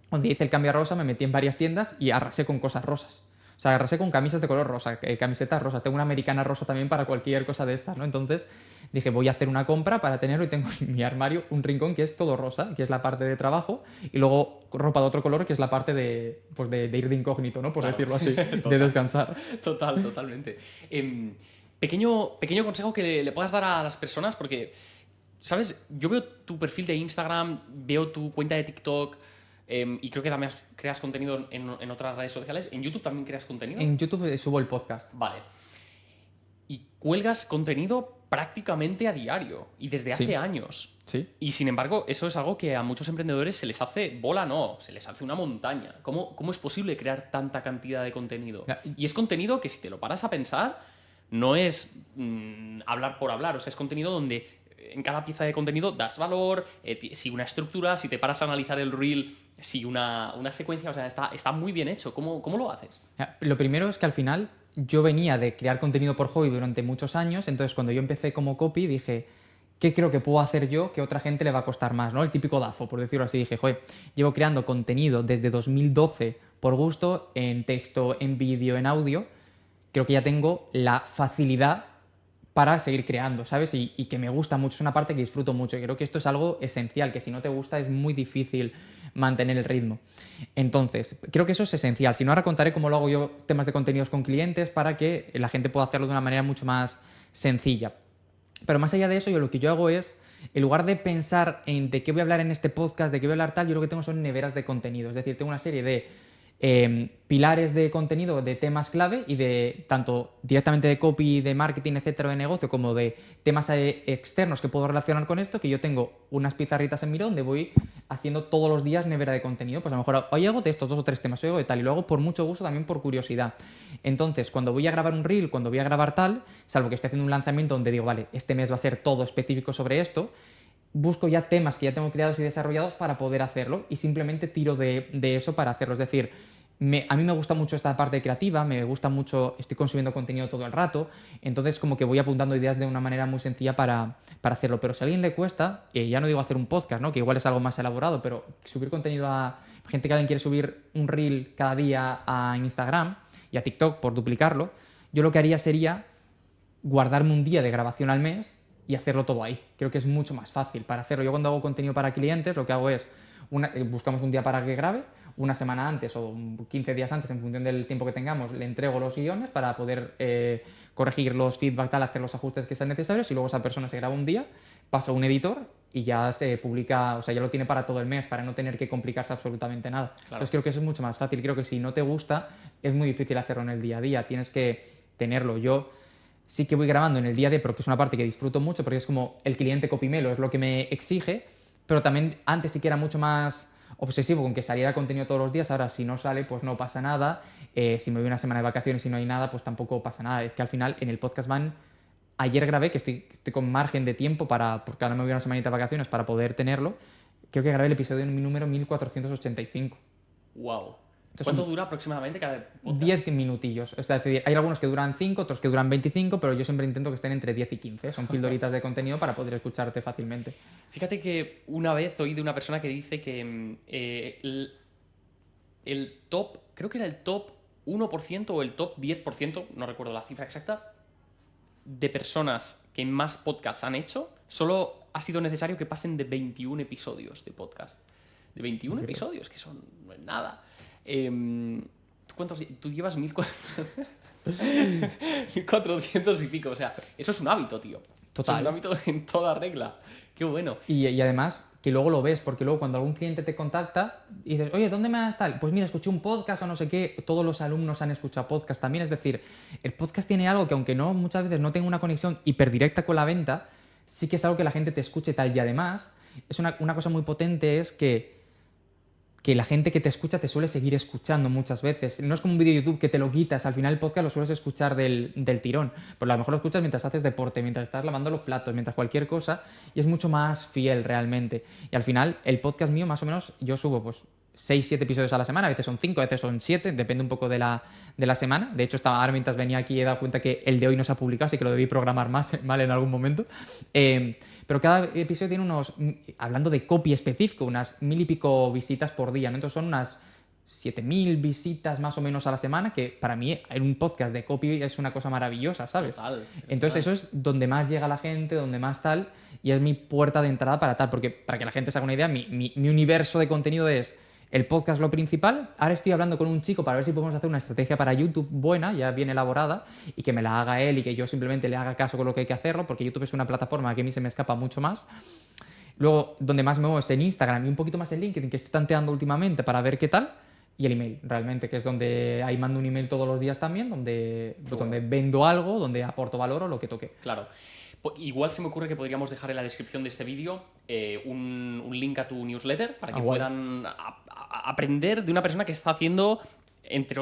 cuando hice el cambio a rosa me metí en varias tiendas y arrasé con cosas rosas. O sea, arrasé con camisas de color rosa, camisetas rosas. Tengo una americana rosa también para cualquier cosa de estas, ¿no? Entonces dije, voy a hacer una compra para tenerlo y tengo en mi armario un rincón que es todo rosa, que es la parte de trabajo, y luego ropa de otro color, que es la parte de, pues de ir de incógnito, ¿no? Por Claro. decirlo así, de descansar. Totalmente. Pequeño consejo que le puedas dar a las personas, porque, ¿sabes? Yo veo tu perfil de Instagram, veo tu cuenta de TikTok, y creo que también creas contenido en otras redes sociales. ¿En YouTube también creas contenido? En YouTube subo el podcast. Vale. Y cuelgas contenido prácticamente a diario y desde hace años. Sí. Y sin embargo, eso es algo que a muchos emprendedores se les hace bola, no, se les hace una montaña. ¿Cómo es posible crear tanta cantidad de contenido? Y es contenido que si te lo paras a pensar, no es hablar por hablar, o sea, es contenido donde en cada pieza de contenido das valor, sigue una estructura, si te paras a analizar el reel, sigue una secuencia, o sea, está muy bien hecho. ¿Cómo lo haces? Lo primero es que al final yo venía de crear contenido por hobby durante muchos años, entonces cuando yo empecé como copy dije, ¿qué creo que puedo hacer yo que a otra gente le va a costar más? ¿No? El típico DAFO, por decirlo así. Dije, joder, llevo creando contenido desde 2012 por gusto, en texto, en vídeo, en audio. Creo que ya tengo la facilidad para seguir creando, ¿sabes? Y que me gusta mucho, es una parte que disfruto mucho. Y creo que esto es algo esencial, que si no te gusta es muy difícil mantener el ritmo. Entonces, creo que eso es esencial. Si no, ahora contaré cómo lo hago yo temas de contenidos con clientes para que la gente pueda hacerlo de una manera mucho más sencilla. Pero más allá de eso, yo lo que yo hago es, en lugar de pensar en de qué voy a hablar en este podcast, de qué voy a hablar tal, yo lo que tengo son neveras de contenido. Es decir, tengo una serie de pilares de contenido, de temas clave y de tanto directamente de copy, de marketing, etcétera, de negocio, como de temas externos que puedo relacionar con esto, que yo tengo unas pizarritas en Miro donde voy haciendo todos los días nevera de contenido. Pues a lo mejor hoy hago de estos 2 o 3 temas, hoy hago de tal, y lo hago por mucho gusto, también por curiosidad. Entonces, cuando voy a grabar un reel, cuando voy a grabar tal, salvo que esté haciendo un lanzamiento donde digo, vale, este mes va a ser todo específico sobre esto, busco ya temas que ya tengo creados y desarrollados para poder hacerlo y simplemente tiro de eso para hacerlo. Es decir, a mí me gusta mucho esta parte creativa, me gusta mucho, estoy consumiendo contenido todo el rato, entonces como que voy apuntando ideas de una manera muy sencilla para hacerlo. Pero si a alguien le cuesta, ya no digo hacer un podcast, ¿no? Que igual es algo más elaborado, pero subir contenido a gente que alguien quiere subir un reel cada día a Instagram y a TikTok por duplicarlo, yo lo que haría sería guardarme un día de grabación al mes y hacerlo todo ahí. Creo que es mucho más fácil para hacerlo. Yo cuando hago contenido para clientes lo que hago es, buscamos un día para que grabe, una semana antes o 15 días antes, en función del tiempo que tengamos, le entrego los guiones para poder corregir los feedback, tal, hacer los ajustes que sean necesarios y luego esa persona se graba un día, pasa a un editor y ya se publica, o sea, ya lo tiene para todo el mes, para no tener que complicarse absolutamente nada. Claro. Entonces creo que eso es mucho más fácil. Creo que si no te gusta, es muy difícil hacerlo en el día a día. Tienes que tenerlo. Yo sí que voy grabando en el día a día, porque es una parte que disfruto mucho, porque es como el cliente copymelo, es lo que me exige, pero también antes sí que era mucho más obsesivo con que saliera contenido todos los días. Ahora si no sale pues no pasa nada, si me voy una semana de vacaciones y no hay nada pues tampoco pasa nada. Es que al final en el podcast van ayer grabé, que estoy con margen de tiempo porque ahora me voy una semanita de vacaciones para poder tenerlo, creo que grabé el episodio número 1485. Wow. Entonces, ¿Cuánto dura aproximadamente cada podcast? 10 minutillos. Es decir, hay algunos que duran 5, otros que duran 25, pero yo siempre intento que estén entre 10 y 15. Son pildoritas de contenido para poder escucharte fácilmente. Fíjate que una vez oí de una persona que dice que el top, creo que era el top 1% o el top 10%, no recuerdo la cifra exacta, de personas que más podcasts han hecho, solo ha sido necesario que pasen de 21 episodios de podcast. De 21 episodios, que son no es nada. ¿Tú llevas 1400 y pico? O sea, eso es un hábito, tío. Total. Es un hábito en toda regla. Qué bueno. Y además, que luego lo ves, porque luego cuando algún cliente te contacta y dices, oye, ¿dónde me has tal? Pues mira, escuché un podcast o no sé qué, todos los alumnos han escuchado podcast también. Es decir, el podcast tiene algo que aunque no muchas veces no tenga una conexión hiperdirecta con la venta, sí que es algo que la gente te escuche tal. Y además, es una cosa muy potente es que la gente que te escucha te suele seguir escuchando muchas veces. No es como un vídeo de YouTube que te lo quitas, al final el podcast lo sueles escuchar del tirón. Pero a lo mejor lo escuchas mientras haces deporte, mientras estás lavando los platos, mientras cualquier cosa, y es mucho más fiel realmente. Y al final, el podcast mío, más o menos, yo subo pues 6, 7 episodios a la semana, a veces son 5, a veces son 7, depende un poco de la semana. De hecho, ahora mientras venía aquí he dado cuenta que el de hoy no se ha publicado, así que lo debí programar más mal en algún momento. Pero cada episodio tiene hablando de copy específico, unas 1000 y pico visitas por día, ¿no? Entonces son unas 7000 visitas más o menos a la semana, que para mí en un podcast de copy es una cosa maravillosa, ¿sabes? Total. Entonces eso es donde más llega la gente, donde más tal, y es mi puerta de entrada para tal, porque para que la gente se haga una idea, mi universo de contenido es el podcast lo principal. Ahora estoy hablando con un chico para ver si podemos hacer una estrategia para YouTube buena, ya bien elaborada, y que me la haga él y que yo simplemente le haga caso con lo que hay que hacerlo, porque YouTube es una plataforma que a mí se me escapa mucho más. Luego, donde más me muevo es en Instagram y un poquito más en LinkedIn, que estoy tanteando últimamente para ver qué tal. Y el email, realmente, que es donde ahí mando un email todos los días también, donde vendo algo, donde aporto valor o lo que toque. Claro. Igual se me ocurre que podríamos dejar en la descripción de este vídeo un link a tu newsletter para que puedan aprender de una persona que está haciendo, entre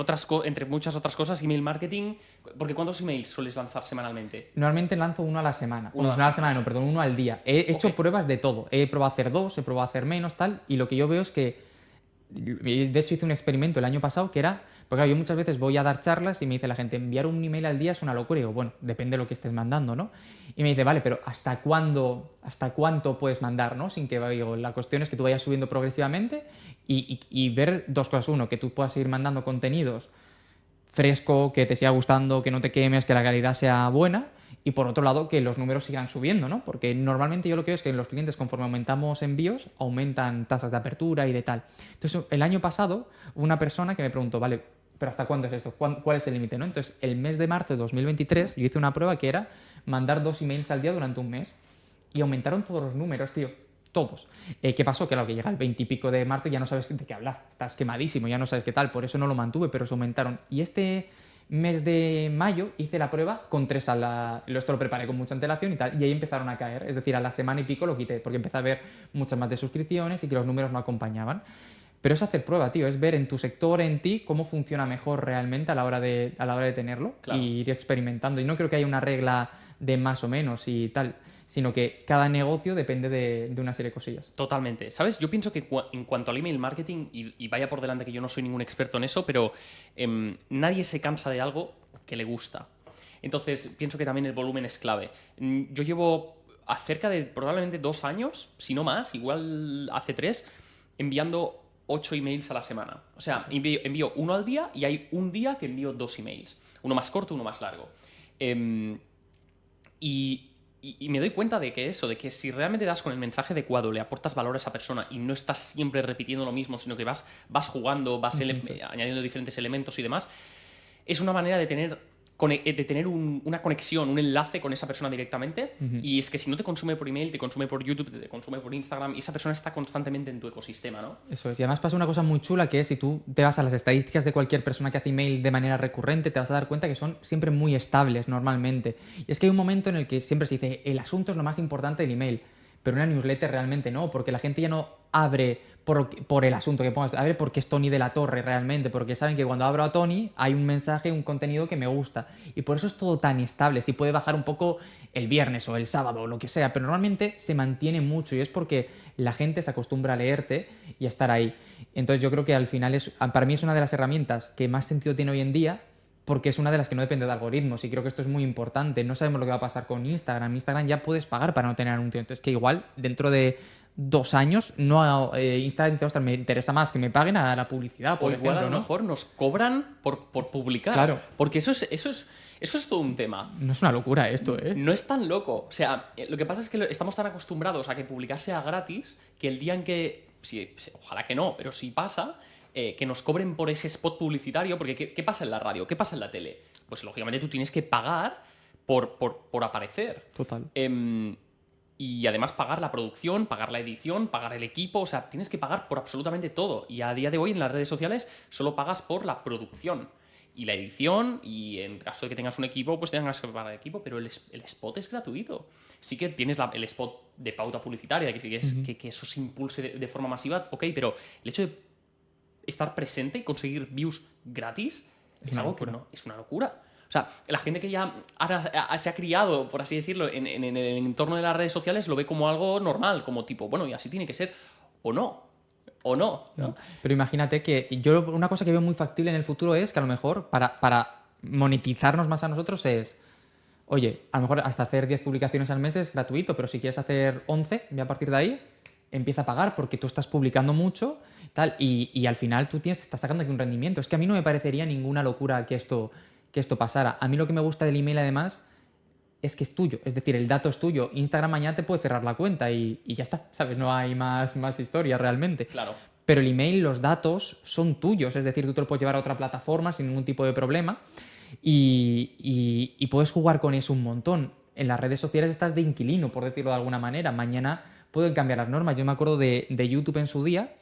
muchas otras cosas, email marketing. Porque ¿cuántos emails sueles lanzar semanalmente? Normalmente lanzo uno a la semana. Uno a la semana, no, perdón, uno al día. He hecho pruebas de todo. He probado a hacer 2, he probado a hacer menos, tal. Y lo que yo veo es que, de hecho hice un experimento el año pasado que era, porque claro, yo muchas veces voy a dar charlas y me dice la gente, enviar un email al día es una locura. Y digo, bueno, depende de lo que estés mandando, ¿no? Y me dice, vale, pero ¿hasta cuánto puedes mandar, ¿no? Sin que, digo, la cuestión es que tú vayas subiendo progresivamente y ver dos cosas. Uno, que tú puedas seguir mandando contenidos fresco, que te siga gustando, que no te quemes, que la calidad sea buena. Y por otro lado, que los números sigan subiendo, ¿no? Porque normalmente yo lo que veo es que los clientes, conforme aumentamos envíos, aumentan tasas de apertura y de tal. Entonces, el año pasado, una persona que me preguntó, vale, ¿pero hasta cuándo es esto? ¿Cuál es el límite, no? Entonces, el mes de marzo de 2023, yo hice una prueba que era mandar 2 emails al día durante un mes. Y aumentaron todos los números, tío. Todos. ¿Qué pasó? Que claro, que llega el 20 y pico de marzo y ya no sabes de qué hablar. Estás quemadísimo, ya no sabes qué tal. Por eso no lo mantuve, pero se aumentaron. Y este mes de mayo hice la prueba con 3 esto lo preparé con mucha antelación y tal, y ahí empezaron a caer. Es decir, a la semana y pico lo quité, porque empecé a ver muchas más de suscripciones y que los números no acompañaban. Pero es hacer prueba, tío, es ver en tu sector, en ti, cómo funciona mejor realmente a la hora de tenerlo, claro, y ir experimentando. Y no creo que haya una regla de más o menos y tal, sino que cada negocio depende de una serie de cosillas. Totalmente. ¿Sabes? Yo pienso que en cuanto al email marketing, y vaya por delante que yo no soy ningún experto en eso, pero nadie se cansa de algo que le gusta. Entonces, pienso que también el volumen es clave. Yo llevo cerca de probablemente 2 años, si no más, igual hace 3, enviando 8 emails a la semana. O sea, envío uno al día y hay un día que envío 2 emails. Uno más corto, uno más largo. Y me doy cuenta de que de que si realmente das con el mensaje adecuado, le aportas valor a esa persona y no estás siempre repitiendo lo mismo, sino que vas jugando, vas añadiendo diferentes elementos y demás, es una manera de tener una conexión, un enlace con esa persona directamente. Y es que si no te consume por email, te consume por YouTube, te consume por Instagram, y esa persona está constantemente en tu ecosistema, ¿no? Eso es. Y además pasa una cosa muy chula, que es, si tú te vas a las estadísticas de cualquier persona que hace email de manera recurrente, te vas a dar cuenta que son siempre muy estables normalmente. Y es que hay un momento en el que siempre se dice, el asunto es lo más importante del email, pero una newsletter realmente no, porque la gente ya no abre por el asunto que pongas. A ver, porque es Tony de la Torre realmente, porque saben que cuando abro a Tony hay un mensaje, un contenido que me gusta. Y por eso es todo tan estable. Sí puede bajar un poco el viernes o el sábado o lo que sea, pero normalmente se mantiene mucho y es porque la gente se acostumbra a leerte y a estar ahí. Entonces yo creo que al final para mí es una de las herramientas que más sentido tiene hoy en día, porque es una de las que no depende de algoritmos y creo que esto es muy importante. No sabemos lo que va a pasar con Instagram. Instagram ya puedes pagar para no tener anuncios. Entonces que igual dentro de 2 años no Instagram dice, ostras, me interesa más que me paguen a la publicidad, por O igual ejemplo, a lo ¿no? mejor nos cobran por publicar. Claro. Porque eso es todo un tema. No es una locura esto, ¿eh? No es tan loco. O sea, lo que pasa es que estamos tan acostumbrados a que publicar sea gratis que el día en que, ojalá que no, pero si pasa, que nos cobren por ese spot publicitario, porque ¿qué pasa en la radio? ¿Qué pasa en la tele? Pues lógicamente tú tienes que pagar por aparecer. Total. Y además pagar la producción, pagar la edición, pagar el equipo, o sea, tienes que pagar por absolutamente todo. Y a día de hoy en las redes sociales solo pagas por la producción y la edición, y en caso de que tengas un equipo, pues tengas que pagar el equipo, pero el spot es gratuito. Sí que tienes el spot de pauta publicitaria, que sí que, que eso se impulse de forma masiva, ok, pero el hecho de estar presente y conseguir views gratis es algo que no, es una locura. O sea, la gente que ya ahora se ha criado, por así decirlo, en el entorno de las redes sociales lo ve como algo normal, como tipo, bueno, y así tiene que ser, o no, ¿no? Pero imagínate que una cosa que veo muy factible en el futuro es que a lo mejor para monetizarnos más a nosotros es, oye, a lo mejor hasta hacer 10 publicaciones al mes es gratuito, pero si quieres hacer 11, ya a partir de ahí empieza a pagar porque tú estás publicando mucho tal, y al final tú estás sacando aquí un rendimiento. Es que a mí no me parecería ninguna locura que esto pasara. A mí lo que me gusta del email, además, es que es tuyo. Es decir, el dato es tuyo. Instagram mañana te puede cerrar la cuenta y ya está, ¿sabes? No hay más historia realmente. Claro. Pero el email, los datos son tuyos. Es decir, tú te lo puedes llevar a otra plataforma sin ningún tipo de problema y puedes jugar con eso un montón. En las redes sociales estás de inquilino, por decirlo de alguna manera. Mañana pueden cambiar las normas. Yo me acuerdo de YouTube en su día,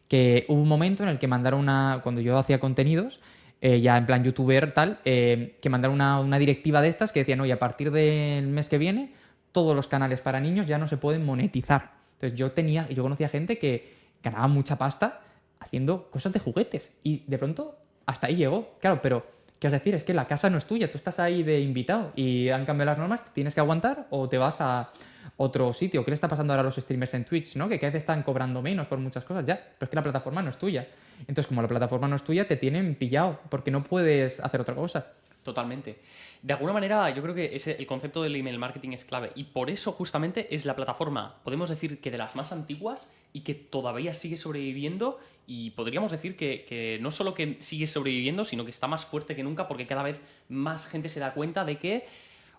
que hubo un momento en el que mandaron cuando yo hacía contenidos, ya en plan youtuber tal, que mandaron una directiva de estas que decían, oye, a partir del mes que viene, todos los canales para niños ya no se pueden monetizar. Entonces yo conocía gente que ganaba mucha pasta haciendo cosas de juguetes y de pronto hasta ahí llegó. Claro, pero ¿qué vas a decir? Es que la casa no es tuya, tú estás ahí de invitado y han cambiado las normas, ¿te tienes que aguantar o te vas a otro sitio? ¿Qué le está pasando ahora a los streamers en Twitch, ¿no? Que cada vez están cobrando menos por muchas cosas, ya, pero es que la plataforma no es tuya. Entonces, como la plataforma no es tuya, te tienen pillado porque no puedes hacer otra cosa. Totalmente. De alguna manera, yo creo que el concepto del email marketing es clave y por eso justamente es la plataforma, podemos decir que de las más antiguas y que todavía sigue sobreviviendo, y podríamos decir que no solo que sigue sobreviviendo, sino que está más fuerte que nunca porque cada vez más gente se da cuenta de que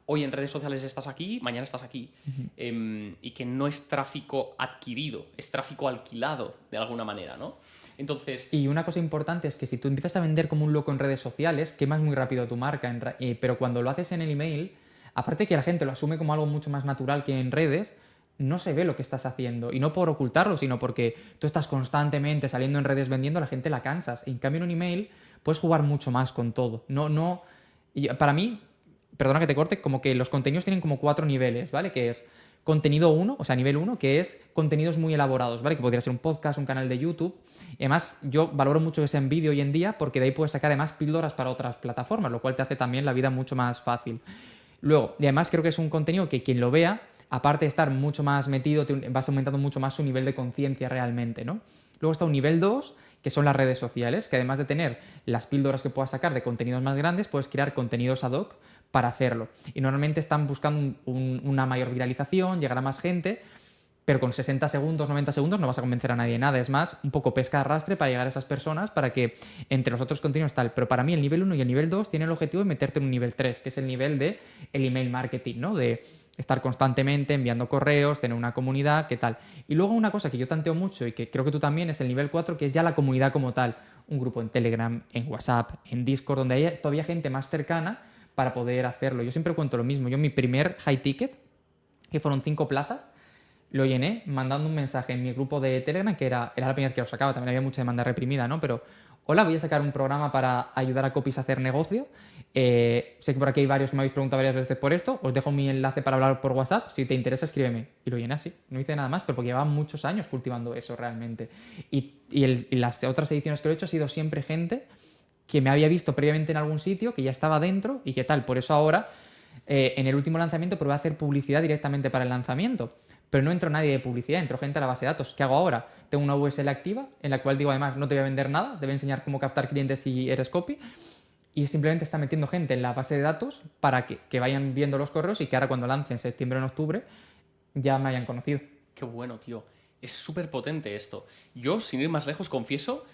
hoy en redes sociales estás aquí, mañana estás aquí. Y que no es tráfico adquirido, es tráfico alquilado de alguna manera, ¿no? Entonces... Y una cosa importante es que si tú empiezas a vender como un loco en redes sociales, quemas muy rápido tu marca, pero cuando lo haces en el email, aparte que la gente lo asume como algo mucho más natural que en redes, no se ve lo que estás haciendo. Y no por ocultarlo, sino porque tú estás constantemente saliendo en redes vendiendo, la gente la cansas. En cambio, en un email puedes jugar mucho más con todo. Y para mí, perdona que te corte, como que los contenidos tienen como 4 niveles, ¿vale? Que es contenido 1, o sea, nivel 1, que es contenidos muy elaborados, ¿vale? Que podría ser un podcast, un canal de YouTube. Y además, yo valoro mucho que sea en vídeo hoy en día porque de ahí puedes sacar además píldoras para otras plataformas, lo cual te hace también la vida mucho más fácil. Luego, y además creo que es un contenido que quien lo vea, aparte de estar mucho más metido, vas aumentando mucho más su nivel de conciencia realmente, ¿no? Luego está un nivel 2, que son las redes sociales, que además de tener las píldoras que puedas sacar de contenidos más grandes, puedes crear contenidos ad hoc para hacerlo. Y normalmente están buscando una mayor viralización, llegar a más gente, pero con 60 segundos, 90 segundos no vas a convencer a nadie de nada. Es más, un poco pesca de arrastre para llegar a esas personas para que entre los otros contenidos tal. Pero para mí el nivel 1 y el nivel 2 tienen el objetivo de meterte en un nivel 3, que es el nivel de el email marketing, ¿no? De estar constantemente enviando correos, tener una comunidad, ¿qué tal? Y luego una cosa que yo tanteo mucho y que creo que tú también es el nivel 4, que es ya la comunidad como tal. Un grupo en Telegram, en WhatsApp, en Discord, donde hay todavía gente más cercana para poder hacerlo. Yo siempre cuento lo mismo. Yo mi primer high ticket, que fueron 5 plazas, lo llené mandando un mensaje en mi grupo de Telegram, que era la primera vez que lo sacaba, también había mucha demanda reprimida, ¿no? Pero, hola, voy a sacar un programa para ayudar a copies a hacer negocio. Sé que por aquí hay varios que me habéis preguntado varias veces por esto. Os dejo mi enlace para hablar por WhatsApp. Si te interesa, escríbeme. Y lo llené así. No hice nada más, pero porque llevaba muchos años cultivando eso realmente. Y las otras ediciones que lo he hecho ha sido siempre gente que me había visto previamente en algún sitio, que ya estaba dentro y que tal. Por eso ahora, en el último lanzamiento, probé a hacer publicidad directamente para el lanzamiento. Pero no entró nadie de publicidad, entró gente a la base de datos. ¿Qué hago ahora? Tengo una USL activa en la cual digo, además, no te voy a vender nada, te voy a enseñar cómo captar clientes si eres copy. Y simplemente está metiendo gente en la base de datos para que vayan viendo los correos y que ahora cuando lance en septiembre o en octubre ya me hayan conocido. Qué bueno, tío. Es súper potente esto. Yo, sin ir más lejos, confieso,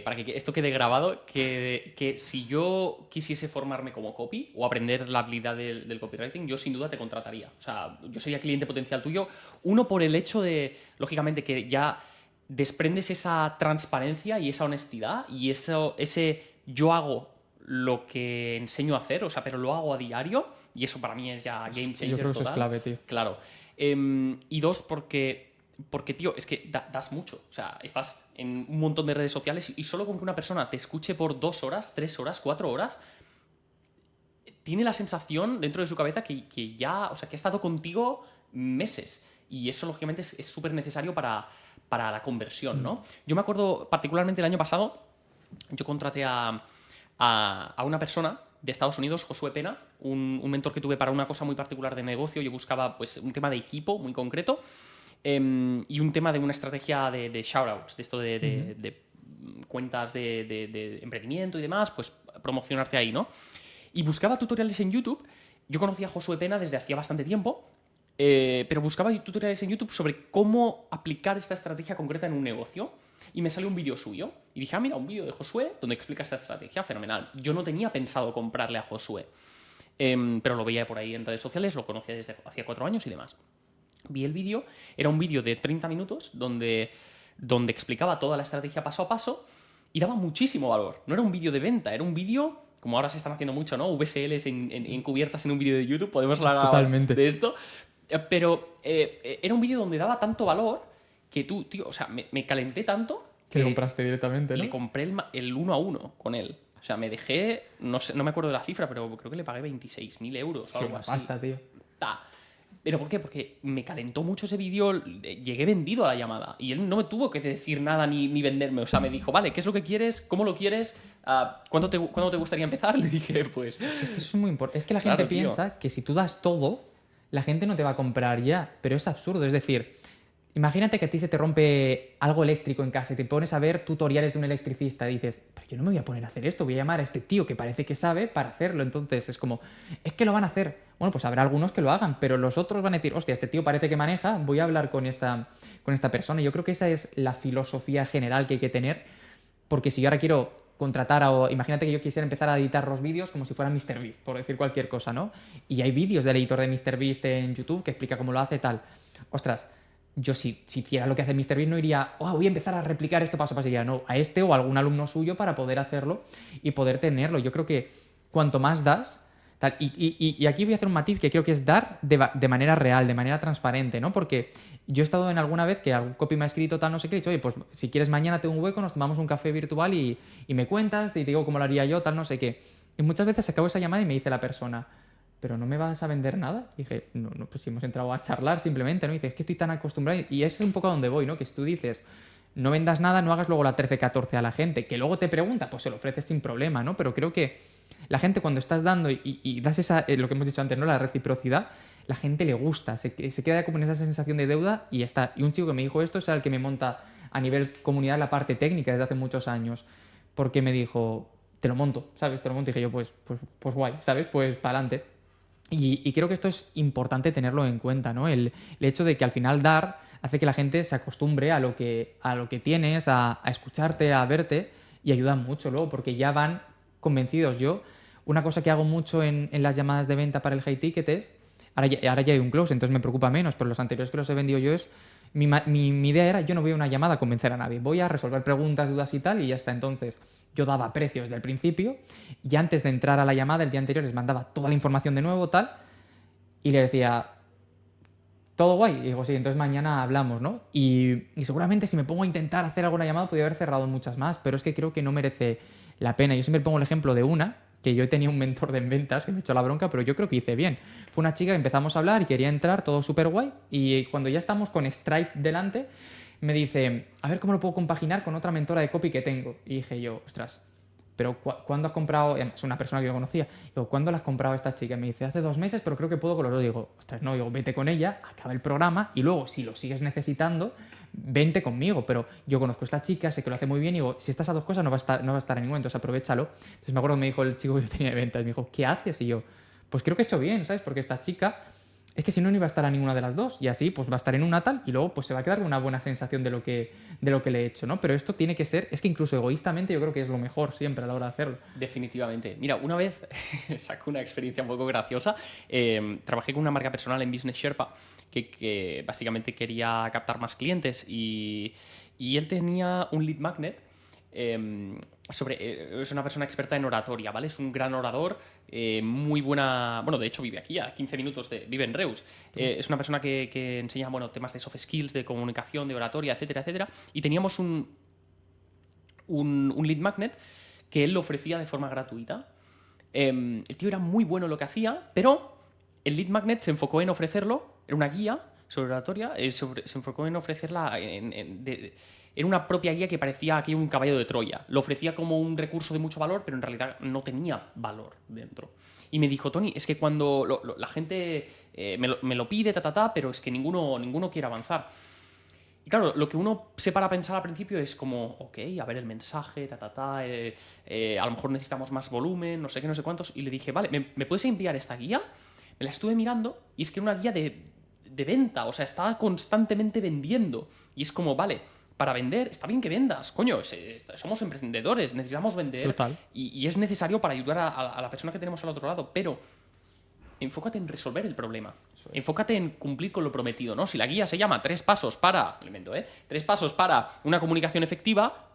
para que esto quede grabado, que si yo quisiese formarme como copy o aprender la habilidad del copywriting, yo sin duda te contrataría. O sea, yo sería cliente potencial tuyo. Uno, por el hecho de, lógicamente, que ya desprendes esa transparencia y esa honestidad y ese yo hago lo que enseño a hacer, o sea, pero lo hago a diario y eso para mí es ya game changer Yo creo que eso es total. clave, tío. Claro. Y dos, porque, tío, es que das mucho. O sea, estás en un montón de redes sociales y solo con que una persona te escuche por 2 horas, 3 horas, 4 horas, tiene la sensación dentro de su cabeza que ya, o sea, que ha estado contigo meses. Y eso, lógicamente, es súper necesario para la conversión, ¿no? Yo me acuerdo particularmente el año pasado, yo contraté a una persona de Estados Unidos, Josué Pena, un mentor que tuve para una cosa muy particular de negocio. Yo buscaba pues un tema de equipo muy concreto y un tema de una estrategia de shoutouts, de esto de cuentas de emprendimiento y demás, pues promocionarte ahí, ¿no? Y buscaba tutoriales en YouTube. Yo conocía a Josué Pena desde hacía bastante tiempo, pero buscaba tutoriales en YouTube sobre cómo aplicar esta estrategia concreta en un negocio. Y me salió un vídeo suyo. Y dije, mira, un vídeo de Josué donde explica esta estrategia, fenomenal. Yo no tenía pensado comprarle a Josué, pero lo veía por ahí en redes sociales, lo conocía desde hacía 4 años y demás. Vi el vídeo, era un vídeo de 30 minutos donde explicaba toda la estrategia paso a paso y daba muchísimo valor. No era un vídeo de venta, era un vídeo, como ahora se están haciendo mucho, ¿no? VSLs encubiertas en un vídeo de YouTube, podemos hablar Totalmente de esto. Pero era un vídeo donde daba tanto valor que tú, tío, o sea, me calenté tanto que compraste directamente, ¿no? le compré el 1 a 1 con él. O sea, me dejé, no sé, no me acuerdo de la cifra, pero creo que le pagué 26.000 euros o Sí, algo una así. pasta, tío. ¿Pero por qué? Porque me calentó mucho ese vídeo, llegué vendido a la llamada y él no me tuvo que decir nada ni venderme. O sea, me dijo, vale, ¿qué es lo que quieres? ¿Cómo lo quieres? ¿Cuándo te gustaría empezar? Le dije, pues... Es que eso es muy importante. Es que la Claro, gente tío. piensa que si tú das todo, la gente no te va a comprar ya. Pero es absurdo. Es decir, imagínate que a ti se te rompe algo eléctrico en casa y te pones a ver tutoriales de un electricista y dices, pero yo no me voy a poner a hacer esto, voy a llamar a este tío que parece que sabe para hacerlo. Entonces es como, es que lo van a hacer. Bueno, pues habrá algunos que lo hagan, pero los otros van a decir, hostia, este tío parece que maneja, voy a hablar con esta persona. Y yo creo que esa es la filosofía general que hay que tener, porque si yo ahora quiero contratar imagínate que yo quisiera empezar a editar los vídeos como si fuera MrBeast, por decir cualquier cosa, ¿no? Y hay vídeos del editor de MrBeast en YouTube que explica cómo lo hace tal. Ostras, yo si hiciera lo que hace MrBeast no iría, voy a empezar a replicar esto paso a paso, iría, no, a este o a algún alumno suyo para poder hacerlo y poder tenerlo. Yo creo que cuanto más das, tal, y aquí voy a hacer un matiz que creo que es dar de manera real, de manera transparente, ¿no? Porque yo he estado en alguna vez que algún copy me ha escrito tal, no sé qué, he dicho, oye, pues si quieres mañana tengo un hueco, nos tomamos un café virtual y me cuentas, te digo cómo lo haría yo, tal, no sé qué. Y muchas veces acabo esa llamada y me dice la persona, ¿pero no me vas a vender nada? Y dije, no, pues si hemos entrado a charlar simplemente, ¿no? Y dice, es que estoy tan acostumbrado. Y es un poco a donde voy, ¿no? Que si tú dices, no vendas nada, no hagas luego la 13-14 a la gente. Que luego te pregunta, pues se lo ofreces sin problema, ¿no? Pero creo que la gente cuando estás dando y das esa, lo que hemos dicho antes, ¿no? La reciprocidad, la gente le gusta, se queda como en esa sensación de deuda y ya está. Y un chico que me dijo esto es el que me monta a nivel comunidad la parte técnica desde hace muchos años. Porque me dijo, te lo monto, ¿sabes? Te lo monto. Y dije yo, pues guay, ¿sabes? Pues para adelante. Y creo que esto es importante tenerlo en cuenta, ¿no? El hecho de que al final dar hace que la gente se acostumbre a lo que tienes, a escucharte, a verte, y ayuda mucho luego, porque ya van convencidos. Yo, una cosa que hago mucho en las llamadas de venta para el high ticket es, ahora ya hay un close, entonces me preocupa menos, pero los anteriores que los he vendido yo es, mi idea era, yo no voy a una llamada a convencer a nadie, voy a resolver preguntas, dudas y tal, y ya está. Entonces yo daba precios desde el principio y antes de entrar a la llamada el día anterior les mandaba toda la información de nuevo, tal, y le decía, todo guay. Y digo, sí, entonces mañana hablamos, ¿no? Y seguramente si me pongo a intentar hacer alguna llamada podría haber cerrado muchas más, pero es que creo que no merece la pena. Yo siempre pongo el ejemplo de una, que yo tenía un mentor de ventas que me echó la bronca, pero yo creo que hice bien. Fue una chica que empezamos a hablar y quería entrar, todo súper guay, y cuando ya estamos con Stripe delante, me dice, a ver cómo lo puedo compaginar con otra mentora de copy que tengo. Y dije yo, ostras, pero ¿cuándo has comprado? Es una persona que yo conocía. Digo, ¿cuándo la has comprado esta chica? Y me dice, hace 2 meses, pero creo que puedo con los dos. Digo, ostras, no, digo, vete con ella, acaba el programa y luego, si lo sigues necesitando, vente conmigo. Pero yo conozco a esta chica, sé que lo hace muy bien y digo, si estás a 2 cosas no va a estar en ninguna, entonces aprovéchalo. Entonces me acuerdo que me dijo el chico que yo tenía de ventas, me dijo, ¿qué haces? Y yo, pues creo que he hecho bien, ¿sabes? Porque esta chica es que si no, no iba a estar a ninguna de las dos. Y así, pues va a estar en una tal y luego pues se va a quedar con una buena sensación de lo que le he hecho, ¿no? Pero esto tiene que ser, es que incluso egoístamente yo creo que es lo mejor siempre a la hora de hacerlo. Definitivamente. Mira, una vez saco una experiencia un poco graciosa. Trabajé con una marca personal en Business Sherpa que básicamente quería captar más clientes y él tenía un lead magnet. Es una persona experta en oratoria, ¿vale? Es un gran orador, muy buena. Bueno, de hecho vive aquí, a 15 minutos vive en Reus. Es una persona que enseña, bueno, temas de soft skills, de comunicación, de oratoria, etcétera, etcétera. Y teníamos un lead magnet que él lo ofrecía de forma gratuita. El tío era muy bueno en lo que hacía, pero el lead magnet se enfocó en ofrecerlo, era una guía sobre oratoria, se enfocó en ofrecerla en una propia guía que parecía aquí un caballo de Troya. Lo ofrecía como un recurso de mucho valor, pero en realidad no tenía valor dentro. Y me dijo, Tony, es que cuando la gente me lo pide, pero es que ninguno quiere avanzar. Y claro, lo que uno se para a pensar al principio es como, ok, a ver el mensaje, a lo mejor necesitamos más volumen, no sé qué, no sé cuántos. Y le dije, vale, ¿me puedes enviar esta guía? Me la estuve mirando y es que era una guía de venta, o sea, estaba constantemente vendiendo. Y es como, vale, para vender, está bien que vendas, coño, somos emprendedores, necesitamos vender. Total. Y es necesario para ayudar a la persona que tenemos al otro lado, pero enfócate en resolver el problema. Enfócate en cumplir con lo prometido, ¿no? Si la guía se llama 3 pasos para, 3 pasos para una comunicación efectiva,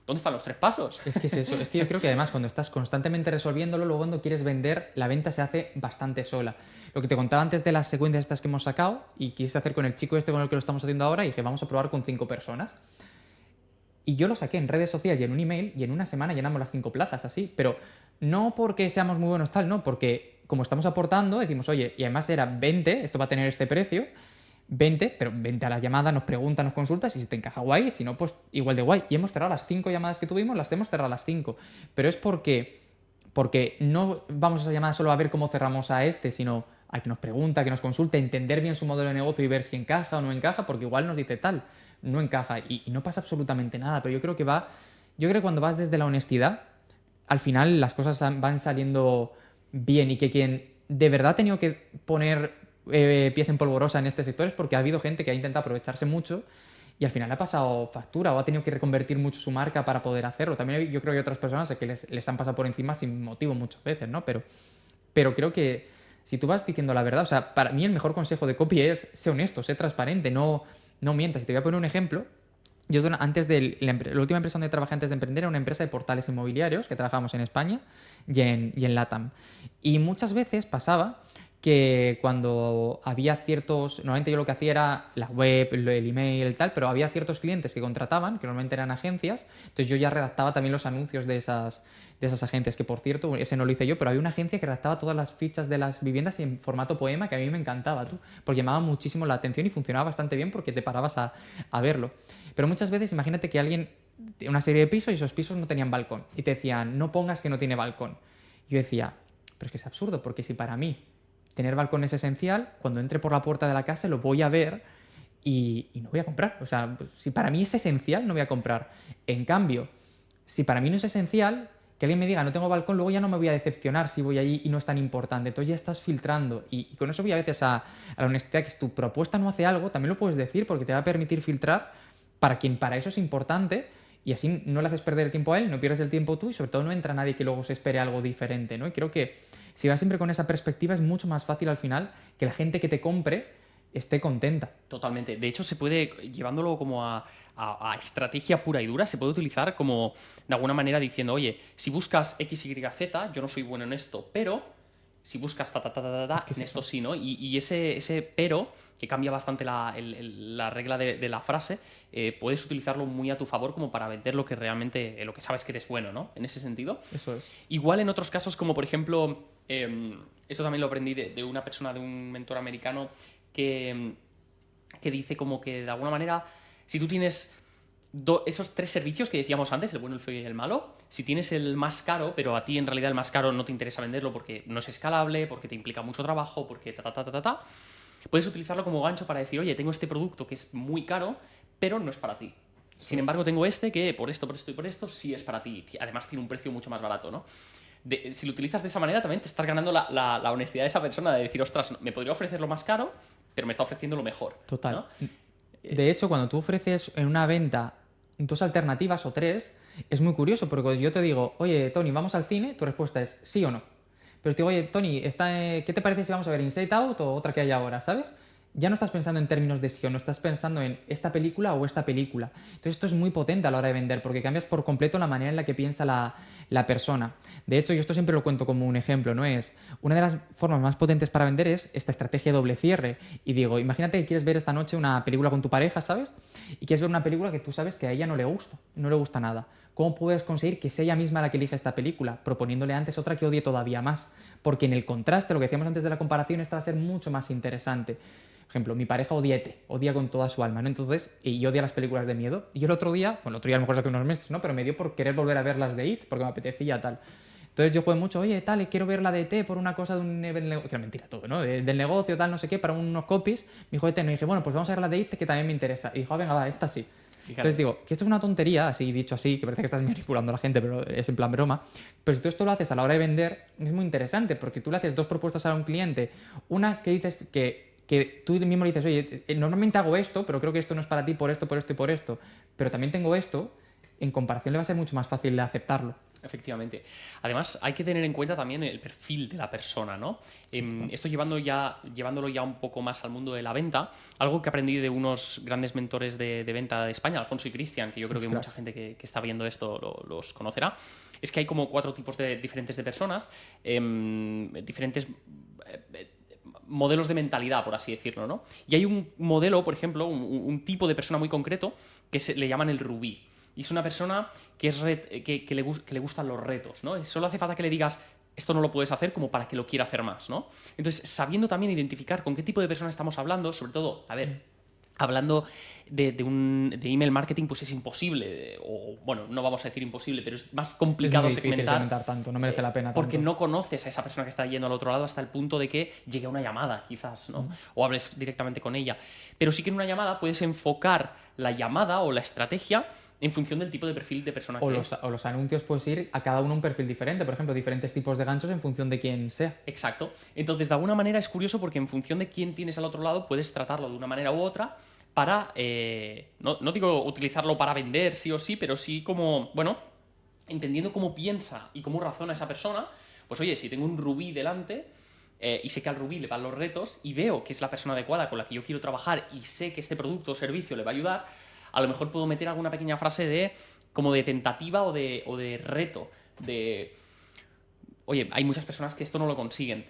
¿dónde están los 3 pasos? Es que es eso, es que yo creo que además cuando estás constantemente resolviéndolo, luego cuando quieres vender, la venta se hace bastante sola. Lo que te contaba antes de las secuencias estas que hemos sacado y quise hacer con el chico este con el que lo estamos haciendo ahora y dije, vamos a probar con 5 personas. Y yo lo saqué en redes sociales y en un email y en una semana llenamos las 5 plazas, así. Pero no porque seamos muy buenos tal, no, porque como estamos aportando, decimos, oye, y además era 20, esto va a tener este precio, 20, pero 20 a la llamada, nos pregunta, nos consultas y si te encaja guay, si no, pues igual de guay. Y hemos cerrado las 5 llamadas que tuvimos, las hemos cerrado las 5. Pero es porque no vamos a esa llamada solo a ver cómo cerramos a este, sino a que nos pregunta, que nos consulte, entender bien su modelo de negocio y ver si encaja o no encaja, porque igual nos dice tal, no encaja y no pasa absolutamente nada. Pero yo creo que cuando vas desde la honestidad, al final las cosas van saliendo bien y que quien de verdad ha tenido que poner pies en polvorosa en este sector es porque ha habido gente que ha intentado aprovecharse mucho y al final ha pasado factura o ha tenido que reconvertir mucho su marca para poder hacerlo. También yo creo que hay otras personas que les han pasado por encima sin motivo muchas veces, ¿no? Pero creo que si tú vas diciendo la verdad, o sea, para mí el mejor consejo de copy es sé honesto, sé transparente, no mientas. Y te voy a poner un ejemplo. Yo antes de la última empresa donde trabajé antes de emprender era una empresa de portales inmobiliarios que trabajábamos en España y en LATAM. Y muchas veces pasaba que cuando había normalmente yo lo que hacía era la web, el email, el tal, pero había ciertos clientes que contrataban, que normalmente eran agencias, entonces yo ya redactaba también los anuncios de esas agencias, que por cierto, ese no lo hice yo, pero había una agencia que redactaba todas las fichas de las viviendas en formato poema, que a mí me encantaba, porque llamaba muchísimo la atención y funcionaba bastante bien porque te parabas a verlo. Pero muchas veces imagínate que alguien tiene una serie de pisos y esos pisos no tenían balcón y te decían, no pongas que no tiene balcón. Yo decía, pero es que es absurdo, porque si para mí tener balcón es esencial, cuando entre por la puerta de la casa lo voy a ver y no voy a comprar. O sea, si para mí es esencial, no voy a comprar. En cambio, si para mí no es esencial, que alguien me diga no tengo balcón, luego ya no me voy a decepcionar si voy allí y no es tan importante. Entonces ya estás filtrando. Y con eso voy a veces a la honestidad, que si tu propuesta no hace algo, también lo puedes decir porque te va a permitir filtrar para quien para eso es importante. Y así no le haces perder el tiempo a él, no pierdes el tiempo tú y sobre todo no entra nadie que luego se espere algo diferente, ¿no? Y creo que si vas siempre con esa perspectiva es mucho más fácil al final que la gente que te compre esté contenta. Totalmente. De hecho, se puede, llevándolo como a estrategia pura y dura, se puede utilizar como de alguna manera diciendo, oye, si buscas X, Y, Z, yo no soy bueno en esto, pero si buscas ta, Es que es en esto eso. sí, ¿no? Y ese pero, que cambia bastante la regla de la frase, puedes utilizarlo muy a tu favor como para vender lo que realmente, lo que sabes que eres bueno, ¿no? En ese sentido. Eso es. Igual en otros casos, como por ejemplo, esto también lo aprendí de una persona, de un mentor americano, que, que dice como que de alguna manera, si tú tienes esos tres servicios que decíamos antes, el bueno, el feo y el malo, si tienes el más caro, pero a ti en realidad el más caro no te interesa venderlo porque no es escalable, porque te implica mucho trabajo, porque puedes utilizarlo como gancho para decir, oye, tengo este producto que es muy caro, pero no es para ti. Sin embargo, tengo este que por esto y por esto sí es para ti. Además tiene un precio mucho más barato, ¿no? Si lo utilizas de esa manera, también te estás ganando la honestidad de esa persona de decir, ostras, me podría ofrecer lo más caro, pero me está ofreciendo lo mejor. Total. ¿no? De hecho, cuando tú ofreces en una venta dos alternativas o tres, es muy curioso porque cuando yo te digo, oye, Tony, ¿vamos al cine? Tu respuesta es sí o no. Pero te digo, oye, Tony, ¿qué te parece si vamos a ver Inside Out o otra que hay ahora, ¿sabes? Ya no estás pensando en términos de sí o no, estás pensando en esta película o esta película. Entonces esto es muy potente a la hora de vender porque cambias por completo la manera en la que piensa la persona. De hecho, yo esto siempre lo cuento como un ejemplo, ¿no? Es una de las formas más potentes para vender es esta estrategia de doble cierre. Y digo, imagínate que quieres ver esta noche una película con tu pareja, ¿sabes? Y quieres ver una película que tú sabes que a ella no le gusta nada. ¿Cómo puedes conseguir que sea ella misma la que elija esta película? Proponiéndole antes otra que odie todavía más. Porque en el contraste, lo que decíamos antes de la comparación, esta va a ser mucho más interesante. Por ejemplo, mi pareja odia ET, odia con toda su alma, ¿no? Entonces, y odia las películas de miedo. Y yo el otro día, bueno, el otro día a lo mejor hace unos meses, ¿no? Pero me dio por querer volver a ver las de IT, porque me apetecía tal. Entonces yo jugué mucho, oye, tal, quiero ver la de ET por una cosa de un negocio, que era mentira todo, ¿no? Del negocio, tal, no sé qué, para unos copies. Me dijo ET, no, y dije, bueno, pues vamos a ver la de IT que también me interesa. Y dijo, venga, va, esta sí. Fíjate. Entonces digo, que esto es una tontería, así dicho así, que parece que estás manipulando a la gente, pero es en plan broma. Pero si tú esto lo haces a la hora de vender, es muy interesante, porque tú le haces dos propuestas a un cliente. Una que dices que tú mismo le dices, oye, normalmente hago esto, pero creo que esto no es para ti por esto, por esto y por esto. Pero también tengo esto, en comparación le va a ser mucho más fácil aceptarlo. Efectivamente. Además, hay que tener en cuenta también el perfil de la persona, ¿no? Esto llevándolo ya un poco más al mundo de la venta, algo que aprendí de unos grandes mentores de venta de España, Alfonso y Cristian, que yo creo que mucha gente que está viendo esto los conocerá, es que hay como 4 tipos diferentes de personas, diferentes modelos de mentalidad, por así decirlo, ¿no? Y hay un modelo, por ejemplo, un tipo de persona muy concreto que le llaman el rubí. Y es una persona que le gustan los retos, ¿no? Y solo hace falta que le digas, esto no lo puedes hacer, como para que lo quiera hacer más, ¿no? Entonces, sabiendo también identificar con qué tipo de persona estamos hablando, sobre todo, a ver, hablando de email marketing, pues es imposible, o bueno, no vamos a decir imposible, pero es más complicado es muy difícil segmentar tanto, no merece la pena tanto. porque no conoces a esa persona que está yendo al otro lado hasta el punto de que llegue a una llamada, quizás, ¿no? O hables directamente con ella. Pero sí que en una llamada puedes enfocar la llamada o la estrategia en función del tipo de perfil de persona que es. O los anuncios puedes ir a cada uno un perfil diferente, por ejemplo, diferentes tipos de ganchos en función de quién sea. Exacto. Entonces, de alguna manera es curioso porque en función de quién tienes al otro lado, puedes tratarlo de una manera u otra para, no digo utilizarlo para vender sí o sí, pero sí como, bueno, entendiendo cómo piensa y cómo razona esa persona, pues oye, si tengo un rubí delante y sé que al rubí le van los retos y veo que es la persona adecuada con la que yo quiero trabajar y sé que este producto o servicio le va a ayudar, a lo mejor puedo meter alguna pequeña frase como de tentativa o de reto, de... Oye, hay muchas personas que esto no lo consiguen,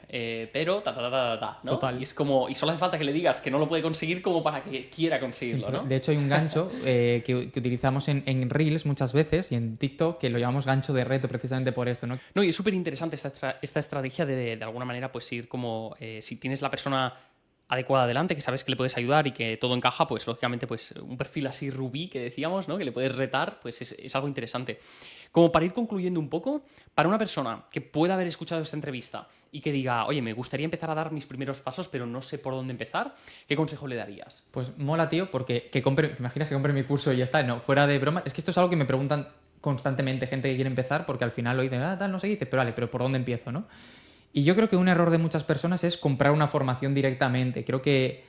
pero ¿no? Total. Y es como, y solo hace falta que le digas que no lo puede conseguir como para que quiera conseguirlo, ¿no? De hecho, hay un gancho que utilizamos en Reels muchas veces y en TikTok que lo llamamos gancho de reto precisamente por esto, ¿no? No, y es súper interesante esta estrategia de alguna manera, pues ir como, si tienes la persona adecuada delante, que sabes que le puedes ayudar y que todo encaja, pues lógicamente pues un perfil así rubí que decíamos, ¿no? Que le puedes retar, pues es algo interesante. Como para ir concluyendo un poco, para una persona que pueda haber escuchado esta entrevista y que diga, oye, me gustaría empezar a dar mis primeros pasos, pero no sé por dónde empezar, ¿qué consejo le darías? Pues mola, tío, porque ¿te imaginas que compre mi curso y ya está? No, fuera de broma. Es que esto es algo que me preguntan constantemente gente que quiere empezar, porque al final lo dicen, tal, no sé qué, dices, pero vale, pero ¿por dónde empiezo, no? Y yo creo que un error de muchas personas es comprar una formación directamente. Creo que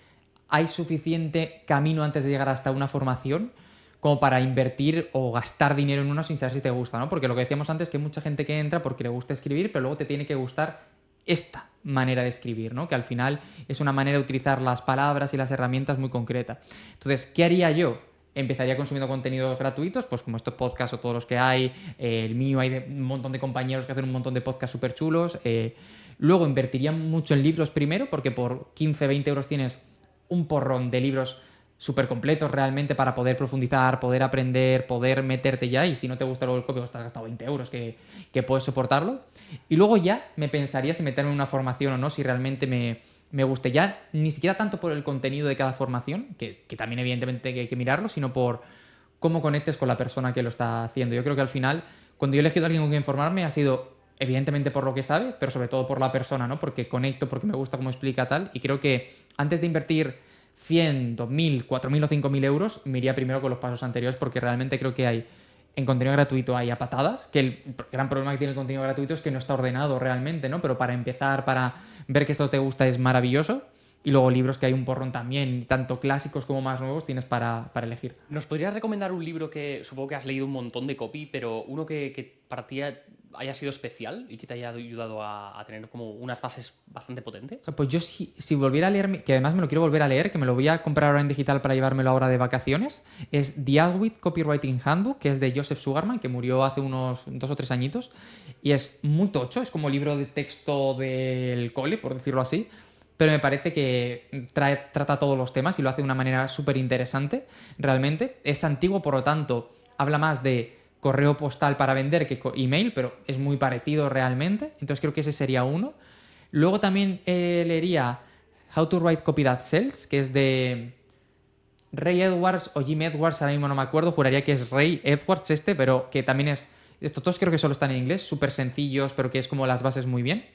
hay suficiente camino antes de llegar hasta una formación como para invertir o gastar dinero en uno sin saber si te gusta, ¿no? Porque lo que decíamos antes es que hay mucha gente que entra porque le gusta escribir, pero luego te tiene que gustar esta manera de escribir, ¿no? Que al final es una manera de utilizar las palabras y las herramientas muy concreta. Entonces, ¿qué haría yo? empezaría consumiendo contenidos gratuitos, pues como estos podcasts o todos los que hay, el mío, hay un montón de compañeros que hacen un montón de podcasts súper chulos. Luego invertiría mucho en libros primero, porque por 15, 20 euros tienes un porrón de libros súper completos realmente para poder profundizar, poder aprender, poder meterte ya, y si no te gusta luego el copy, pues te has gastado 20 euros que puedes soportarlo. Y luego ya me pensaría si meterme en una formación o no, si realmente me guste. Ya ni siquiera tanto por el contenido de cada formación, que también evidentemente hay que mirarlo, sino por cómo conectes con la persona que lo está haciendo. Yo creo que al final, cuando yo he elegido a alguien con quien formarme, ha sido evidentemente por lo que sabe, pero sobre todo por la persona, ¿no? Porque conecto, porque me gusta cómo explica tal, y creo que antes de invertir 100, 2.000, 4.000 o 5.000 euros, me iría primero con los pasos anteriores, porque realmente creo que hay, en contenido gratuito hay a patadas, que el gran problema que tiene el contenido gratuito es que no está ordenado realmente, ¿no? Pero para empezar, para ver que esto te gusta, es maravilloso. Y luego libros que hay un porrón también, tanto clásicos como más nuevos, tienes para elegir. ¿Nos podrías recomendar un libro que supongo que has leído un montón de copy, pero uno que para ti haya sido especial y que te haya ayudado a tener como unas bases bastante potentes? Pues yo si volviera a leer, que además me lo quiero volver a leer, que me lo voy a comprar ahora en digital para llevármelo ahora de vacaciones, es The Adweek Copywriting Handbook, que es de Joseph Sugarman, que murió hace unos 2 o 3 añitos, y es muy tocho, es como libro de texto del cole, por decirlo así, pero me parece que trata todos los temas y lo hace de una manera súper interesante, realmente. Es antiguo, por lo tanto, habla más de correo postal para vender que email, pero es muy parecido realmente. Entonces creo que ese sería uno. Luego también leería How to Write Copy That Sells, que es de Ray Edwards o Jim Edwards, ahora mismo no me acuerdo, juraría que es Ray Edwards pero que también es... Estos todos creo que solo están en inglés, súper sencillos, pero que es como las bases muy bien.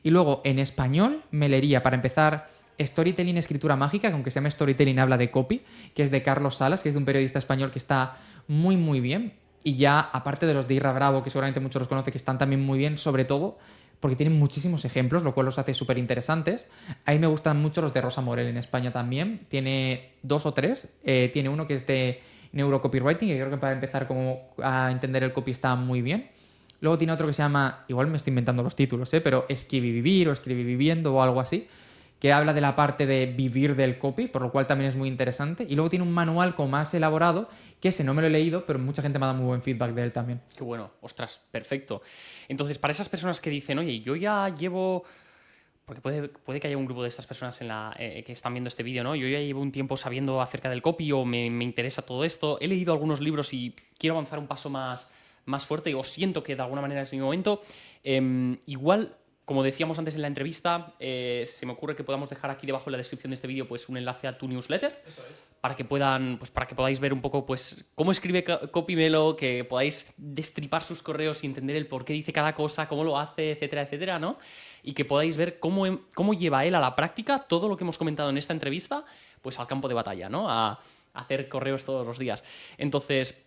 Y luego en español me leería, para empezar, Storytelling Escritura Mágica, que aunque se llama Storytelling habla de copy, que es de Carlos Salas, que es de un periodista español que está muy muy bien. Y ya, aparte de los de Irra Bravo, que seguramente muchos los conocen, que están también muy bien, sobre todo porque tienen muchísimos ejemplos, lo cual los hace súper interesantes. A mí me gustan mucho los de Rosa Morel en España también. Tiene 2 o 3. Tiene uno que es de Neurocopywriting, que creo que para empezar como a entender el copy está muy bien. Luego tiene otro que se llama, igual me estoy inventando los títulos, pero Escribir o Escribir Viviendo o algo así, que habla de la parte de vivir del copy, por lo cual también es muy interesante. Y luego tiene un manual como más elaborado, que ese no me lo he leído, pero mucha gente me ha dado muy buen feedback de él también. Qué bueno, ostras, perfecto. Entonces, para esas personas que dicen, oye, yo ya llevo... Porque puede que haya un grupo de estas personas que están viendo este vídeo, ¿no? Yo ya llevo un tiempo sabiendo acerca del copy o me interesa todo esto. He leído algunos libros y quiero avanzar un paso más fuerte o siento que de alguna manera es mi momento. Igual, como decíamos antes en la entrevista, se me ocurre que podamos dejar aquí debajo en la descripción de este vídeo pues, un enlace a tu newsletter. Eso es. Para que podáis ver un poco pues, cómo escribe CopyMelo, que podáis destripar sus correos y entender el por qué dice cada cosa, cómo lo hace, etcétera, etcétera, ¿no? Y que podáis ver cómo lleva él a la práctica todo lo que hemos comentado en esta entrevista, pues al campo de batalla, ¿no? A hacer correos todos los días. Entonces,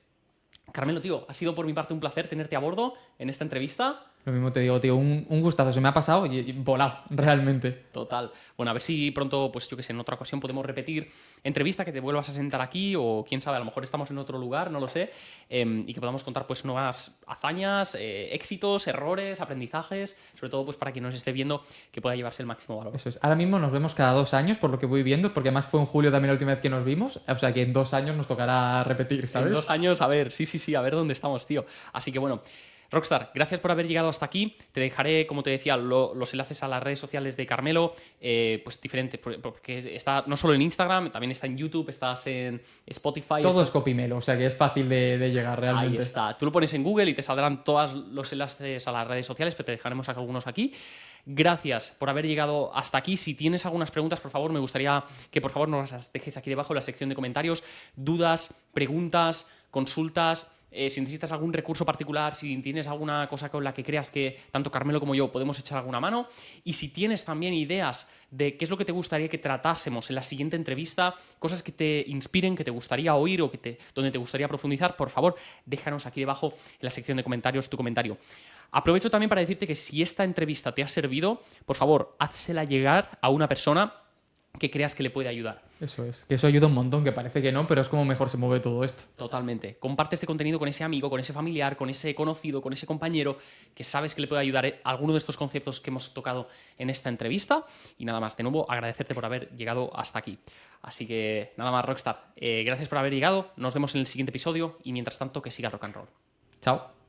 Carmelo, tío, ha sido por mi parte un placer tenerte a bordo en esta entrevista. Lo mismo te digo, tío, un gustazo. Se me ha pasado y volado, realmente. Total. Bueno, a ver si pronto, pues yo que sé, en otra ocasión podemos repetir entrevista, que te vuelvas a sentar aquí o quién sabe, a lo mejor estamos en otro lugar, no lo sé, y que podamos contar pues nuevas hazañas, éxitos, errores, aprendizajes, sobre todo pues para quien nos esté viendo que pueda llevarse el máximo valor. Eso es. Ahora mismo nos vemos cada 2 años, por lo que voy viendo, porque además fue en julio también la última vez que nos vimos. O sea que en 2 años nos tocará repetir, ¿sabes? En 2 años, a ver, sí, a ver dónde estamos, tío. Así que bueno, Rockstar, gracias por haber llegado hasta aquí. Te dejaré, como te decía, los enlaces a las redes sociales de Carmelo, pues diferente, porque está no solo en Instagram, también está en YouTube, estás en Spotify. Todo es CopyMelo, o sea que es fácil de llegar realmente. Ahí está. Tú lo pones en Google y te saldrán todos los enlaces a las redes sociales, pero te dejaremos algunos aquí. Gracias por haber llegado hasta aquí. Si tienes algunas preguntas, por favor, me gustaría que por favor nos las dejes aquí debajo en la sección de comentarios. Dudas, preguntas, consultas. Si necesitas algún recurso particular, si tienes alguna cosa con la que creas que tanto Carmelo como yo podemos echar alguna mano, y si tienes también ideas de qué es lo que te gustaría que tratásemos en la siguiente entrevista, cosas que te inspiren, que te gustaría oír o donde te gustaría profundizar, por favor, déjanos aquí debajo en la sección de comentarios tu comentario. Aprovecho también para decirte que si esta entrevista te ha servido, por favor, házsela llegar a una persona que creas que le puede ayudar. Eso es. Que eso ayuda un montón, que parece que no, pero es como mejor se mueve todo esto. Totalmente. Comparte este contenido con ese amigo, con ese familiar, con ese conocido, con ese compañero que sabes que le puede ayudar a alguno de estos conceptos que hemos tocado en esta entrevista. Y nada más, de nuevo, agradecerte por haber llegado hasta aquí. Así que nada más, Rockstar. Gracias por haber llegado. Nos vemos en el siguiente episodio y mientras tanto, que siga rock and roll. Chao.